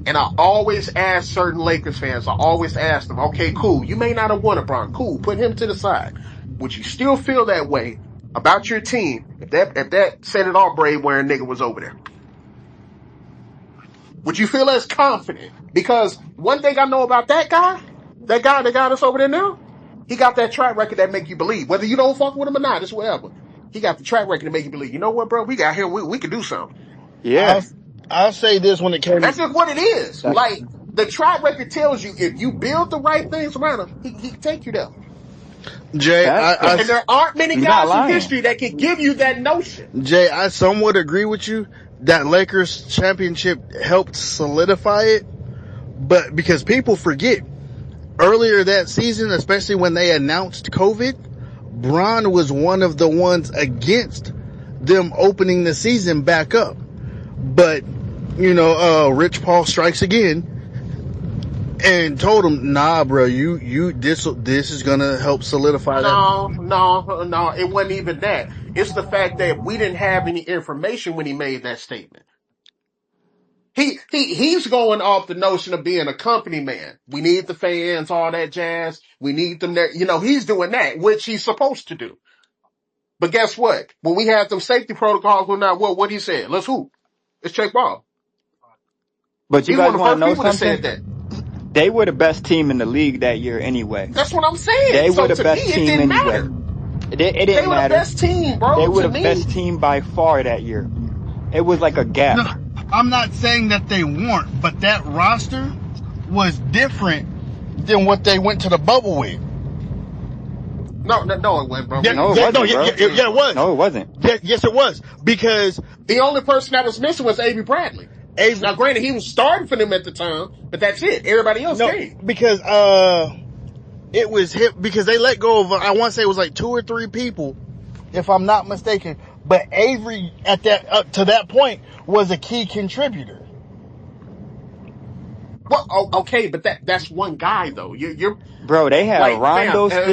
And I always ask certain Lakers fans, them, okay, cool, you may not have won it, Bron. Cool, put him to the side. Would you still feel that way about your team if that St. All braid wearing nigga was over there? Would you feel as confident? Because one thing I know about that guy that's over there now, he got that track record that make you believe. Whether you don't fuck with him or not, it's whatever. He got the track record to make you believe. You know what, bro? We got here. We can do something. Yeah. I'll say this when it came. That's just what it is. Like, the track record tells you if you build the right things around him, he can take you there. Jay, and there aren't many guys in history that can give you that notion. Jay, I somewhat agree with you that Lakers championship helped solidify it, but because people forget, earlier that season, especially when they announced COVID, Bron was one of the ones against them opening the season back up. But, Rich Paul strikes again and told him, nah, bro, this is gonna help solidify that. No, it wasn't even that. It's the fact that we didn't have any information when he made that statement. He's going off the notion of being a company man. We need the fans, all that jazz. We need them there. He's doing that, which he's supposed to do. But guess what? When we had them safety protocols, what he said? Let's hoop. Let's check ball. But you guys want to know something? Said that. They were the best team in the league that year anyway. That's what I'm saying. They were the best team anyway. Matter. It didn't matter. They were the best team, bro. They were the best team by far that year. It was like a gap. No, I'm not saying that they weren't, but that roster was different than what they went to the bubble with. No, it wasn't, bro. No, it wasn't, bro. Yeah, it was. No, it wasn't. Yes, it was. Because the only person that was missing was Avery Bradley. Now, granted, he was starting for them at the time, but that's it. Everybody else came. Because it was him, because they let go of, I want to say it was like 2 or 3 people if I'm not mistaken. But Avery at that up to that point was a key contributor. Well, okay, but that's one guy though. You're Bro, they had like Rondo still.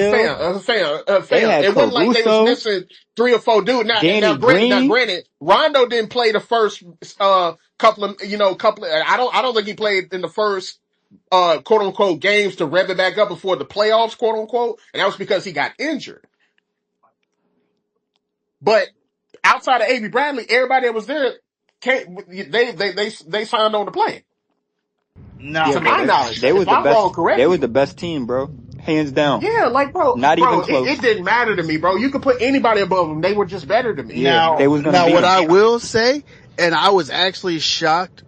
They fam. had It wasn't like they was Caruso, missing three or four dudes. Danny Green. Granted, Rondo didn't play the first couple of I don't think he played in the first quote unquote games to rev it back up before the playoffs, quote unquote, and that was because he got injured. But outside of A.B. Bradley, everybody that was there they signed on to play. Now, Yeah, To bro. my They knowledge, they was if the I'm best. wrong, correct They was me. the best team, bro. Hands down. Yeah, like Not even it close. didn't matter to me, bro. You could put anybody above them; they were just better than me. Yeah, they now, was gonna now, beat what them. I will say, and I was actually shocked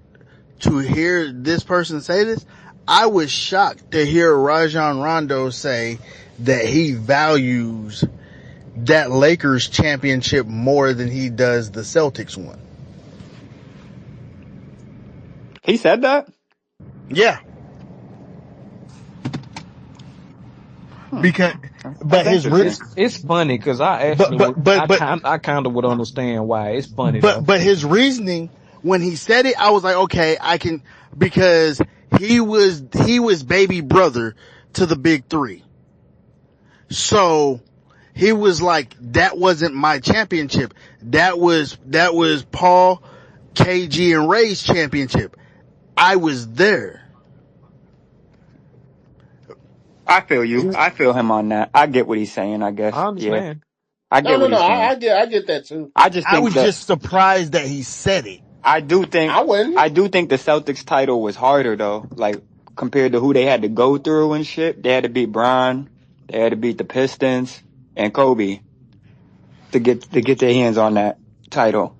to hear this person say this. I was shocked to hear Rajon Rondo say that he values that Lakers championship more than he does the Celtics one. He said that. Yeah, Hmm. because That's but his interesting. It's funny because I but actually but would but but I kind of would understand why. It's funny though. but his reasoning when he said it, I was like, okay, I can, because he was baby brother to the big three. So he was like, that wasn't my championship. That was Paul, KG, and Ray's championship. I was there. I feel you. I feel him on that. I get what he's saying. I guess. I Yeah, understand. I No, get what he's saying. I get that too. I just I think was that just surprised that he said it. I do think I wouldn't. I do think the Celtics title was harder though. Like compared to who they had to go through and shit. They had to beat Bron. They had to beat the Pistons and Kobe to get their hands on that title.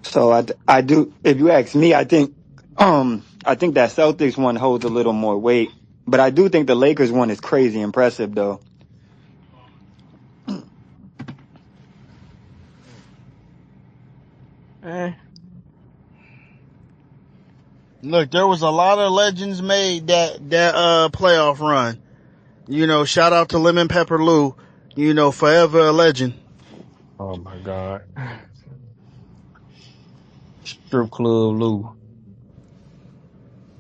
So I do. If you ask me, I think that Celtics one holds a little more weight. But I do think the Lakers one is crazy impressive though. Eh. Look, there was a lot of legends made that playoff run. Shout out to Lemon Pepper Lou. Forever a legend. Oh my God. Strip club Lou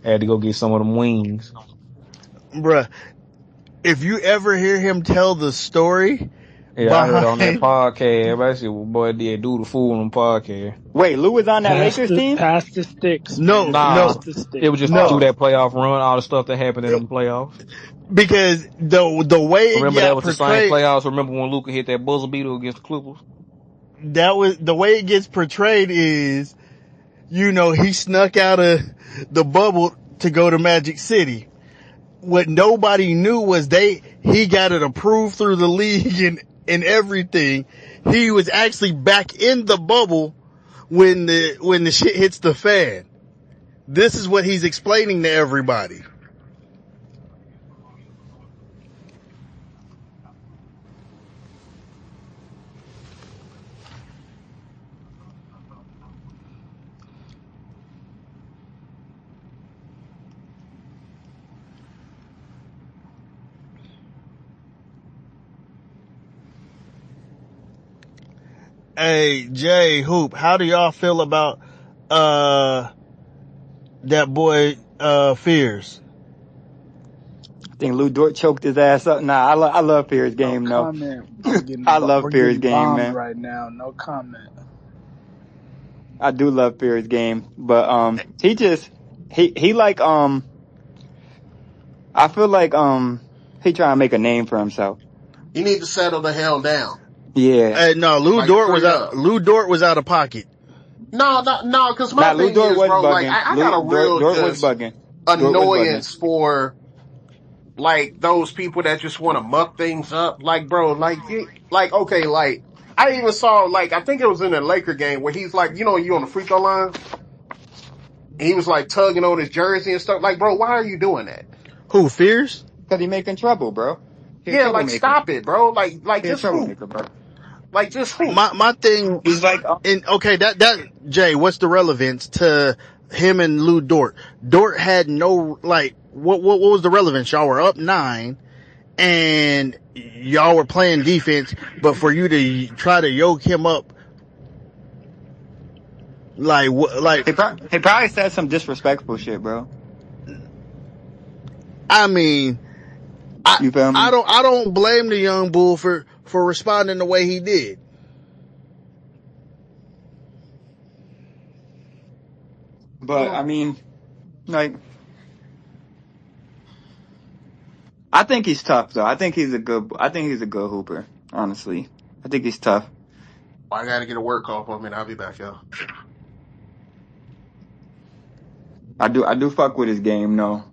had to go get some of them wings. Bruh, if you ever hear him tell the story Yeah, I heard on that behind podcast. Everybody said, well, boy, did do the fool on the podcast. Wait, Lou was on that Lakers team? Pass the sticks, no, man. Pass Nah, no, the it sticks. was just through no, Oh, that playoff run, all the stuff that happened in them playoffs. because the way it Remember that got was the same portrayed, playoffs. Remember when Luka hit that buzzer beater against the Clippers? that was the way it gets portrayed is, he snuck out of the bubble to go to Magic City. What nobody knew was he got it approved through the league and everything. He was actually back in the bubble when the shit hits the fan. This is what he's explaining to everybody. Hey, Jay Hoop, how do y'all feel about that boy Fears? I think Lou Dort choked his ass up. Nah, I love Pierre's No game though. comment. We're getting I love we're Pierre's getting game, bombed man. right now. No comment. I do love Pierre's game, but he like I feel like he trying to make a name for himself. You need to settle the hell down. Yeah. No, Like straight up. Lou Dort was out of pocket. No. Because my Nah, Lou thing Dort is, was bro, like bugging. I got a real Dort was just bugging. Dort was bugging. annoyance for like those people that just want to muck things up. Like, bro, okay, like I even saw like I think it was in a Laker game where he's like, you on the free throw line, and he was like tugging on his jersey and stuff. Like, bro, why are you doing that? Who, Fears? Cause he making trouble, bro. He a Yeah, like troublemaker. stop it, bro. Like He a just hoop. troublemaker, bro. Like just hoop. My thing, He's like, and okay, that Jay, what's the relevance to him and Lou Dort? Dort had no, like, what was the relevance? Y'all were up 9, and y'all were playing defense, but for you to try to yoke him up, like He probably said some disrespectful shit, bro. I mean, I You feel me? I don't blame the young bull for responding the way he did. But I mean, like, I think he's tough though. I think he's a good hooper. Honestly, I think he's tough. I gotta get a work call for a minute. I'll be back, y'all. I do fuck with his game though.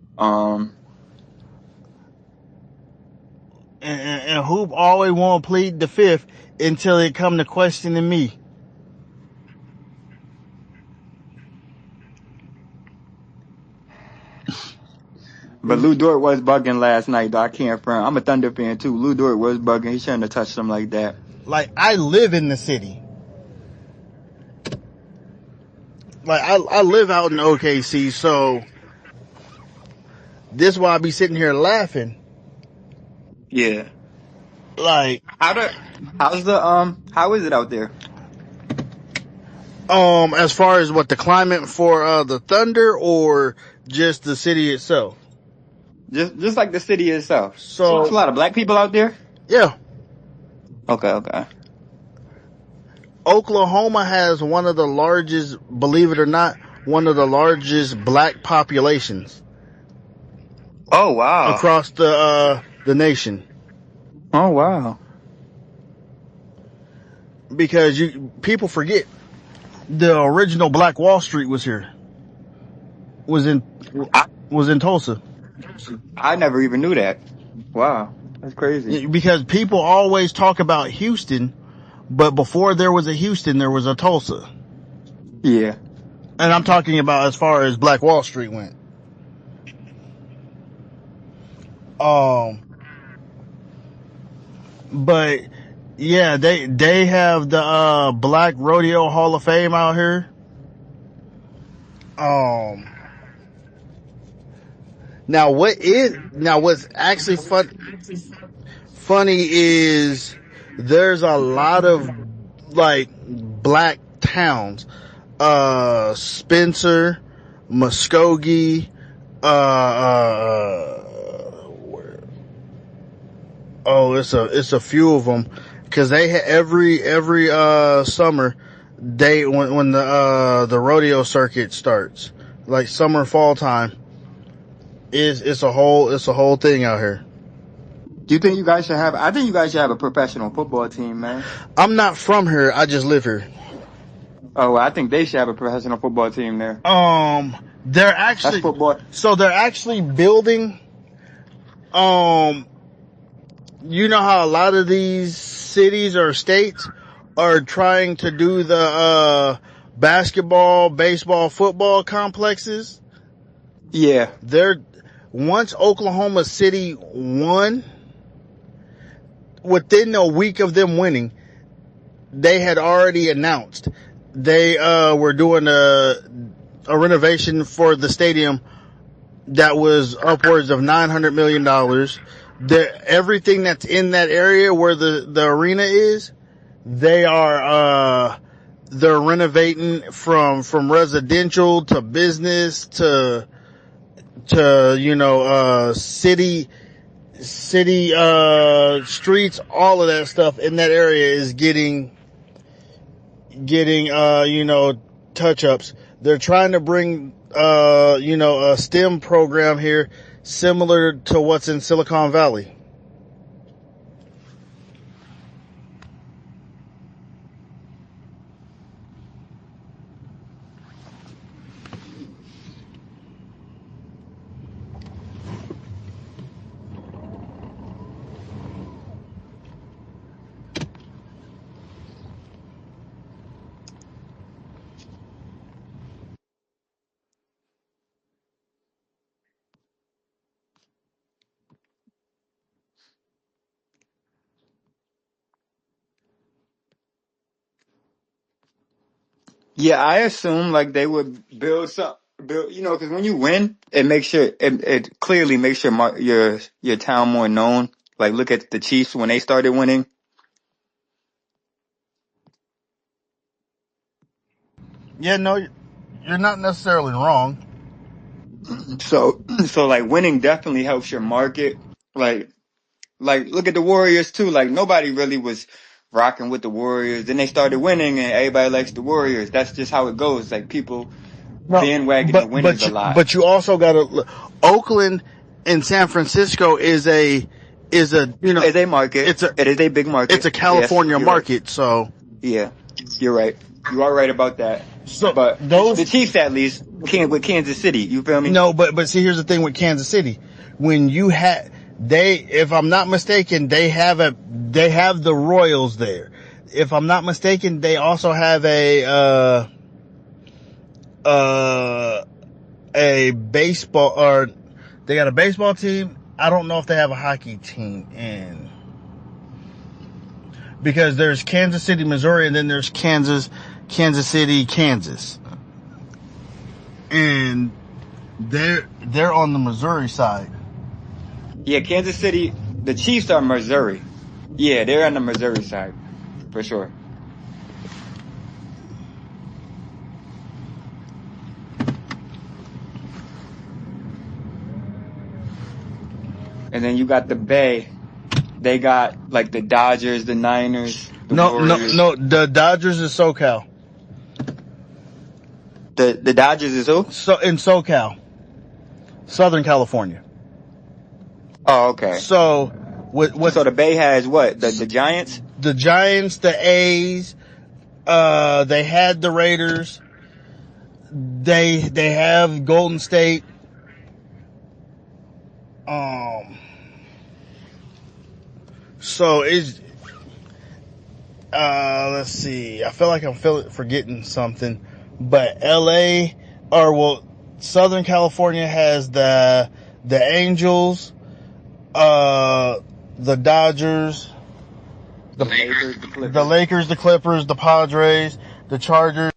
And Hoop always want to plead the fifth until it come to questioning me. But Lou Dort was bugging last night though. I can't front. I'm a Thunder fan too. Lou Dort was bugging. He shouldn't have touched him like that. Like, I live in the city. Like, I live out in OKC, so this is why I be sitting here laughing. Yeah. Like, How the how is it out there? as far as what the climate for the Thunder or just the city itself. Just like the city itself. It's a So, lot of black people out there. yeah, Okay. Oklahoma has one of the largest, believe it or not, one of the largest black populations Oh wow. across the nation. Oh wow. Because people forget the original Black Wall Street was here. Was in I was in Tulsa. I never even knew that. Wow, that's crazy. Because people always talk about Houston, but before there was a Houston, there was a Tulsa. Yeah. And I'm talking about as far as Black Wall Street went. But yeah, they have the Black Rodeo Hall of Fame out here. Now what's actually funny is there's a lot of like black towns. Spencer, Muskogee, it's a few of them, because they every summer, they when the rodeo circuit starts, like summer fall time, it's a whole thing out here. Do you think you guys should have? I think you guys should have a professional football team, man. I'm not from here, I just live here. Oh, I think they should have a professional football team there. They're That's actually football. they're actually building. You know how a lot of these cities or states are trying to do the basketball, baseball, football complexes. Yeah. They're Once Oklahoma City won, within a week of them winning, they had already announced they were doing a renovation for the stadium that was upwards of $900 million. Everything that's in that area where the arena is, they're renovating from residential to business to city streets. All of that stuff in that area is getting touch ups. They're trying to bring a STEM program here similar to what's in Silicon Valley. Yeah, I assume like they would build some. Bill, you know, because when you win, it makes it clearly makes your town more known. Like, look at the Chiefs when they started winning. Yeah, no, you're not necessarily wrong. So like winning definitely helps your market. Like look at the Warriors too. Like nobody really was rocking with the Warriors. Then they started winning, and everybody likes the Warriors. That's just how it goes. Like people No, bandwagon the winners a lot. but you also got to Oakland and San Francisco is a you know It's a market. it's a It is a big it's market. a Yes, California you're right. market. So Yeah, you're right. You are right about that. But the those Chiefs at least can with Kansas City. You feel me? no, but see, here's the thing with Kansas City. When you had if I'm not mistaken, they have the Royals there. If I'm not mistaken, they also have a baseball, or they got a baseball team. I don't know if they have a hockey team in, because there's Kansas City, Missouri, and then there's Kansas City, Kansas, and they're on the Missouri side. Yeah, Kansas City. The Chiefs are Missouri. Yeah, they're on the Missouri side for sure. And then you got the Bay. They got like the Dodgers, the Niners, the Warriors. No. The Dodgers is SoCal. The Dodgers is who? So in SoCal, Southern California. Oh, okay. So So the Bay has what? The Giants? the Giants, the A's, they had the Raiders. They have Golden State. So it's let's see. I feel like I'm forgetting something, but LA, Southern California has the Angels, the Dodgers, The Lakers, the the Clippers. Lakers, the Clippers, the Padres, the Chargers.